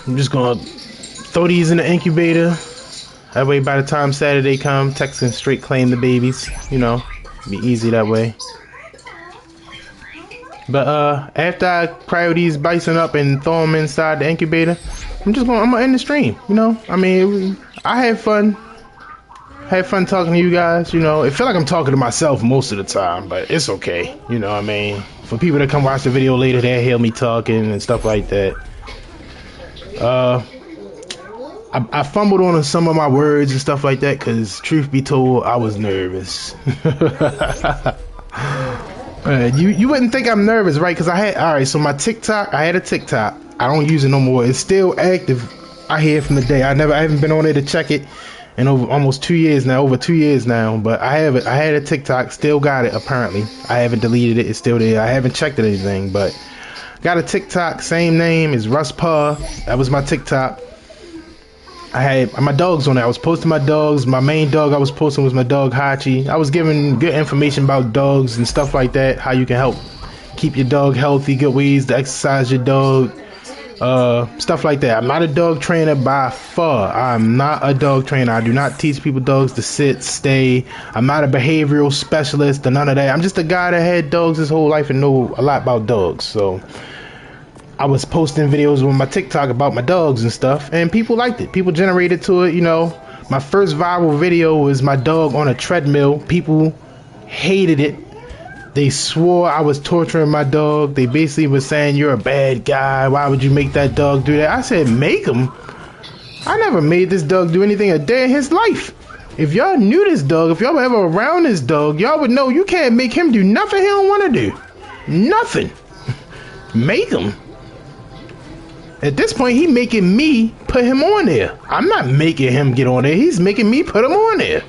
S1: I'm just gonna throw these in the incubator. That way by the time Saturday come, Tex can straight claim the babies. You know, be easy that way. But after I cryo these bison up and throw them inside the incubator, I'm gonna end the stream. You know, I mean, I had fun. Had fun talking to you guys. You know, it feel like I'm talking to myself most of the time, but it's okay. You know what I mean? For people that come watch the video later, they hear me talking and stuff like that. I fumbled on some of my words and stuff like that because, truth be told, I was nervous. You wouldn't think I'm nervous, right? Because alright, so my TikTok, I had a TikTok. I don't use it no more. It's still active. I hear from the day. I haven't been on there to check it in almost 2 years now, over 2 years now. But I have it. I had a TikTok, still got it apparently. I haven't deleted it. It's still there. I haven't checked it anything, but got a TikTok, same name is Russ Paw. That was my TikTok. I had my dogs on there. I was posting my dogs. My main dog I was posting was my dog Hachi. I was giving good information about dogs and stuff like that. How you can help keep your dog healthy, good ways to exercise your dog, stuff like that. I'm not a dog trainer by far. I'm not a dog trainer. I do not teach people dogs to sit, stay. I'm not a behavioral specialist or none of that. I'm just a guy that had dogs his whole life and know a lot about dogs. So I was posting videos on my TikTok about my dogs and stuff, and people liked it. People generated to it, you know. My first viral video was my dog on a treadmill. People hated it. They swore I was torturing my dog. They basically was saying, you're a bad guy. Why would you make that dog do that? I said, make him? I never made this dog do anything a day in his life. If y'all knew this dog, if y'all were ever around this dog, y'all would know you can't make him do nothing he don't want to do. Nothing. Make him. At this point, he making me put him on there. I'm not making him get on there. He's making me put him on there.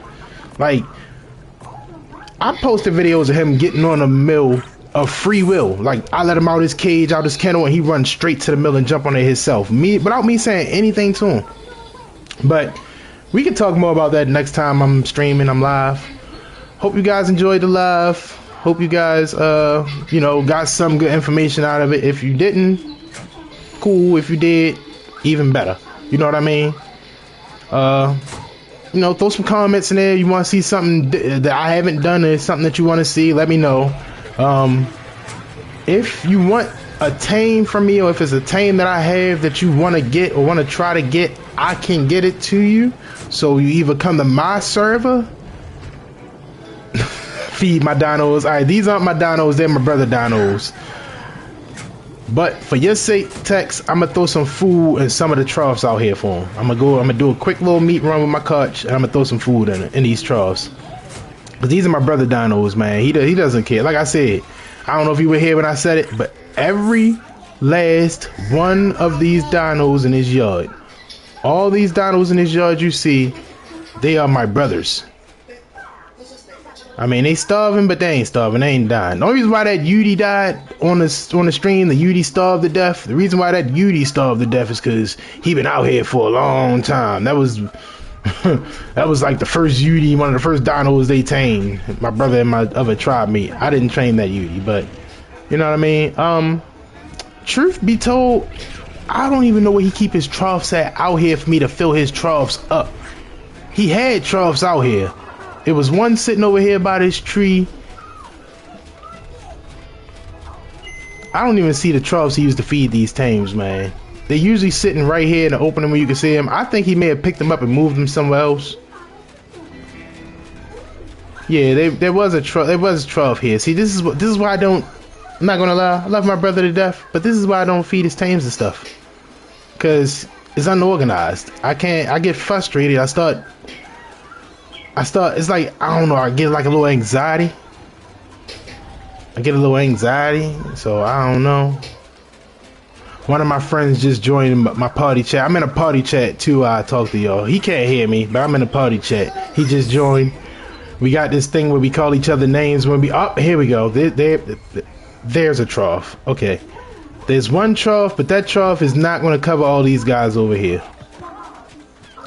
S1: Like, I posted videos of him getting on a mill of free will. Like, I let him out his cage, out his kennel, and he runs straight to the mill and jump on it himself. Without me saying anything to him. But we can talk more about that next time I'm streaming, I'm live. Hope you guys enjoyed the live. Hope you guys, you know, got some good information out of it. If you didn't, cool. If you did, even better. You know what I mean? You know, throw some comments in there. You want to see something that I haven't done, or something that you want to see, let me know. If you want a tame from me, or if it's a tame that I have that you want to get or want to try to get, I can get it to you. So you either come to my server, feed my dinos. All right, these aren't my dinos, they're my brother dinos. But for your sake, Tex, I'm gonna throw some food in some of the troughs out here for him. I'm gonna do a quick little meat run with my clutch, and I'm gonna throw some food in these troughs. Cause these are my brother dinos, man. He doesn't care. Like I said, I don't know if you were here when I said it, but every last one of these dinos in his yard, all these dinos in his yard you see, they are my brothers. I mean, they starving, but they ain't starving. They ain't dying. The only reason why that Yudi died on the stream, the Yudi starved to death. The reason why that Yudi starved to death is because he been out here for a long time. That was that was like the first Yudi, one of the first dinos they tamed. My brother and my other tribe mate. I didn't train that Yudi, but you know what I mean. Truth be told, I don't even know where he keep his troughs at out here for me to fill his troughs up. He had troughs out here. It was one sitting over here by this tree. I don't even see the troughs he used to feed these tames, man. They're usually sitting right here in the opening where you can see them. I think he may have picked them up and moved them somewhere else. Yeah, there was a trough here. See, this is why I'm not gonna lie, I love my brother to death, but this is why I don't feed his tames and stuff. Cause it's unorganized. I get frustrated. I start, it's like, I don't know, I get like a little anxiety. So I don't know. One of my friends just joined my party chat. I'm in a party chat too. I talk to y'all. He can't hear me, but I'm in a party chat. He just joined. We got this thing where we call each other names when we, oh, here we go. There's a trough. Okay. There's one trough, but that trough is not going to cover all these guys over here.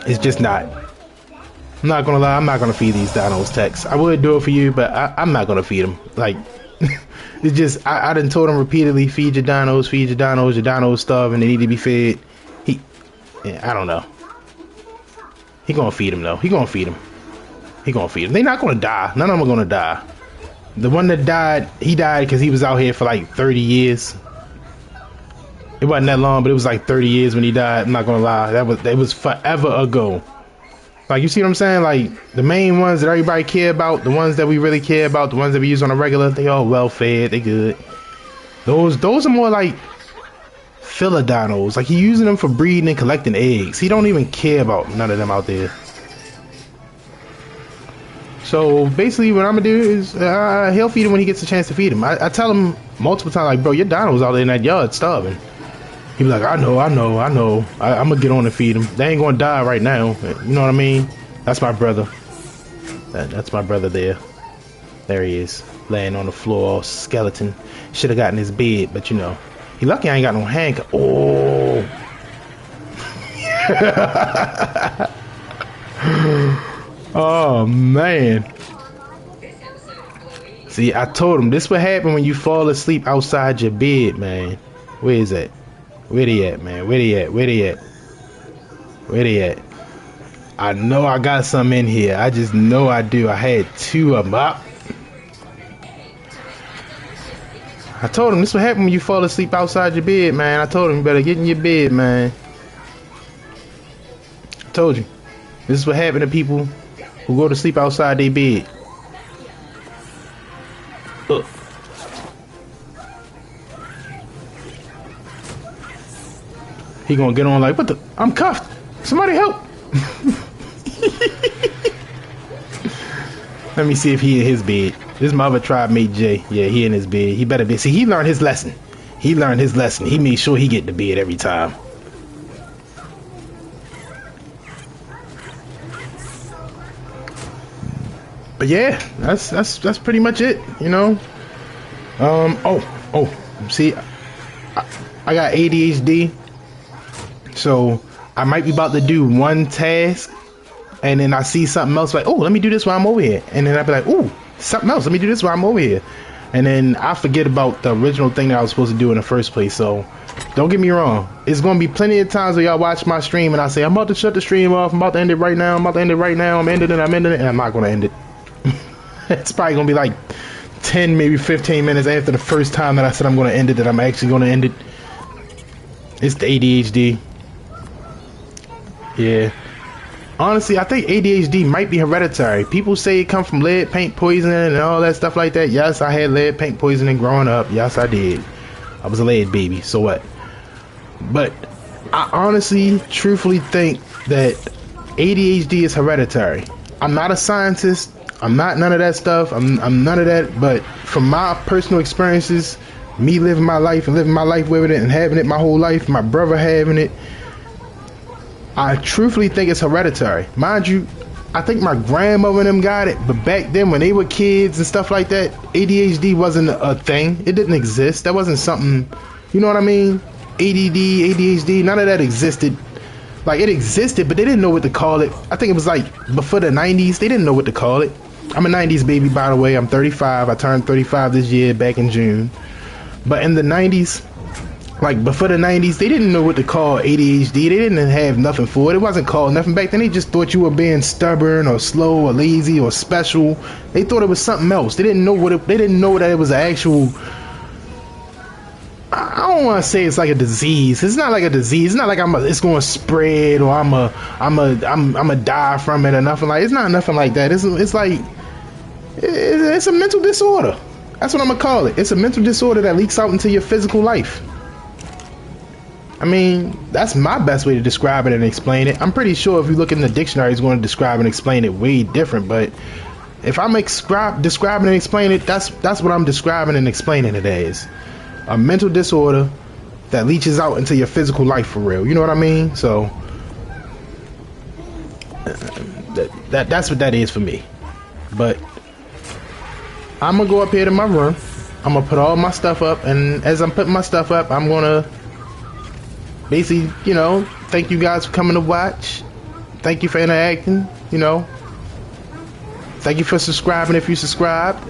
S1: It's just not. I'm not gonna lie, I'm not gonna feed these dinos, Tex. I would do it for you, but I'm not gonna feed them. Like, it's just, I done told him repeatedly, feed your dinos starving, they need to be fed. I don't know. He gonna feed them though. He gonna feed them. They're not gonna die. None of them are gonna die. The one that died, he died because he was out here for like 30 years. It wasn't that long, but it was like 30 years when he died. I'm not gonna lie, that was forever ago. Like, you see what I'm saying? Like, the main ones that everybody care about, the ones that we really care about, the ones that we use on a regular, they all well fed, they good. Those are more like filler dinos. Like, he using them for breeding and collecting eggs. He don't even care about none of them out there. So basically what I'm gonna do is he'll feed him when he gets a chance to feed him. I tell him multiple times, like, bro, your dinos out there in that yard starving. He be like, I know. I'm gonna get on and feed them. They ain't gonna die right now. You know what I mean? That's my brother. That's my brother there. There he is, laying on the floor, all skeleton. Should have gotten his bed, but you know, he lucky I ain't got no handcuff. Oh. Oh man. See, I told him this would happen when you fall asleep outside your bed, man. Where is that? Where they at, man? Where they at? I know I got some in here. I just know I do. I had two of them up. I told him this would happen when you fall asleep outside your bed, man. I told him you better get in your bed, man. I told you. This is what happened to people who go to sleep outside their bed. Ugh. He gonna get on like, what the? I'm cuffed. Somebody help. Let me see if he in his bed. This is my other tribe mate, Jay. Yeah, he in his bed. He better be. See, he learned his lesson. He made sure he get to bed every time. But yeah, that's pretty much it, you know. See, I got ADHD. So I might be about to do one task and then I see something else like, oh, let me do this while I'm over here. And then I'll be like, oh, something else, let me do this while I'm over here. And then I forget about the original thing that I was supposed to do in the first place. So don't get me wrong. It's going to be plenty of times where y'all watch my stream and I say, I'm about to shut the stream off. I'm about to end it right now. I'm ending it. And I'm not going to end it. It's probably going to be like 10, maybe 15 minutes after the first time that I said I'm going to end it that I'm actually going to end it. It's the ADHD. Yeah. Honestly, I think ADHD might be hereditary. People say it comes from lead paint poisoning and all that stuff like that. Yes, I had lead paint poisoning growing up. Yes, I did. I was a laid baby, so what? But I honestly, truthfully think that ADHD is hereditary. I'm not a scientist. I'm not none of that stuff. I'm none of that. But from my personal experiences, me living my life and living my life with it and having it my whole life, my brother having it, I truthfully think it's hereditary. Mind you, I think my grandmother and them got it, but back then when they were kids and stuff like that, ADHD wasn't a thing. It didn't exist. That wasn't something, you know what I mean? ADD, ADHD, none of that existed. Like, it existed, but they didn't know what to call it. I think it was like before the 90s, they didn't know what to call it. I'm a 90s baby, by the way. I'm 35. I turned 35 this year, back in June. But in the 90s, like before the 90s, they didn't know what to call ADHD. They didn't have nothing for it. It wasn't called nothing back then. They just thought you were being stubborn or slow or lazy or special. They thought it was something else. They didn't know they didn't know that it was an actual, I don't want to say it's like a disease. It's not like a disease. It's not like it's going to spread or I'm a die from it or nothing like. It's not nothing like that. It's like it's a mental disorder. That's what I'm gonna call it. It's a mental disorder that leaks out into your physical life. I mean, that's my best way to describe it and explain it. I'm pretty sure if you look in the dictionary, it's going to describe and explain it way different. But if I'm describing and explaining it, that's what I'm describing and explaining it as. A mental disorder that leaches out into your physical life for real. You know what I mean? So that's what that is for me. But I'm gonna go up here to my room. I'm gonna put all my stuff up, and as I'm putting my stuff up, I'm gonna basically, you know, thank you guys for coming to watch. Thank you for interacting. You know, thank you for subscribing if you subscribed.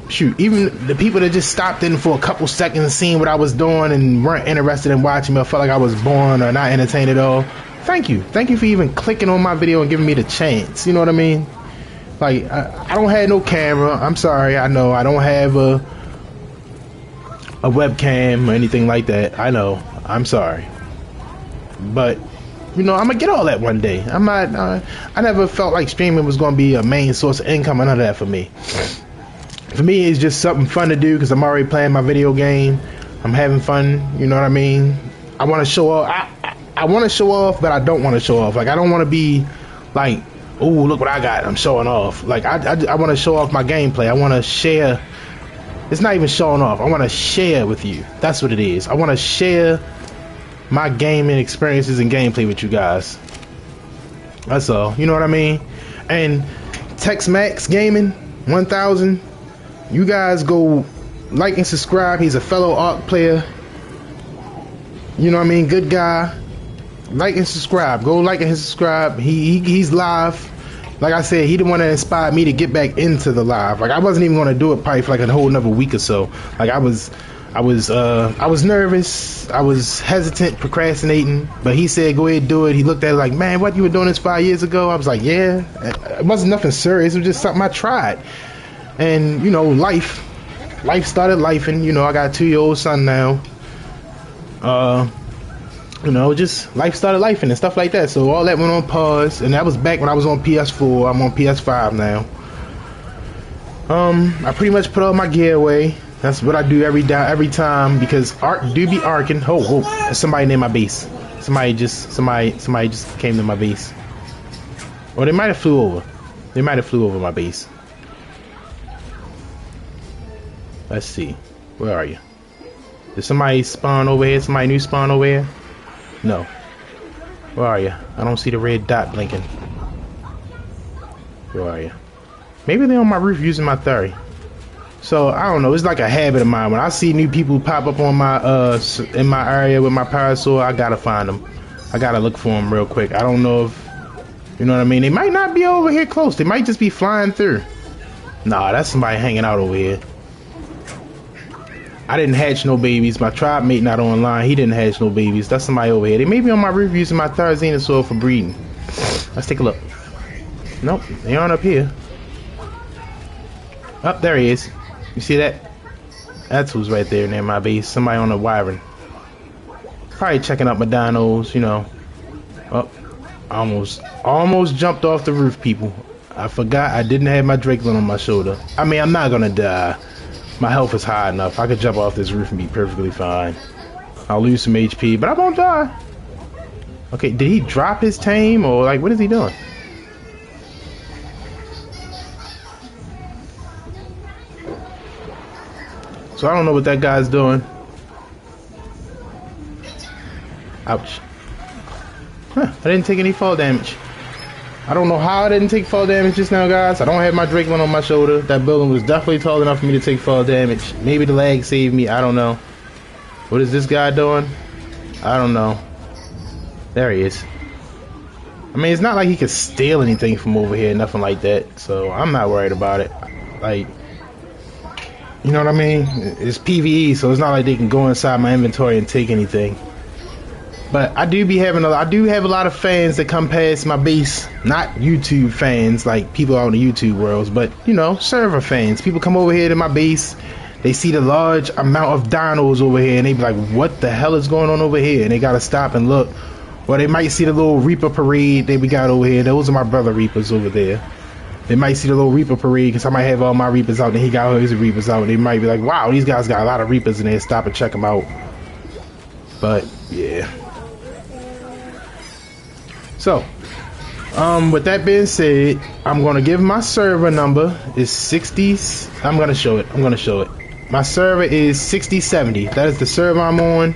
S1: Shoot, even the people that just stopped in for a couple seconds, seeing what I was doing, and weren't interested in watching me, or felt like I was boring or not entertained at all. Thank you for even clicking on my video and giving me the chance. You know what I mean? Like, I don't have no camera. I'm sorry. I know I don't have a webcam or anything like that. I know. I'm sorry. But, you know, I'm going to get all that one day. I'm not, I never felt like streaming was going to be a main source of income and none of that for me. For me, it's just something fun to do because I'm already playing my video game. I'm having fun. You know what I mean? I want to show off. I want to show off, but I don't want to show off. Like, I don't want to be like, oh, look what I got, I'm showing off. Like, I want to show off my gameplay. I want to share. It's not even showing off. I want to share with you. That's what it is. I want to share my gaming experiences and gameplay with you guys. That's all. You know what I mean? And Tex Max Gaming 1000, you guys go like and subscribe. He's a fellow ARC player. You know what I mean? Good guy. Like and subscribe. Go like and subscribe. He's live. Like I said, he the one that inspired me to get back into the live. Like, I wasn't even gonna do it probably for like a whole another week or so. Like, I was nervous. I was hesitant, procrastinating. But he said, go ahead, do it. He looked at it like, man, what, you were doing this 5 years ago? I was like, yeah. It wasn't nothing serious. It was just something I tried. And, you know, life started lifing. You know, I got a 2-year-old son now. You know, just life started lifing and stuff like that. So all that went on pause, and that was back when I was on PS4. I'm on PS5 now. I pretty much put all my gear away. That's what I do every time because Ark do be arcing. Oh, there's somebody near my base. Somebody just came to my base. Or they might have flew over. They might have flew over my base. Let's see. Where are you? Did somebody spawn over here? Somebody new spawn over here? No. Where are you? I don't see the red dot blinking. Where are you? Maybe they're on my roof using my theory. So I don't know. It's like a habit of mine. When I see new people pop up on my in my area with my parasol, I gotta find them. I gotta look for them real quick. I don't know if, you know what I mean. They might not be over here close. They might just be flying through. Nah, that's somebody hanging out over here. I didn't hatch no babies. My tribe mate not online. He didn't hatch no babies. That's somebody over here. They may be on my roof using my Tarzanosaur for breeding. Let's take a look. Nope, they aren't up here. Up there he is. You see that? That's who's right there near my base. Somebody on the wiring. Probably checking out my dinos, you know. Oh, almost jumped off the roof, people. I forgot I didn't have my Drakeland on my shoulder. I mean, I'm not gonna die. My health is high enough. I could jump off this roof and be perfectly fine. I'll lose some HP, but I won't die. Okay, did he drop his tame or like what is he doing? So I don't know what that guy's doing. Ouch. Huh, I didn't take any fall damage. I don't know how I didn't take fall damage just now, guys. I don't have my Drakeland on my shoulder. That building was definitely tall enough for me to take fall damage. Maybe the lag saved me. I don't know. What is this guy doing? I don't know. There he is. I mean, it's not like he could steal anything from over here, nothing like that. So I'm not worried about it. Like, you know what I mean? It's PvE, so it's not like they can go inside my inventory and take anything. But I do have a lot of fans that come past my base, not YouTube fans like people out in the YouTube worlds, but you know, server fans. People come over here to my base, they see the large amount of dinos over here, and they be like, "What the hell is going on over here?" And they gotta stop and look. Or they might see the little Reaper parade that we got over here. Those are my brother Reapers over there. They might see the little Reaper parade because I might have all my Reapers out and he got all his Reapers out. They might be like, "Wow, these guys got a lot of Reapers in there." Stop and check them out. But yeah. So, with that being said, I'm gonna give my server number is 60s. I'm gonna show it. My server is 6070. That is the server I'm on.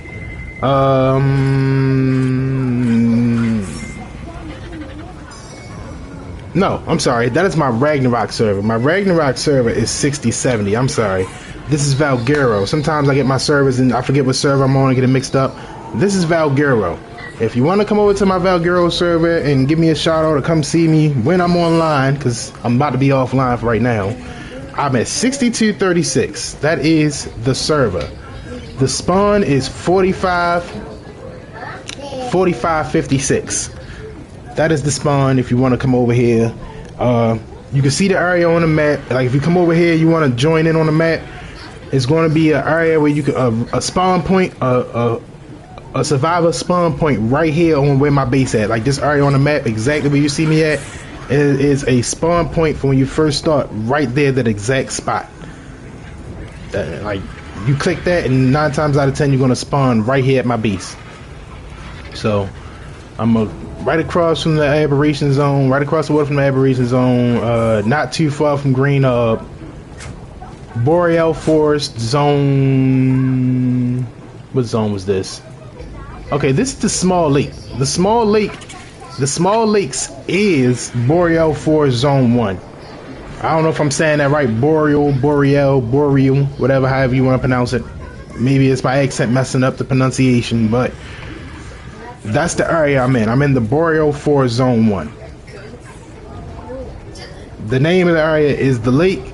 S1: No, I'm sorry. That is my Ragnarok server. My Ragnarok server is 6070. I'm sorry. This is Valguero. Sometimes I get my servers and I forget what server I'm on and get it mixed up. This is Valguero. If you want to come over to my Valguero server and give me a shout out or come see me when I'm online, because I'm about to be offline for right now, I'm at 6236. That is the server. The spawn is 4556. That is the spawn if you want to come over here. You can see the area on the map. Like if you come over here, you want to join in on the map, it's going to be an area where you can a spawn point, a survivor spawn point right here on where my base at. Like this area on the map, exactly where you see me at, is a spawn point for when you first start. Right there, that exact spot. Like you click that, and 9 times out of 10 you're gonna spawn right here at my base. So I'm right across from the aberration zone, right across the water from the aberration zone, not too far from Green Boreal Forest zone. What zone was this? Okay, this is the small lake. The small lakes is Boreal Forest Zone 1. I don't know if I'm saying that right. Boreal, whatever, however you want to pronounce it. Maybe it's my accent messing up the pronunciation, but that's the area I'm in. I'm in the Boreal Forest Zone 1. The name of the area is the lake,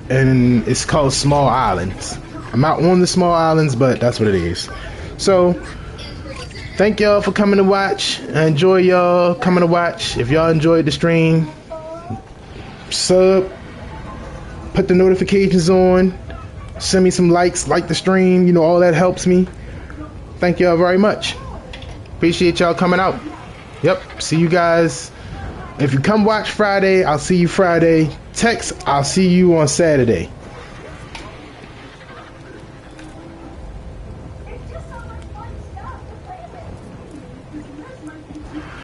S1: and it's called Small Islands. I'm not on the Small Islands, but that's what it is. So, thank y'all for coming to watch. I enjoy y'all coming to watch. If y'all enjoyed the stream, sub, put the notifications on, send me some likes, like the stream, you know, all that helps me. Thank y'all very much. Appreciate y'all coming out. Yep, see you guys. If you come watch Friday, I'll see you Friday. Text, I'll see you on Saturday.